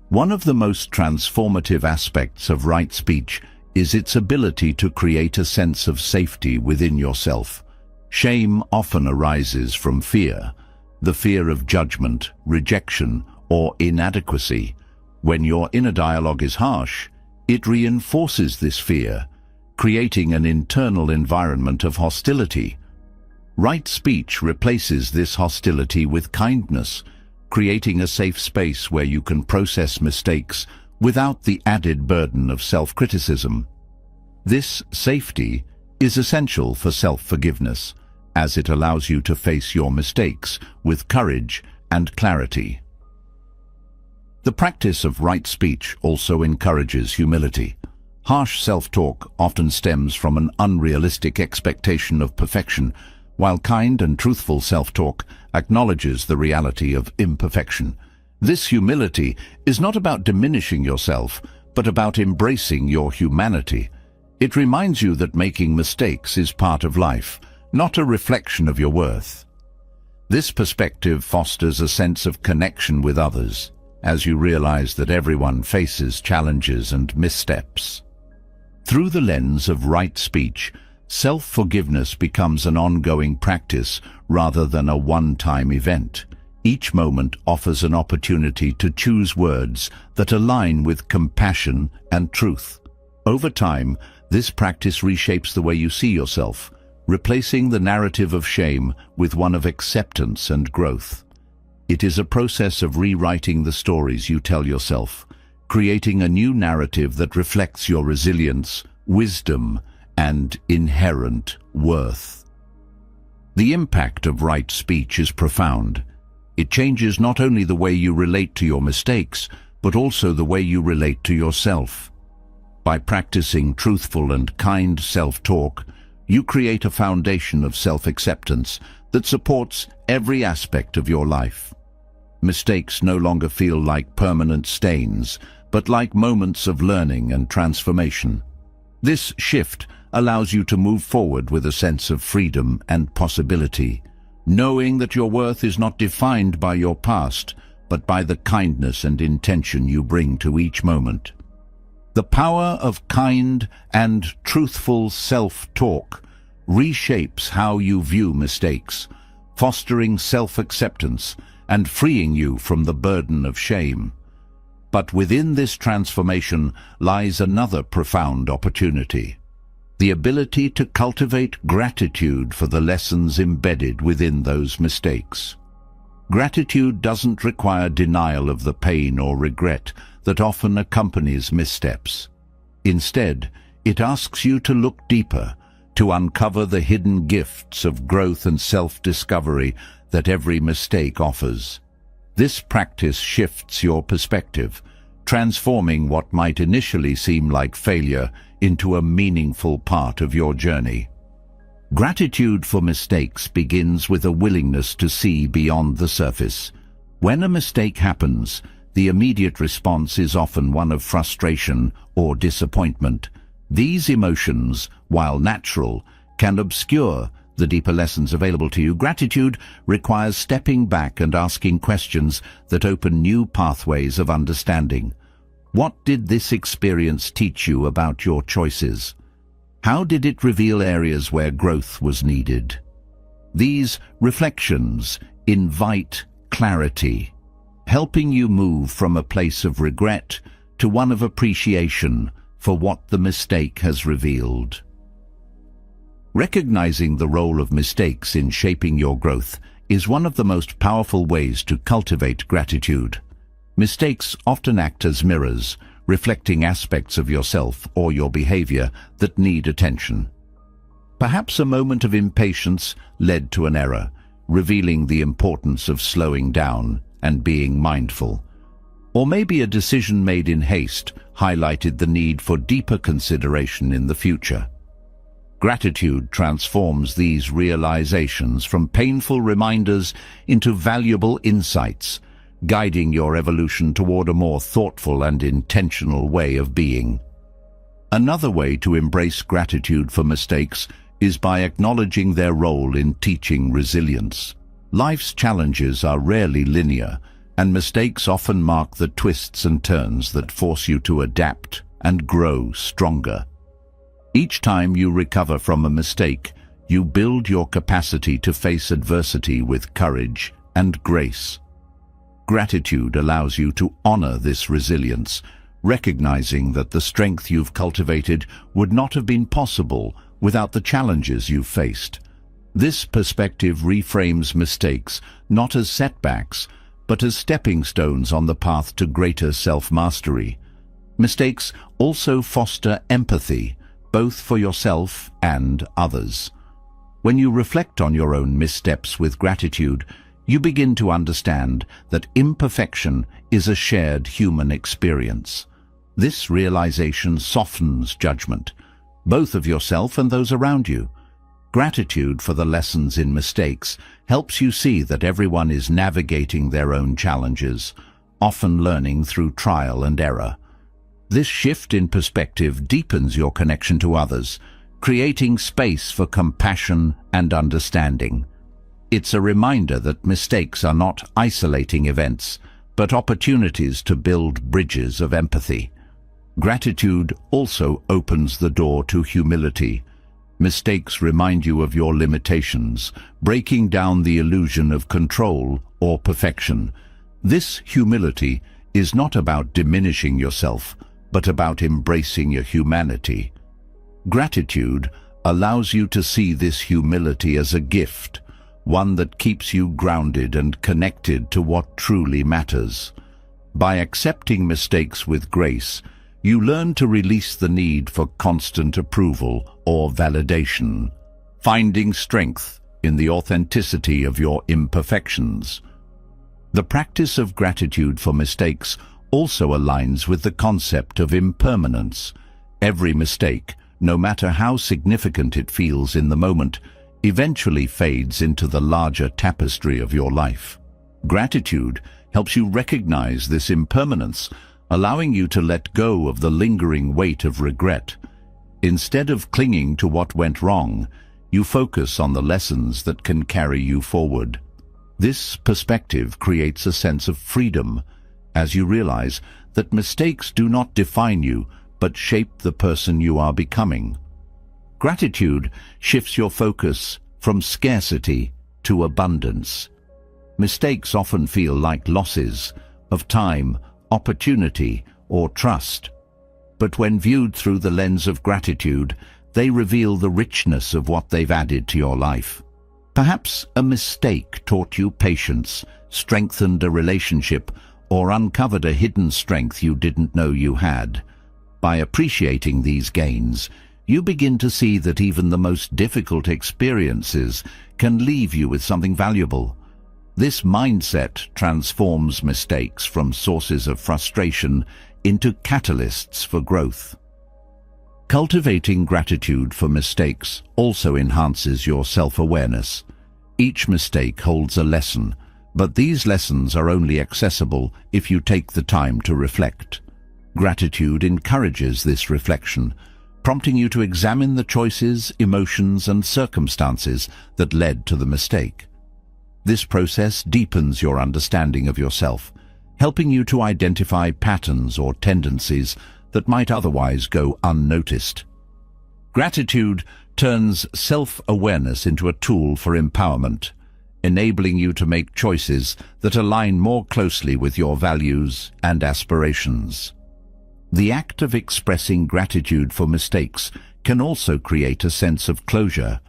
One of the most transformative aspects of right speech is its ability to create a sense of safety within yourself. Shame often arises from fear, the fear of judgment, rejection, or inadequacy. When your inner dialogue is harsh, it reinforces this fear, creating an internal environment of hostility. Right speech replaces this hostility with kindness, creating a safe space where you can process mistakes without the added burden of self-criticism. This safety is essential for self-forgiveness, as it allows you to face your mistakes with courage and clarity. The practice of right speech also encourages humility. Harsh self-talk often stems from an unrealistic expectation of perfection, while kind and truthful self-talk acknowledges the reality of imperfection. This humility is not about diminishing yourself, but about embracing your humanity. It reminds you that making mistakes is part of life, not a reflection of your worth. This perspective fosters a sense of connection with others, as you realize that everyone faces challenges and missteps. Through the lens of right speech, self-forgiveness becomes an ongoing practice rather than a one-time event. Each moment offers an opportunity to choose words that align with compassion and truth. Over time, this practice reshapes the way you see yourself, replacing the narrative of shame with one of acceptance and growth. It is a process of rewriting the stories you tell yourself, creating a new narrative that reflects your resilience, wisdom, and inherent worth. The impact of right speech is profound. It changes not only the way you relate to your mistakes, but also the way you relate to yourself. By practicing truthful and kind self-talk, you create a foundation of self-acceptance that supports every aspect of your life. Mistakes no longer feel like permanent stains, but like moments of learning and transformation. This shift allows you to move forward with a sense of freedom and possibility, knowing that your worth is not defined by your past, but by the kindness and intention you bring to each moment. The power of kind and truthful self-talk reshapes how you view mistakes, fostering self-acceptance and freeing you from the burden of shame. But within this transformation lies another profound opportunity: the ability to cultivate gratitude for the lessons embedded within those mistakes. Gratitude doesn't require denial of the pain or regret that often accompanies missteps. Instead, it asks you to look deeper, to uncover the hidden gifts of growth and self-discovery that every mistake offers. This practice shifts your perspective, transforming what might initially seem like failure into a meaningful part of your journey. Gratitude for mistakes begins with a willingness to see beyond the surface. When a mistake happens, the immediate response is often one of frustration or disappointment. These emotions, while natural, can obscure the deeper lessons available to you. Gratitude requires stepping back and asking questions that open new pathways of understanding. What did this experience teach you about your choices? How did it reveal areas where growth was needed? These reflections invite clarity, helping you move from a place of regret to one of appreciation for what the mistake has revealed. Recognizing the role of mistakes in shaping your growth is one of the most powerful ways to cultivate gratitude. Mistakes often act as mirrors, reflecting aspects of yourself or your behavior that need attention. Perhaps a moment of impatience led to an error, revealing the importance of slowing down and being mindful. Or maybe a decision made in haste highlighted the need for deeper consideration in the future. Gratitude transforms these realizations from painful reminders into valuable insights, guiding your evolution toward a more thoughtful and intentional way of being. Another way to embrace gratitude for mistakes is by acknowledging their role in teaching resilience. Life's challenges are rarely linear, and mistakes often mark the twists and turns that force you to adapt and grow stronger. Each time you recover from a mistake, you build your capacity to face adversity with courage and grace. Gratitude allows you to honor this resilience, recognizing that the strength you've cultivated would not have been possible without the challenges you've faced. This perspective reframes mistakes not as setbacks, but as stepping stones on the path to greater self-mastery. Mistakes also foster empathy, both for yourself and others. When you reflect on your own missteps with gratitude, you begin to understand that imperfection is a shared human experience. This realization softens judgment, both of yourself and those around you. Gratitude for the lessons in mistakes helps you see that everyone is navigating their own challenges, often learning through trial and error. This shift in perspective deepens your connection to others, creating space for compassion and understanding. It's a reminder that mistakes are not isolating events, but opportunities to build bridges of empathy. Gratitude also opens the door to humility. Mistakes remind you of your limitations, breaking down the illusion of control or perfection. This humility is not about diminishing yourself, but about embracing your humanity. Gratitude allows you to see this humility as a gift, one that keeps you grounded and connected to what truly matters. By accepting mistakes with grace, you learn to release the need for constant approval or validation, finding strength in the authenticity of your imperfections. The practice of gratitude for mistakes also aligns with the concept of impermanence. Every mistake, no matter how significant it feels in the moment, eventually fades into the larger tapestry of your life. Gratitude helps you recognize this impermanence, allowing you to let go of the lingering weight of regret. Instead of clinging to what went wrong, you focus on the lessons that can carry you forward. This perspective creates a sense of freedom, as you realize that mistakes do not define you, but shape the person you are becoming. Gratitude shifts your focus from scarcity to abundance. Mistakes often feel like losses of time, opportunity, or trust. But when viewed through the lens of gratitude, they reveal the richness of what they've added to your life. Perhaps a mistake taught you patience, strengthened a relationship, or uncovered a hidden strength you didn't know you had. By appreciating these gains, you begin to see that even the most difficult experiences can leave you with something valuable. This mindset transforms mistakes from sources of frustration into catalysts for growth. Cultivating gratitude for mistakes also enhances your self-awareness. Each mistake holds a lesson, but these lessons are only accessible if you take the time to reflect. Gratitude encourages this reflection, prompting you to examine the choices, emotions, and circumstances that led to the mistake. This process deepens your understanding of yourself, helping you to identify patterns or tendencies that might otherwise go unnoticed. Gratitude turns self-awareness into a tool for empowerment, enabling you to make choices that align more closely with your values and aspirations. The act of expressing gratitude for mistakes can also create a sense of closure.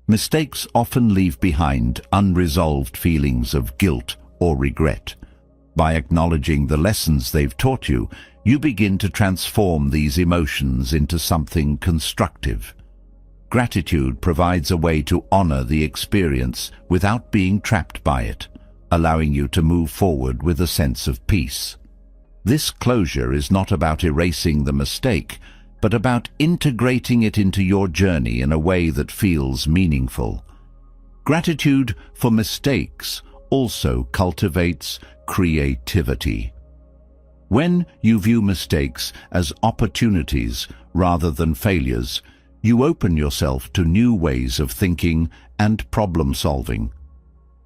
Mistakes often leave behind unresolved feelings of guilt or regret. By acknowledging the lessons they've taught you, you begin to transform these emotions into something constructive. Gratitude provides a way to honor the experience without being trapped by it, allowing you to move forward with a sense of peace. This closure is not about erasing the mistake, but about integrating it into your journey in a way that feels meaningful. Gratitude for mistakes also cultivates creativity. When you view mistakes as opportunities rather than failures, you open yourself to new ways of thinking and problem-solving.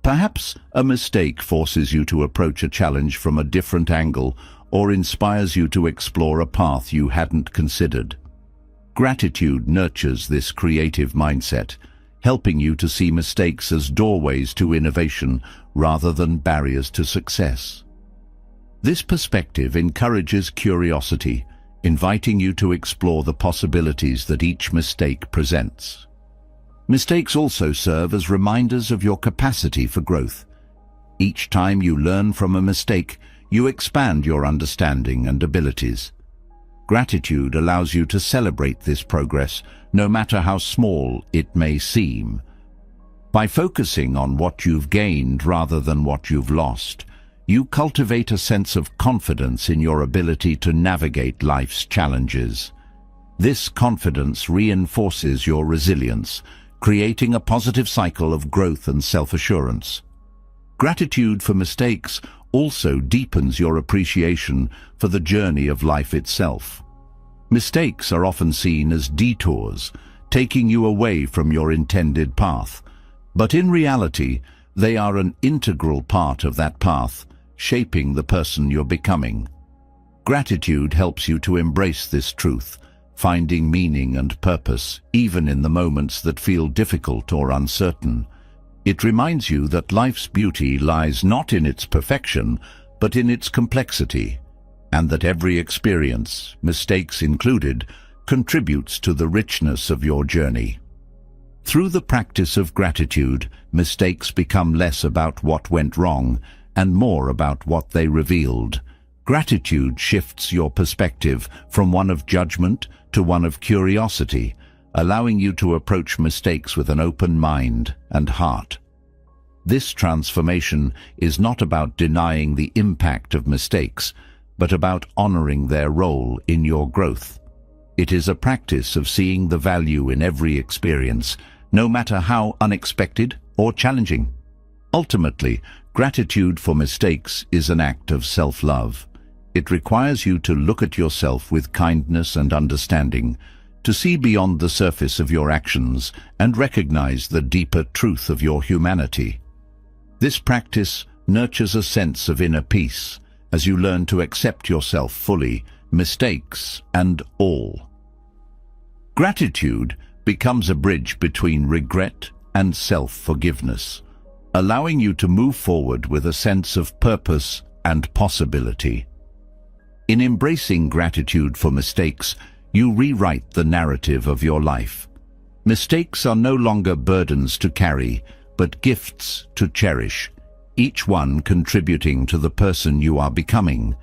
Perhaps a mistake forces you to approach a challenge from a different angle or inspires you to explore a path you hadn't considered. Gratitude nurtures this creative mindset, helping you to see mistakes as doorways to innovation rather than barriers to success. This perspective encourages curiosity, inviting you to explore the possibilities that each mistake presents. Mistakes also serve as reminders of your capacity for growth. Each time you learn from a mistake, you expand your understanding and abilities. Gratitude allows you to celebrate this progress, no matter how small it may seem. By focusing on what you've gained rather than what you've lost, you cultivate a sense of confidence in your ability to navigate life's challenges. This confidence reinforces your resilience, creating a positive cycle of growth and self-assurance. Gratitude for mistakes also deepens your appreciation for the journey of life itself. Mistakes are often seen as detours, taking you away from your intended path. But in reality, they are an integral part of that path, shaping the person you're becoming. Gratitude helps you to embrace this truth, finding meaning and purpose even in the moments that feel difficult or uncertain. It reminds you that life's beauty lies not in its perfection, but in its complexity, and that every experience, mistakes included, contributes to the richness of your journey. Through the practice of gratitude, mistakes become less about what went wrong and more about what they revealed. Gratitude shifts your perspective from one of judgment to one of curiosity, allowing you to approach mistakes with an open mind and heart. This transformation is not about denying the impact of mistakes, but about honoring their role in your growth. It is a practice of seeing the value in every experience, no matter how unexpected or challenging. Ultimately, gratitude for mistakes is an act of self-love. It requires you to look at yourself with kindness and understanding, to see beyond the surface of your actions and recognize the deeper truth of your humanity. This practice nurtures a sense of inner peace as you learn to accept yourself fully, mistakes and all. Gratitude becomes a bridge between regret and self-forgiveness, allowing you to move forward with a sense of purpose and possibility. In embracing gratitude for mistakes, you rewrite the narrative of your life. Mistakes are no longer burdens to carry, but gifts to cherish, each one contributing to the person you are becoming.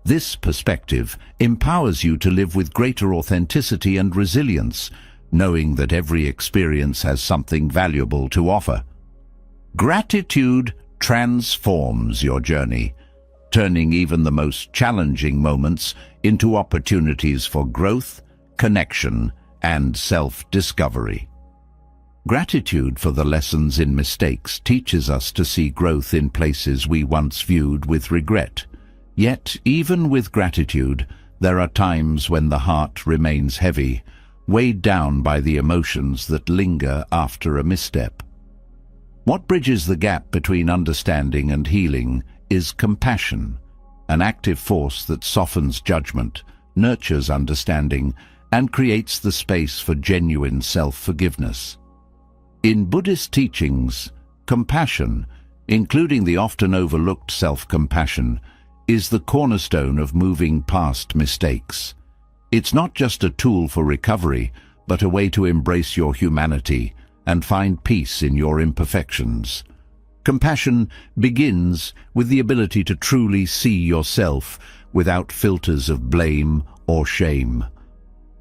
This perspective empowers you to live with greater authenticity and resilience, knowing that every experience has something valuable to offer. Gratitude transforms your journey, turning even the most challenging moments into opportunities for growth, connection, and self-discovery. Gratitude for the lessons in mistakes teaches us to see growth in places we once viewed with regret. Yet, even with gratitude, there are times when the heart remains heavy, weighed down by the emotions that linger after a misstep. What bridges the gap between understanding and healing is compassion, an active force that softens judgment, nurtures understanding, and creates the space for genuine self-forgiveness. In Buddhist teachings, compassion, including the often overlooked self-compassion, is the cornerstone of moving past mistakes. It's not just a tool for recovery, but a way to embrace your humanity and find peace in your imperfections. Compassion begins with the ability to truly see yourself without filters of blame or shame.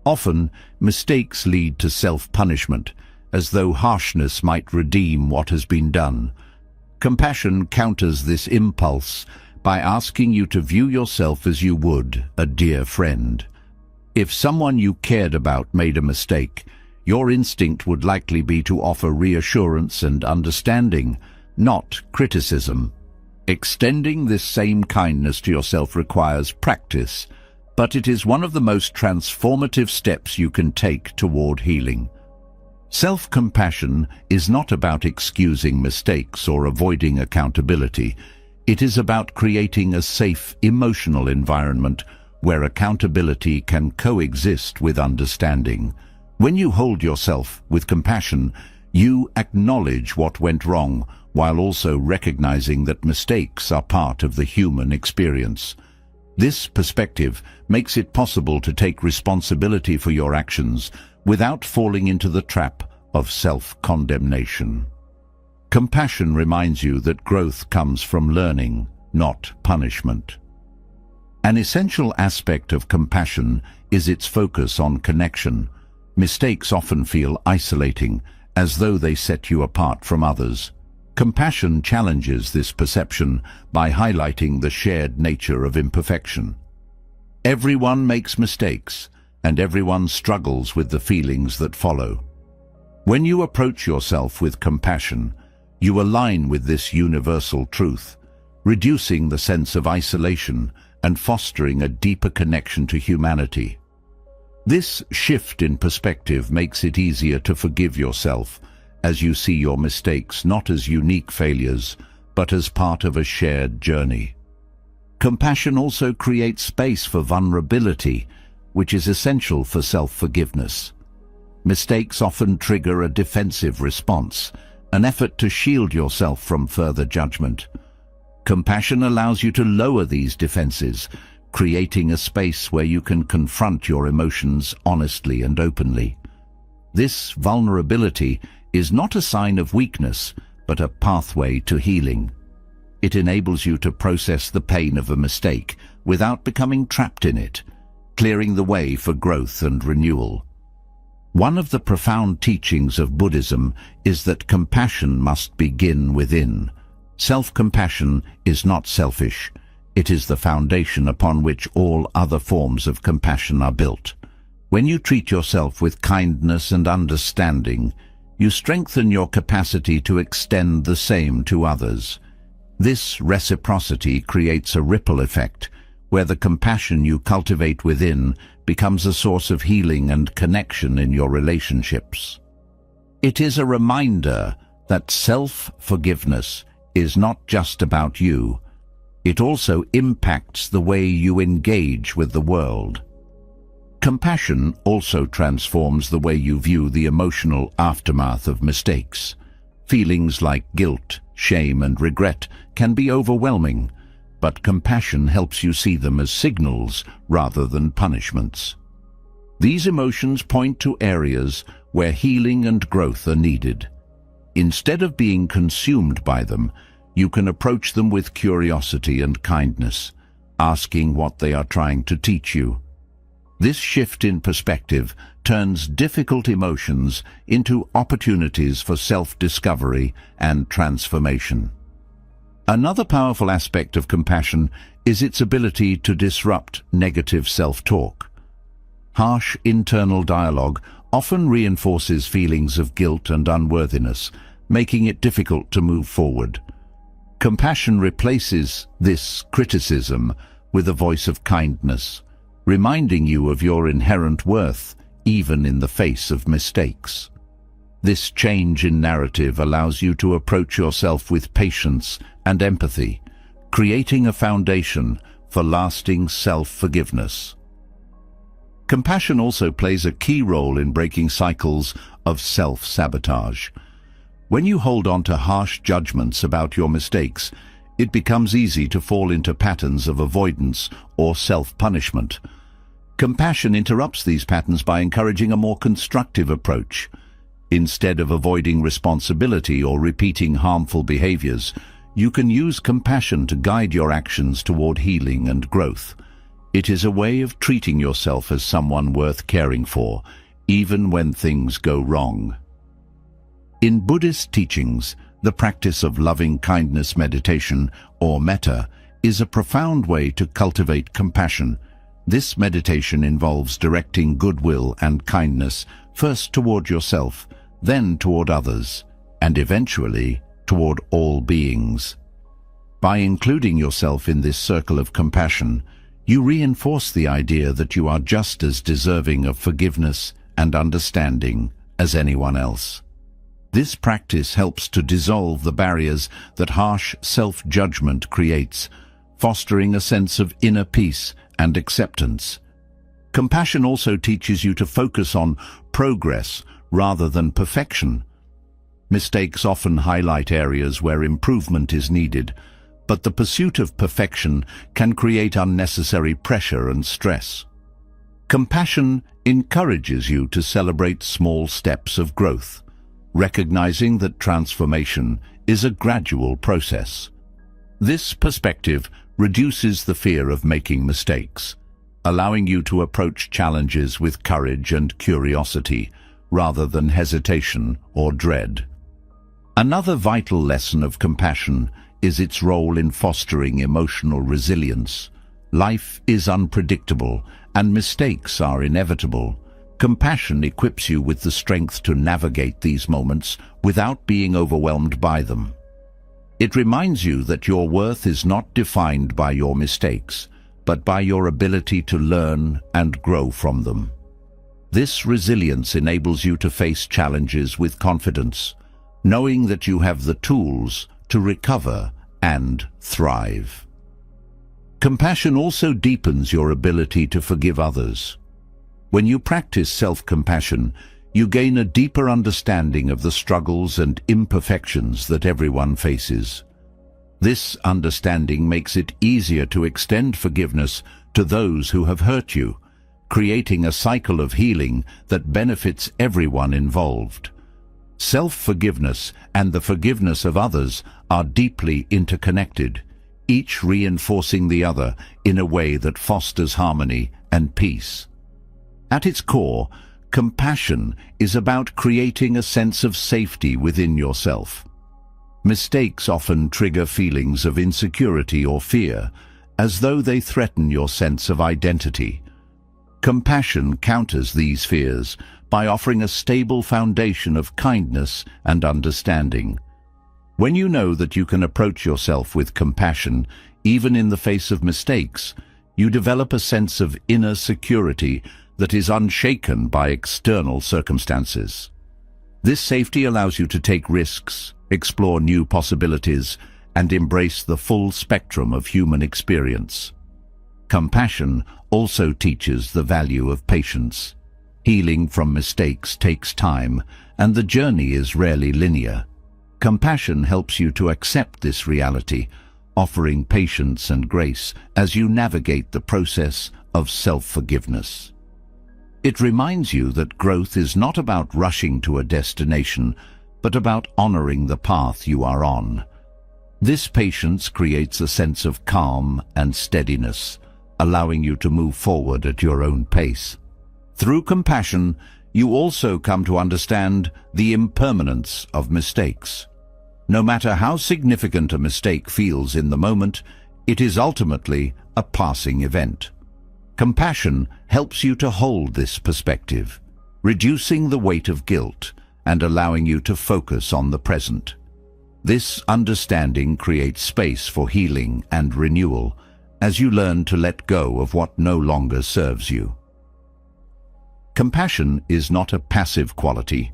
Often, mistakes lead to self-punishment, as though harshness might redeem what has been done. Compassion counters this impulse by asking you to view yourself as you would a dear friend. If someone you cared about made a mistake, your instinct would likely be to offer reassurance and understanding, not criticism. Extending this same kindness to yourself requires practice, but it is one of the most transformative steps you can take toward healing. Self-compassion is not about excusing mistakes or avoiding accountability. It is about creating a safe, emotional environment where accountability can coexist with understanding. When you hold yourself with compassion, you acknowledge what went wrong, while also recognizing that mistakes are part of the human experience. This perspective makes it possible to take responsibility for your actions without falling into the trap of self-condemnation. Compassion reminds you that growth comes from learning, not punishment. An essential aspect of compassion is its focus on connection. Mistakes often feel isolating, as though they set you apart from others. Compassion challenges this perception by highlighting the shared nature of imperfection. Everyone makes mistakes, and everyone struggles with the feelings that follow. When you approach yourself with compassion, you align with this universal truth, reducing the sense of isolation and fostering a deeper connection to humanity. This shift in perspective makes it easier to forgive yourself as you see your mistakes not as unique failures, but as part of a shared journey. Compassion also creates space for vulnerability, which is essential for self-forgiveness. Mistakes often trigger a defensive response, an effort to shield yourself from further judgment. Compassion allows you to lower these defenses, creating a space where you can confront your emotions honestly and openly. This vulnerability is not a sign of weakness, but a pathway to healing. It enables you to process the pain of a mistake without becoming trapped in it, clearing the way for growth and renewal. One of the profound teachings of Buddhism is that compassion must begin within. Self-compassion is not selfish. It is the foundation upon which all other forms of compassion are built. When you treat yourself with kindness and understanding, you strengthen your capacity to extend the same to others. This reciprocity creates a ripple effect, where the compassion you cultivate within becomes a source of healing and connection in your relationships. It is a reminder that self-forgiveness is not just about you. It also impacts the way you engage with the world. Compassion also transforms the way you view the emotional aftermath of mistakes. Feelings like guilt, shame, and regret can be overwhelming, but compassion helps you see them as signals rather than punishments. These emotions point to areas where healing and growth are needed. Instead of being consumed by them, you can approach them with curiosity and kindness, asking what they are trying to teach you. This shift in perspective turns difficult emotions into opportunities for self-discovery and transformation. Another powerful aspect of compassion is its ability to disrupt negative self-talk. Harsh internal dialogue often reinforces feelings of guilt and unworthiness, making it difficult to move forward. Compassion replaces this criticism with a voice of kindness, reminding you of your inherent worth, even in the face of mistakes. This change in narrative allows you to approach yourself with patience and empathy, creating a foundation for lasting self-forgiveness. Compassion also plays a key role in breaking cycles of self-sabotage. When you hold on to harsh judgments about your mistakes, it becomes easy to fall into patterns of avoidance or self-punishment. Compassion interrupts these patterns by encouraging a more constructive approach. Instead of avoiding responsibility or repeating harmful behaviors, you can use compassion to guide your actions toward healing and growth. It is a way of treating yourself as someone worth caring for, even when things go wrong. In Buddhist teachings, the practice of loving-kindness meditation, or metta, is a profound way to cultivate compassion. This meditation involves directing goodwill and kindness first toward yourself, then toward others, and eventually toward all beings. By including yourself in this circle of compassion, you reinforce the idea that you are just as deserving of forgiveness and understanding as anyone else. This practice helps to dissolve the barriers that harsh self-judgment creates, fostering a sense of inner peace and acceptance. Compassion also teaches you to focus on progress rather than perfection. Mistakes often highlight areas where improvement is needed, but the pursuit of perfection can create unnecessary pressure and stress. Compassion encourages you to celebrate small steps of growth, recognizing that transformation is a gradual process. This perspective reduces the fear of making mistakes, allowing you to approach challenges with courage and curiosity rather than hesitation or dread. Another vital lesson of compassion is its role in fostering emotional resilience. Life is unpredictable and mistakes are inevitable. Compassion equips you with the strength to navigate these moments without being overwhelmed by them. It reminds you that your worth is not defined by your mistakes, but by your ability to learn and grow from them. This resilience enables you to face challenges with confidence, knowing that you have the tools to recover and thrive. Compassion also deepens your ability to forgive others. When you practice self-compassion, you gain a deeper understanding of the struggles and imperfections that everyone faces. This understanding makes it easier to extend forgiveness to those who have hurt you, creating a cycle of healing that benefits everyone involved. Self-forgiveness and the forgiveness of others are deeply interconnected, each reinforcing the other in a way that fosters harmony and peace. At its core, compassion is about creating a sense of safety within yourself. Mistakes often trigger feelings of insecurity or fear, as though they threaten your sense of identity. Compassion counters these fears by offering a stable foundation of kindness and understanding. When you know that you can approach yourself with compassion, even in the face of mistakes, you develop a sense of inner security that is unshaken by external circumstances. This safety allows you to take risks, explore new possibilities, and embrace the full spectrum of human experience. Compassion also teaches the value of patience. Healing from mistakes takes time, and the journey is rarely linear. Compassion helps you to accept this reality, offering patience and grace as you navigate the process of self-forgiveness. It reminds you that growth is not about rushing to a destination, but about honoring the path you are on. This patience creates a sense of calm and steadiness, allowing you to move forward at your own pace. Through compassion, you also come to understand the impermanence of mistakes. No matter how significant a mistake feels in the moment, it is ultimately a passing event. Compassion helps you to hold this perspective, reducing the weight of guilt and allowing you to focus on the present. This understanding creates space for healing and renewal as you learn to let go of what no longer serves you. Compassion is not a passive quality.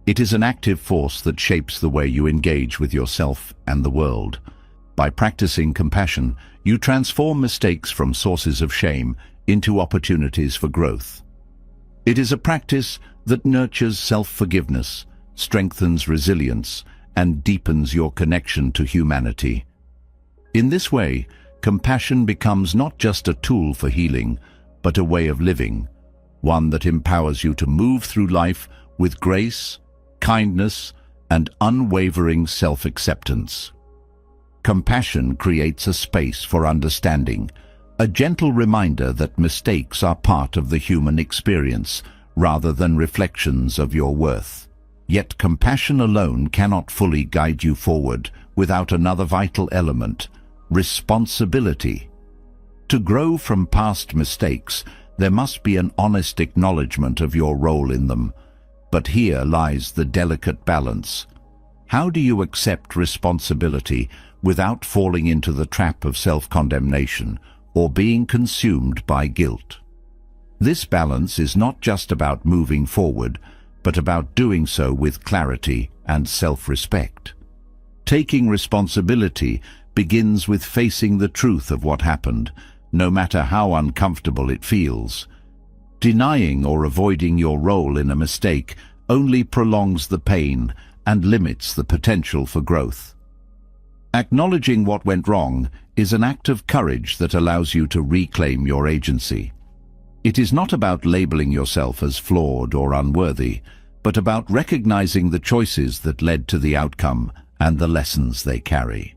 It is an active force that shapes the way you engage with yourself and the world. By practicing compassion, you transform mistakes from sources of shame into opportunities for growth. It is a practice that nurtures self-forgiveness, strengthens resilience, and deepens your connection to humanity. In this way, compassion becomes not just a tool for healing, but a way of living, one that empowers you to move through life with grace, kindness, and unwavering self-acceptance. Compassion creates a space for understanding, a gentle reminder that mistakes are part of the human experience rather than reflections of your worth. Yet compassion alone cannot fully guide you forward without another vital element: responsibility. To grow from past mistakes, there must be an honest acknowledgement of your role in them. But here lies the delicate balance. How do you accept responsibility without falling into the trap of self-condemnation or being consumed by guilt? This balance is not just about moving forward, but about doing so with clarity and self-respect. Taking responsibility begins with facing the truth of what happened, no matter how uncomfortable it feels. Denying or avoiding your role in a mistake only prolongs the pain and limits the potential for growth. Acknowledging what went wrong is an act of courage that allows you to reclaim your agency. It is not about labeling yourself as flawed or unworthy, but about recognizing the choices that led to the outcome and the lessons they carry.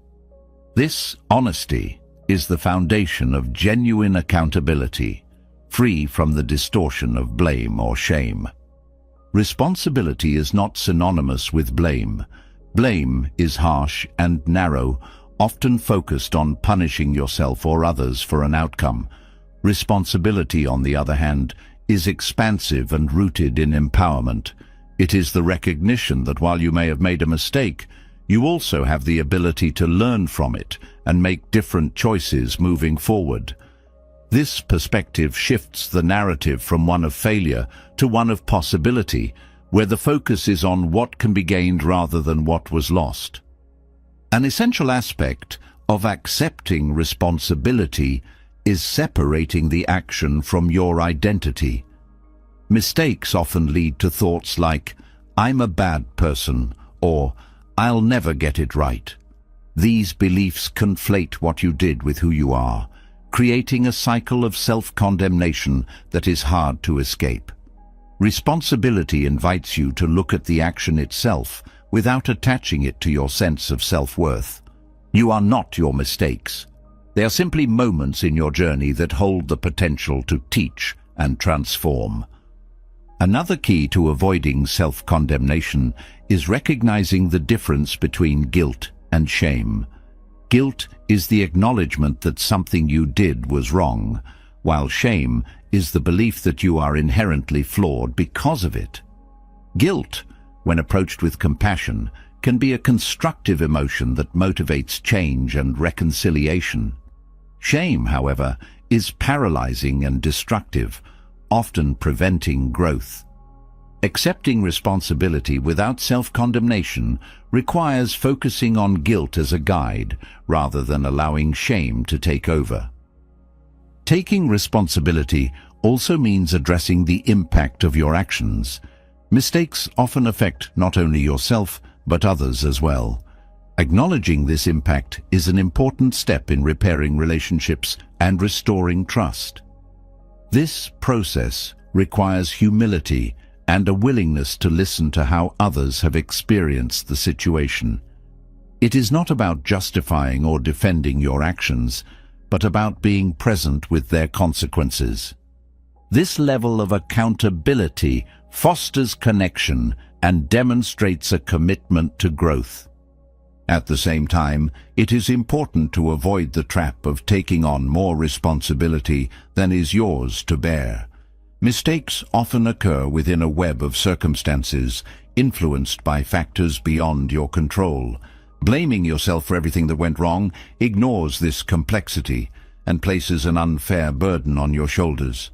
This honesty is the foundation of genuine accountability, free from the distortion of blame or shame. Responsibility is not synonymous with blame. Blame is harsh and narrow, often focused on punishing yourself or others for an outcome. Responsibility, on the other hand, is expansive and rooted in empowerment. It is the recognition that while you may have made a mistake, you also have the ability to learn from it and make different choices moving forward. This perspective shifts the narrative from one of failure to one of possibility, where the focus is on what can be gained rather than what was lost. An essential aspect of accepting responsibility is separating the action from your identity. Mistakes often lead to thoughts like, "I'm a bad person," or "I'll never get it right." These beliefs conflate what you did with who you are, creating a cycle of self-condemnation that is hard to escape. Responsibility invites you to look at the action itself without attaching it to your sense of self-worth. You are not your mistakes. They are simply moments in your journey that hold the potential to teach and transform. Another key to avoiding self-condemnation is recognizing the difference between guilt and shame. Guilt is the acknowledgement that something you did was wrong, while shame is the belief that you are inherently flawed because of it. Guilt, when approached with compassion, can be a constructive emotion that motivates change and reconciliation. Shame, however, is paralyzing and destructive, often preventing growth. Accepting responsibility without self-condemnation requires focusing on guilt as a guide rather than allowing shame to take over. Taking responsibility also means addressing the impact of your actions. Mistakes often affect not only yourself, but others as well. Acknowledging this impact is an important step in repairing relationships and restoring trust. This process requires humility and a willingness to listen to how others have experienced the situation. It is not about justifying or defending your actions, but about being present with their consequences. This level of accountability fosters connection and demonstrates a commitment to growth. At the same time, it is important to avoid the trap of taking on more responsibility than is yours to bear. Mistakes often occur within a web of circumstances influenced by factors beyond your control. Blaming yourself for everything that went wrong ignores this complexity and places an unfair burden on your shoulders.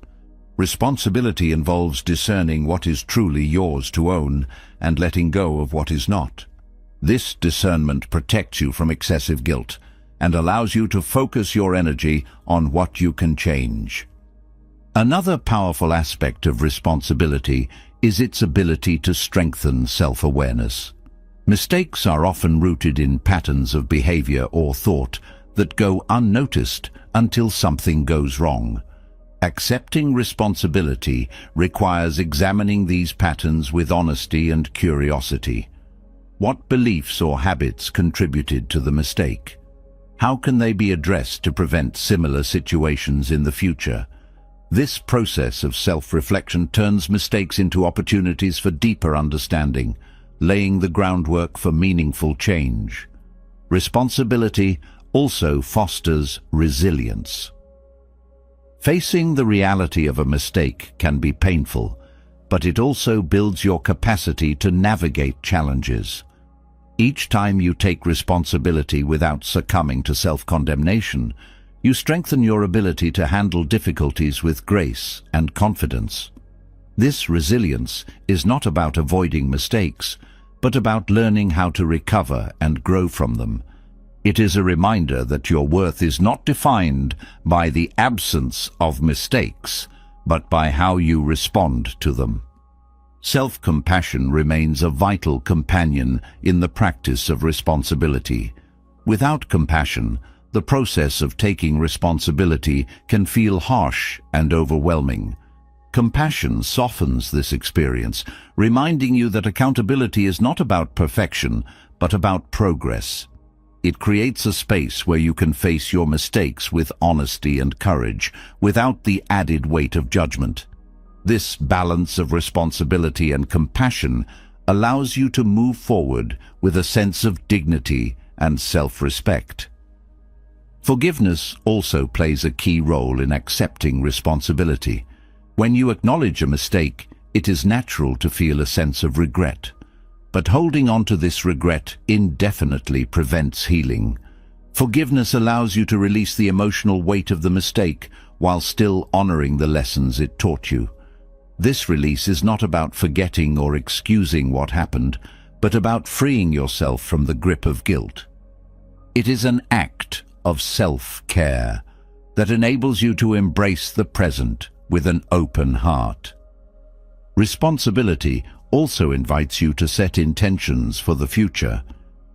Responsibility involves discerning what is truly yours to own and letting go of what is not. This discernment protects you from excessive guilt and allows you to focus your energy on what you can change. Another powerful aspect of responsibility is its ability to strengthen self-awareness. Mistakes are often rooted in patterns of behavior or thought that go unnoticed until something goes wrong. Accepting responsibility requires examining these patterns with honesty and curiosity. What beliefs or habits contributed to the mistake? How can they be addressed to prevent similar situations in the future? This process of self-reflection turns mistakes into opportunities for deeper understanding, laying the groundwork for meaningful change. Responsibility also fosters resilience. Facing the reality of a mistake can be painful, but it also builds your capacity to navigate challenges. Each time you take responsibility without succumbing to self-condemnation, you strengthen your ability to handle difficulties with grace and confidence. This resilience is not about avoiding mistakes, but about learning how to recover and grow from them. It is a reminder that your worth is not defined by the absence of mistakes, but by how you respond to them. Self-compassion remains a vital companion in the practice of responsibility. Without compassion, the process of taking responsibility can feel harsh and overwhelming. Compassion softens this experience, reminding you that accountability is not about perfection, but about progress. It creates a space where you can face your mistakes with honesty and courage, without the added weight of judgment. This balance of responsibility and compassion allows you to move forward with a sense of dignity and self-respect. Forgiveness also plays a key role in accepting responsibility. When you acknowledge a mistake, it is natural to feel a sense of regret. But holding on to this regret indefinitely prevents healing. Forgiveness allows you to release the emotional weight of the mistake while still honoring the lessons it taught you. This release is not about forgetting or excusing what happened, but about freeing yourself from the grip of guilt. It is an act of self-care that enables you to embrace the present with an open heart. Responsibility also invites you to set intentions for the future.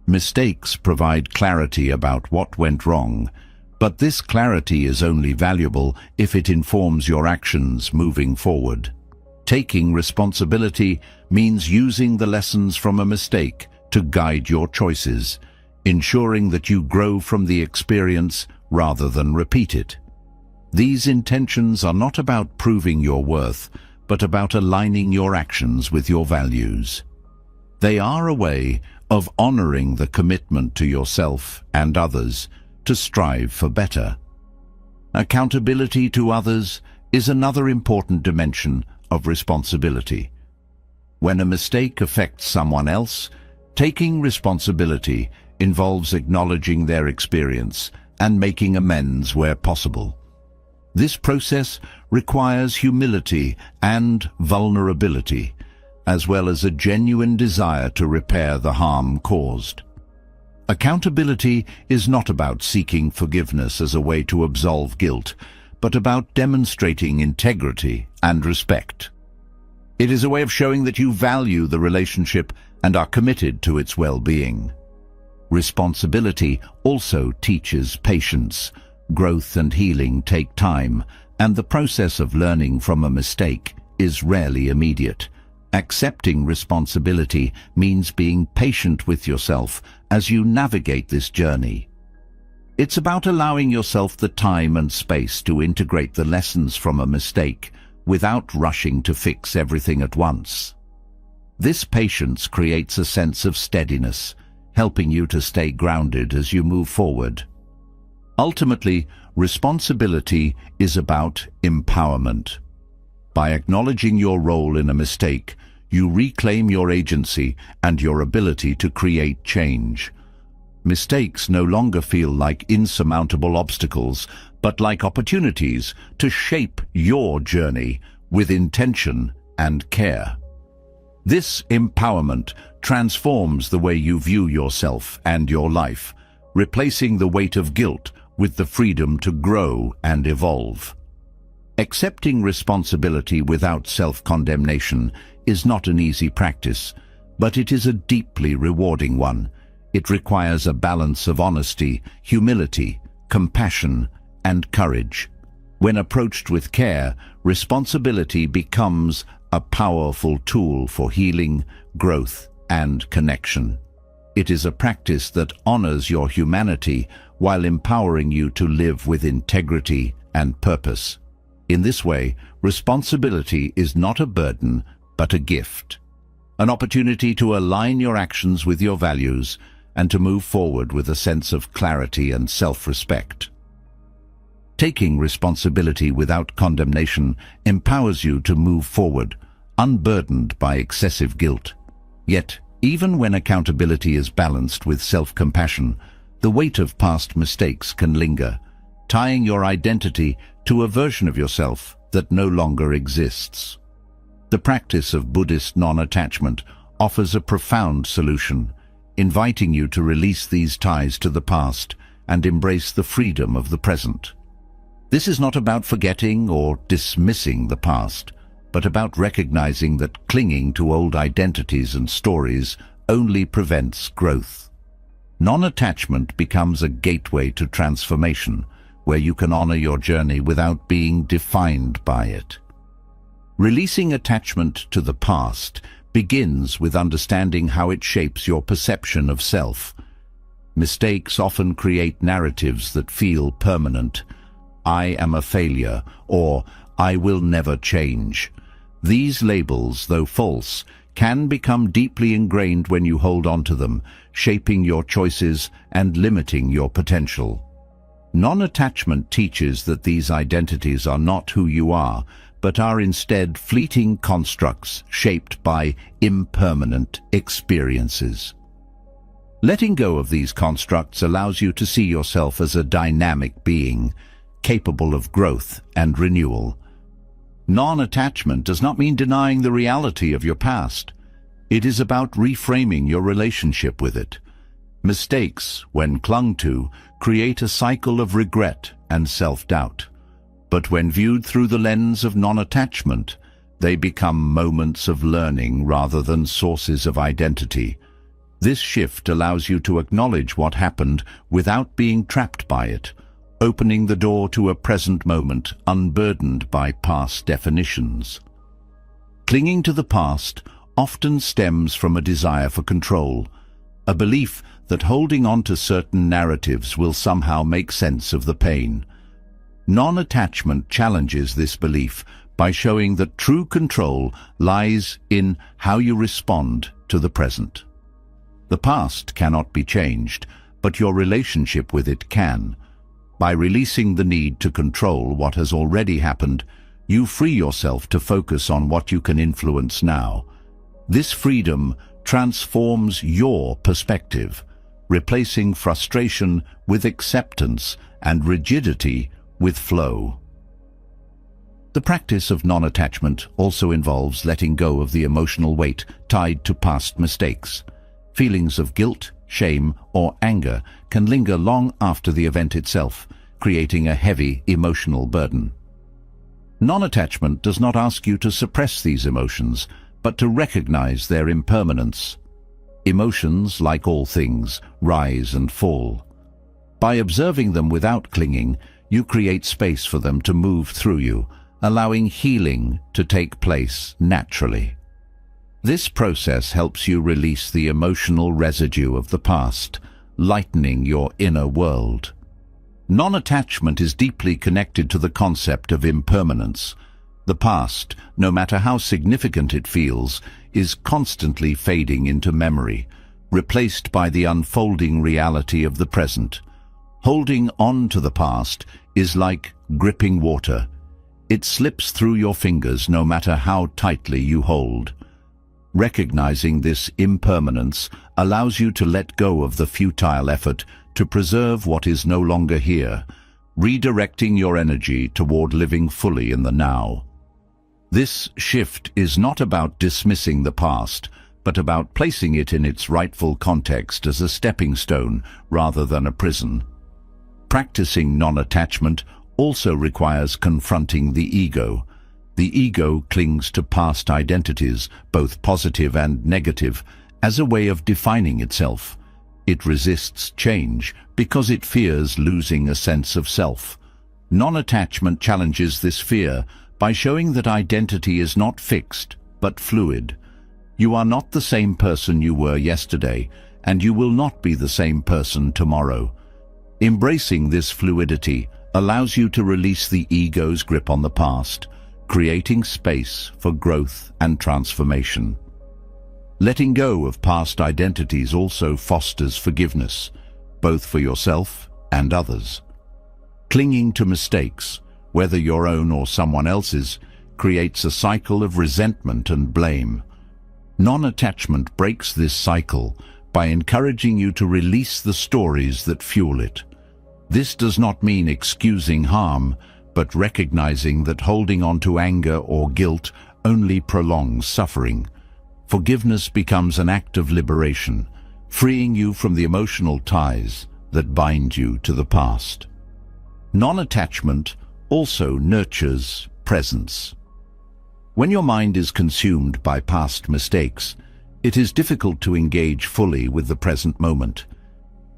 Mistakes provide clarity about what went wrong, but this clarity is only valuable if it informs your actions moving forward. Taking responsibility means using the lessons from a mistake to guide your choices, ensuring that you grow from the experience rather than repeat it. These intentions are not about proving your worth, but about aligning your actions with your values. They are a way of honoring the commitment to yourself and others to strive for better. Accountability to others is another important dimension of responsibility. When a mistake affects someone else, taking responsibility involves acknowledging their experience and making amends where possible. This process requires humility and vulnerability, as well as a genuine desire to repair the harm caused. Accountability is not about seeking forgiveness as a way to absolve guilt, but about demonstrating integrity and respect. It is a way of showing that you value the relationship and are committed to its well-being. Responsibility also teaches patience. Growth and healing take time, and the process of learning from a mistake is rarely immediate. Accepting responsibility means being patient with yourself as you navigate this journey. It's about allowing yourself the time and space to integrate the lessons from a mistake without rushing to fix everything at once. This patience creates a sense of steadiness, helping you to stay grounded as you move forward. Ultimately, responsibility is about empowerment. By acknowledging your role in a mistake, you reclaim your agency and your ability to create change. Mistakes no longer feel like insurmountable obstacles, but like opportunities to shape your journey with intention and care. This empowerment transforms the way you view yourself and your life, replacing the weight of guilt with the freedom to grow and evolve. Accepting responsibility without self-condemnation is not an easy practice, but it is a deeply rewarding one. It requires a balance of honesty, humility, compassion, and courage. When approached with care, responsibility becomes a powerful tool for healing, growth, and connection. It is a practice that honors your humanity while empowering you to live with integrity and purpose. In this way, responsibility is not a burden, but a gift. An opportunity to align your actions with your values and to move forward with a sense of clarity and self-respect. Taking responsibility without condemnation empowers you to move forward, unburdened by excessive guilt. Yet, even when accountability is balanced with self-compassion, the weight of past mistakes can linger, tying your identity to a version of yourself that no longer exists. The practice of Buddhist non-attachment offers a profound solution, inviting you to release these ties to the past and embrace the freedom of the present. This is not about forgetting or dismissing the past, but about recognizing that clinging to old identities and stories only prevents growth. Non-attachment becomes a gateway to transformation, where you can honor your journey without being defined by it. Releasing attachment to the past begins with understanding how it shapes your perception of self. Mistakes often create narratives that feel permanent. I am a failure, or I will never change. These labels, though false, can become deeply ingrained when you hold on to them, shaping your choices and limiting your potential. Non-attachment teaches that these identities are not who you are, but are instead fleeting constructs shaped by impermanent experiences. Letting go of these constructs allows you to see yourself as a dynamic being, capable of growth and renewal. Non-attachment does not mean denying the reality of your past. It is about reframing your relationship with it. Mistakes, when clung to, create a cycle of regret and self-doubt. But when viewed through the lens of non-attachment, they become moments of learning rather than sources of identity. This shift allows you to acknowledge what happened without being trapped by it, opening the door to a present moment unburdened by past definitions. Clinging to the past often stems from a desire for control, a belief that holding on to certain narratives will somehow make sense of the pain. Non-attachment challenges this belief by showing that true control lies in how you respond to the present. The past cannot be changed, but your relationship with it can. By releasing the need to control what has already happened, you free yourself to focus on what you can influence now. This freedom transforms your perspective, replacing frustration with acceptance and rigidity with flow. The practice of non-attachment also involves letting go of the emotional weight tied to past mistakes. Feelings of guilt, shame, or anger can linger long after the event itself, creating a heavy emotional burden. Non-attachment does not ask you to suppress these emotions, but to recognize their impermanence. Emotions, like all things, rise and fall. By observing them without clinging, you create space for them to move through you, allowing healing to take place naturally. This process helps you release the emotional residue of the past, lightening your inner world. Non-attachment is deeply connected to the concept of impermanence. The past, no matter how significant it feels, is constantly fading into memory, replaced by the unfolding reality of the present. Holding on to the past is like gripping water. It slips through your fingers no matter how tightly you hold. Recognizing this impermanence allows you to let go of the futile effort to preserve what is no longer here, redirecting your energy toward living fully in the now. This shift is not about dismissing the past, but about placing it in its rightful context as a stepping stone rather than a prison. Practicing non-attachment also requires confronting the ego. The ego clings to past identities, both positive and negative, as a way of defining itself. It resists change because it fears losing a sense of self. Non-attachment challenges this fear by showing that identity is not fixed, but fluid. You are not the same person you were yesterday, and you will not be the same person tomorrow. Embracing this fluidity allows you to release the ego's grip on the past, creating space for growth and transformation. Letting go of past identities also fosters forgiveness, both for yourself and others. Clinging to mistakes, whether your own or someone else's, creates a cycle of resentment and blame. Non-attachment breaks this cycle by encouraging you to release the stories that fuel it. This does not mean excusing harm, but recognizing that holding on to anger or guilt only prolongs suffering. Forgiveness becomes an act of liberation, freeing you from the emotional ties that bind you to the past. Non-attachment also nurtures presence. When your mind is consumed by past mistakes, it is difficult to engage fully with the present moment.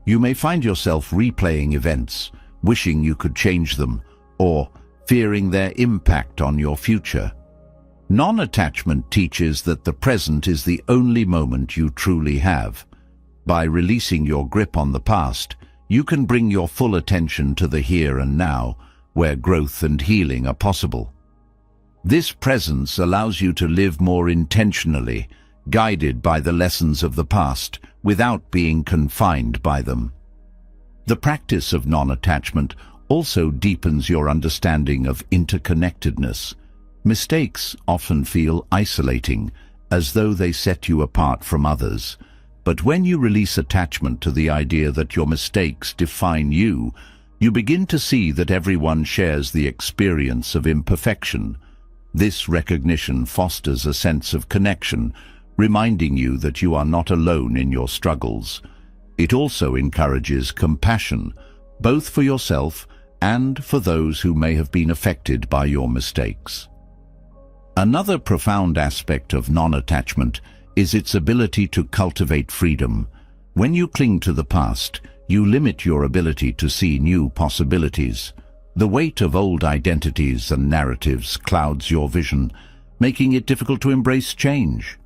You may find yourself replaying events, wishing you could change them, or fearing their impact on your future. Non-attachment teaches that the present is the only moment you truly have. By releasing your grip on the past, you can bring your full attention to the here and now, where growth and healing are possible. This presence allows you to live more intentionally, guided by the lessons of the past, without being confined by them. The practice of non-attachment also deepens your understanding of interconnectedness. Mistakes often feel isolating, as though they set you apart from others. But when you release attachment to the idea that your mistakes define you, you begin to see that everyone shares the experience of imperfection. This recognition fosters a sense of connection, reminding you that you are not alone in your struggles. It also encourages compassion, both for yourself and for those who may have been affected by your mistakes. Another profound aspect of non-attachment is its ability to cultivate freedom. When you cling to the past, you limit your ability to see new possibilities. The weight of old identities and narratives clouds your vision, making it difficult to embrace change.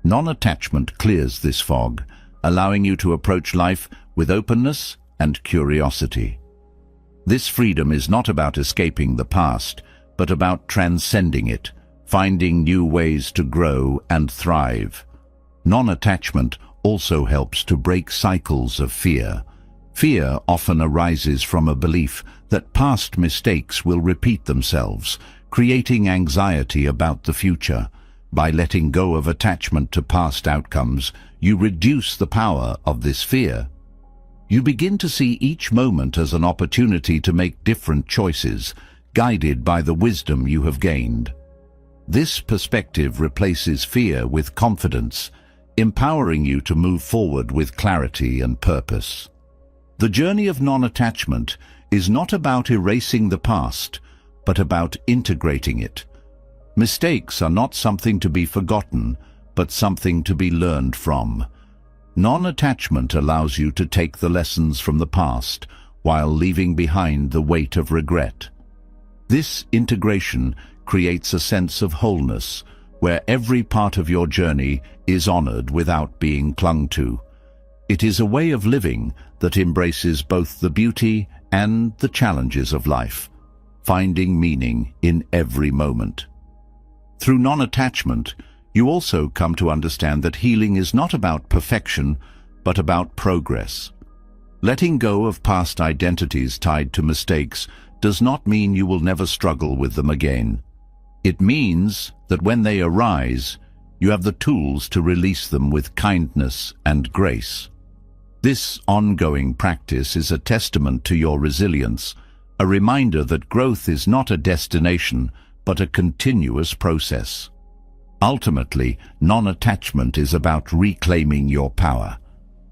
Non-attachment clears this fog, allowing you to approach life with openness and curiosity. This freedom is not about escaping the past, but about transcending it, finding new ways to grow and thrive. Non-attachment also helps to break cycles of fear. Fear often arises from a belief that past mistakes will repeat themselves, creating anxiety about the future. By letting go of attachment to past outcomes, you reduce the power of this fear. You begin to see each moment as an opportunity to make different choices, guided by the wisdom you have gained. This perspective replaces fear with confidence, empowering you to move forward with clarity and purpose. The journey of non-attachment is not about erasing the past, but about integrating it. Mistakes are not something to be forgotten, but something to be learned from. Non-attachment allows you to take the lessons from the past while leaving behind the weight of regret. This integration creates a sense of wholeness, where every part of your journey is honored without being clung to. It is a way of living that embraces both the beauty and the challenges of life, finding meaning in every moment. Through non-attachment, you also come to understand that healing is not about perfection, but about progress. Letting go of past identities tied to mistakes does not mean you will never struggle with them again. It means that when they arise, you have the tools to release them with kindness and grace. This ongoing practice is a testament to your resilience, a reminder that growth is not a destination, but a continuous process. Ultimately, non-attachment is about reclaiming your power.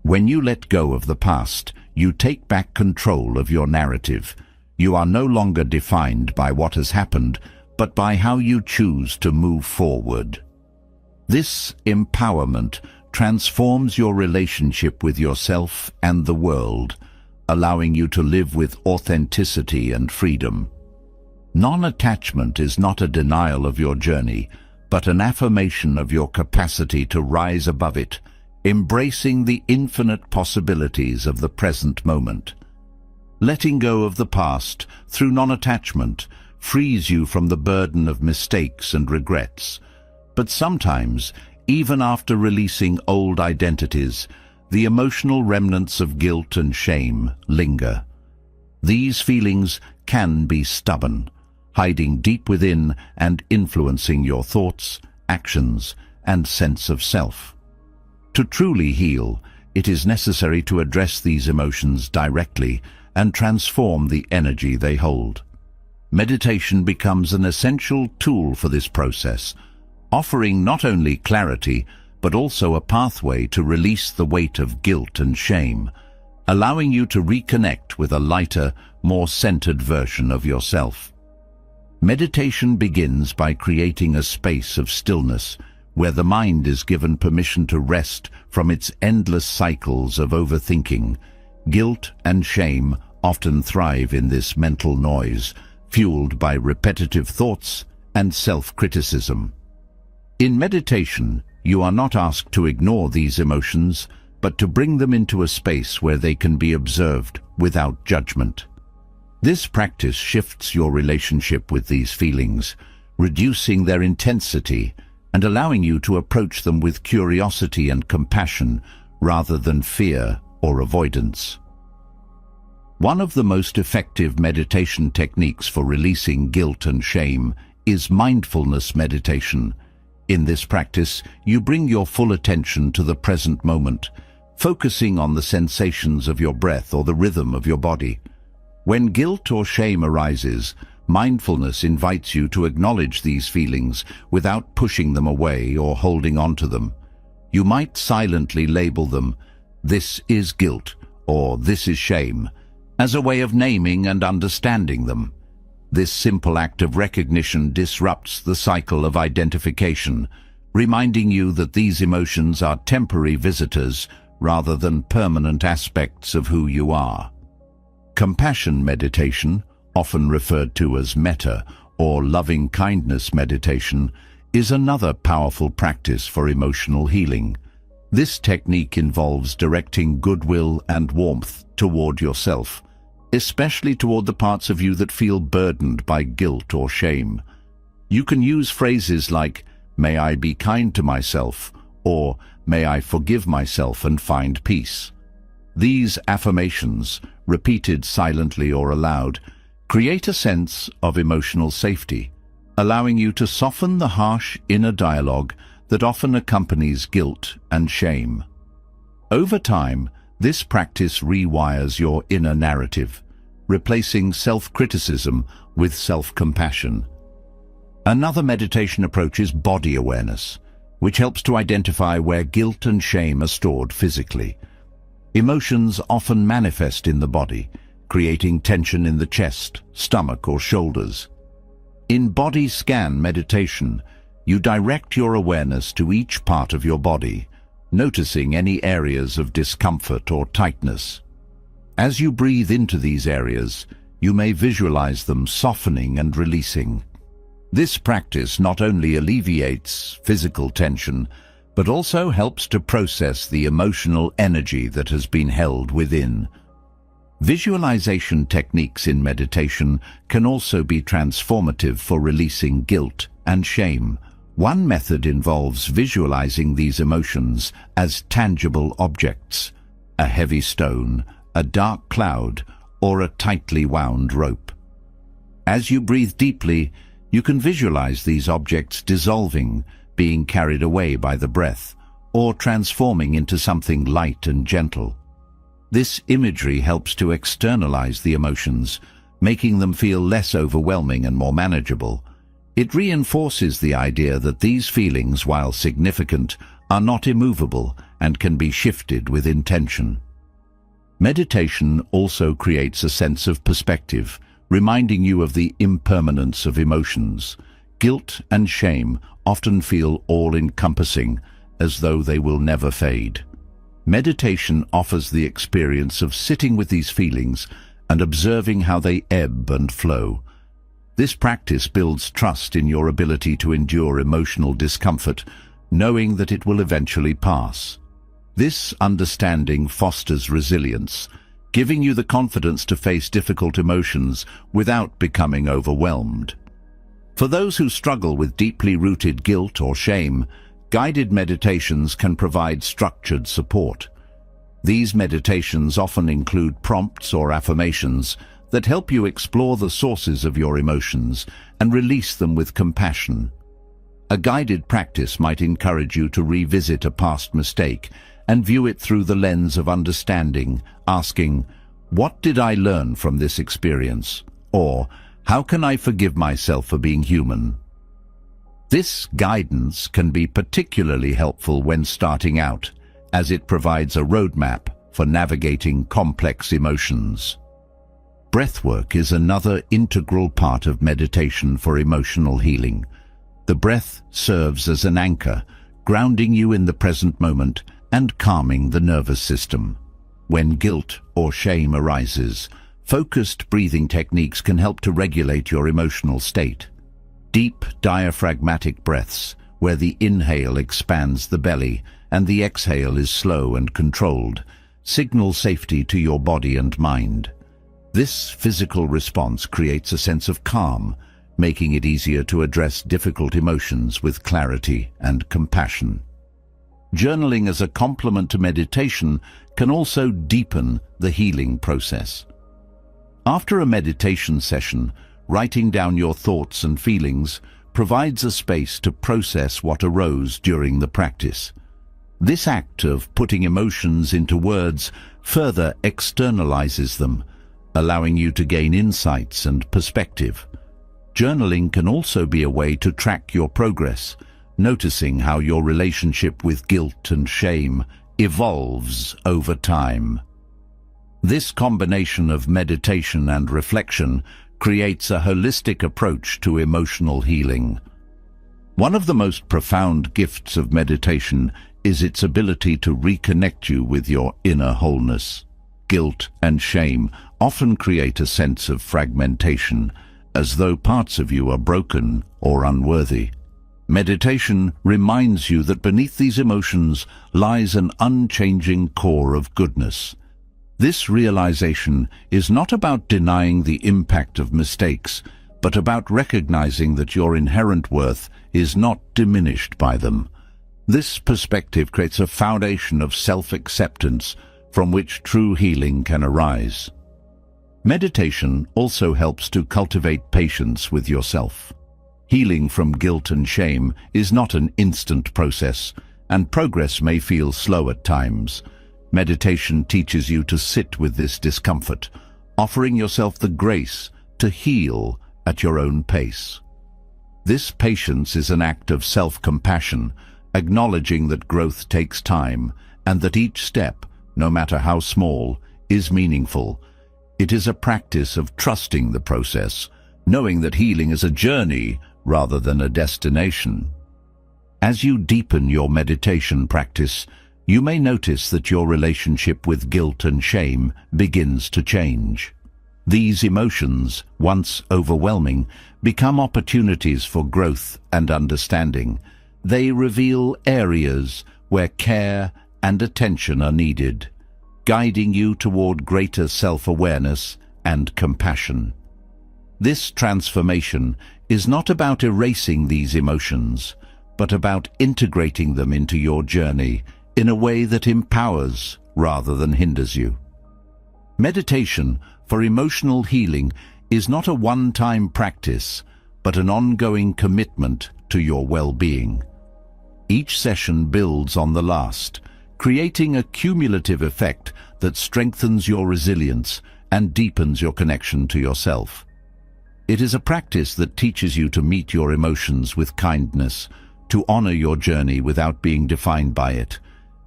When you let go of the past, you take back control of your narrative. You are no longer defined by what has happened, but by how you choose to move forward. This empowerment transforms your relationship with yourself and the world, allowing you to live with authenticity and freedom. Non-attachment is not a denial of your journey, but an affirmation of your capacity to rise above it, embracing the infinite possibilities of the present moment. Letting go of the past through non-attachment frees you from the burden of mistakes and regrets. But sometimes, even after releasing old identities, the emotional remnants of guilt and shame linger. These feelings can be stubborn, hiding deep within and influencing your thoughts, actions, and sense of self. To truly heal, it is necessary to address these emotions directly and transform the energy they hold. Meditation becomes an essential tool for this process, offering not only clarity, but also a pathway to release the weight of guilt and shame, allowing you to reconnect with a lighter, more centered version of yourself. Meditation begins by creating a space of stillness where the mind is given permission to rest from its endless cycles of overthinking. Guilt and shame often thrive in this mental noise, fueled by repetitive thoughts and self-criticism. In meditation, you are not asked to ignore these emotions, but to bring them into a space where they can be observed without judgment. This practice shifts your relationship with these feelings, reducing their intensity and allowing you to approach them with curiosity and compassion rather than fear or avoidance. One of the most effective meditation techniques for releasing guilt and shame is mindfulness meditation. In this practice, you bring your full attention to the present moment, focusing on the sensations of your breath or the rhythm of your body. When guilt or shame arises, mindfulness invites you to acknowledge these feelings without pushing them away or holding on to them. You might silently label them, "This is guilt," or "This is shame," as a way of naming and understanding them. This simple act of recognition disrupts the cycle of identification, reminding you that these emotions are temporary visitors rather than permanent aspects of who you are. Compassion meditation, often referred to as metta or loving-kindness meditation, is another powerful practice for emotional healing. This technique involves directing goodwill and warmth toward yourself, especially toward the parts of you that feel burdened by guilt or shame. You can use phrases like, "May I be kind to myself," or "May I forgive myself and find peace." These affirmations, repeated silently or aloud, create a sense of emotional safety, allowing you to soften the harsh inner dialogue that often accompanies guilt and shame. Over time, this practice rewires your inner narrative, replacing self-criticism with self-compassion. Another meditation approach is body awareness, which helps to identify where guilt and shame are stored physically. Emotions often manifest in the body, creating tension in the chest, stomach, or shoulders. In body scan meditation, you direct your awareness to each part of your body, noticing any areas of discomfort or tightness. As you breathe into these areas, you may visualize them softening and releasing. This practice not only alleviates physical tension, but also helps to process the emotional energy that has been held within. Visualization techniques in meditation can also be transformative for releasing guilt and shame. One method involves visualizing these emotions as tangible objects: a heavy stone, a dark cloud, or a tightly wound rope. As you breathe deeply, you can visualize these objects dissolving, being carried away by the breath, or transforming into something light and gentle. This imagery helps to externalize the emotions, making them feel less overwhelming and more manageable. It reinforces the idea that these feelings, while significant, are not immovable and can be shifted with intention. Meditation also creates a sense of perspective, reminding you of the impermanence of emotions. Guilt and shame often feel all-encompassing, as though they will never fade. Meditation offers the experience of sitting with these feelings and observing how they ebb and flow. This practice builds trust in your ability to endure emotional discomfort, knowing that it will eventually pass. This understanding fosters resilience, giving you the confidence to face difficult emotions without becoming overwhelmed. For those who struggle with deeply rooted guilt or shame, guided meditations can provide structured support. These meditations often include prompts or affirmations that help you explore the sources of your emotions and release them with compassion. A guided practice might encourage you to revisit a past mistake and view it through the lens of understanding, asking, "What did I learn from this experience?" Or, "How can I forgive myself for being human?" This guidance can be particularly helpful when starting out, as it provides a roadmap for navigating complex emotions. Breathwork is another integral part of meditation for emotional healing. The breath serves as an anchor, grounding you in the present moment and calming the nervous system. When guilt or shame arises, focused breathing techniques can help to regulate your emotional state. Deep diaphragmatic breaths, where the inhale expands the belly and the exhale is slow and controlled, signal safety to your body and mind. This physical response creates a sense of calm, making it easier to address difficult emotions with clarity and compassion. Journaling as a complement to meditation can also deepen the healing process. After a meditation session, writing down your thoughts and feelings provides a space to process what arose during the practice. This act of putting emotions into words further externalizes them, allowing you to gain insights and perspective. Journaling can also be a way to track your progress, noticing how your relationship with guilt and shame evolves over time. This combination of meditation and reflection creates a holistic approach to emotional healing. One of the most profound gifts of meditation is its ability to reconnect you with your inner wholeness. Guilt and shame often create a sense of fragmentation, as though parts of you are broken or unworthy. Meditation reminds you that beneath these emotions lies an unchanging core of goodness. This realization is not about denying the impact of mistakes, but about recognizing that your inherent worth is not diminished by them. This perspective creates a foundation of self-acceptance from which true healing can arise. Meditation also helps to cultivate patience with yourself. Healing from guilt and shame is not an instant process, and progress may feel slow at times. Meditation teaches you to sit with this discomfort, offering yourself the grace to heal at your own pace. This patience is an act of self-compassion, acknowledging that growth takes time and that each step, no matter how small, is meaningful. It is a practice of trusting the process, knowing that healing is a journey rather than a destination. As you deepen your meditation practice, you may notice that your relationship with guilt and shame begins to change. These emotions, once overwhelming, become opportunities for growth and understanding. They reveal areas where care and attention are needed, guiding you toward greater self-awareness and compassion. This transformation is not about erasing these emotions, but about integrating them into your journey in a way that empowers rather than hinders you. Meditation for emotional healing is not a one-time practice, but an ongoing commitment to your well-being. Each session builds on the last, creating a cumulative effect that strengthens your resilience and deepens your connection to yourself. It is a practice that teaches you to meet your emotions with kindness, to honor your journey without being defined by it,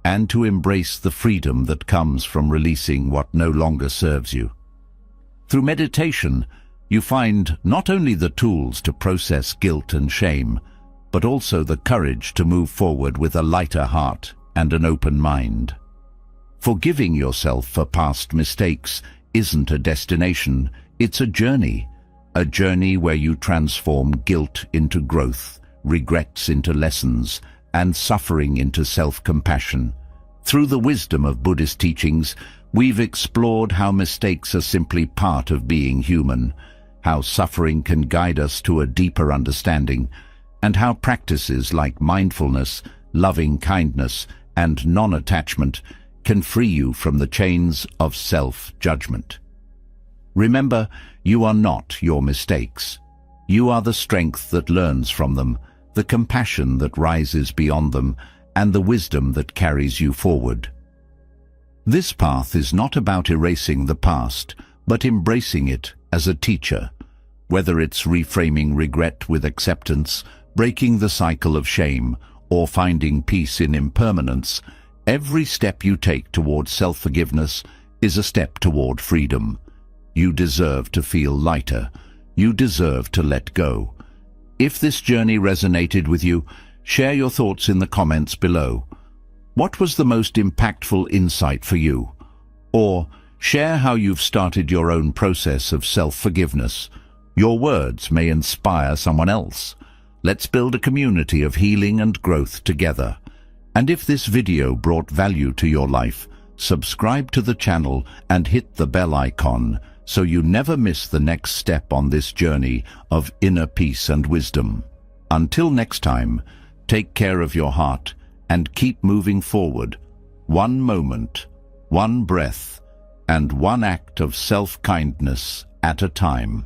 and to embrace the freedom that comes from releasing what no longer serves you. Through meditation, you find not only the tools to process guilt and shame, but also the courage to move forward with a lighter heart and an open mind. Forgiving yourself for past mistakes isn't a destination, it's a journey where you transform guilt into growth, regrets into lessons, and suffering into self-compassion. Through the wisdom of Buddhist teachings, we've explored how mistakes are simply part of being human, how suffering can guide us to a deeper understanding, and how practices like mindfulness, loving kindness, and non-attachment can free you from the chains of self-judgment. Remember, you are not your mistakes. You are the strength that learns from them, the compassion that rises beyond them, and the wisdom that carries you forward. This path is not about erasing the past, but embracing it as a teacher. Whether it's reframing regret with acceptance, breaking the cycle of shame, or finding peace in impermanence, every step you take toward self-forgiveness is a step toward freedom. You deserve to feel lighter. You deserve to let go. If this journey resonated with you, share your thoughts in the comments below. What was the most impactful insight for you? Or share how you've started your own process of self-forgiveness. Your words may inspire someone else. Let's build a community of healing and growth together. And if this video brought value to your life, subscribe to the channel and hit the bell icon so you never miss the next step on this journey of inner peace and wisdom. Until next time, take care of your heart and keep moving forward, one moment, one breath, and one act of self-kindness at a time.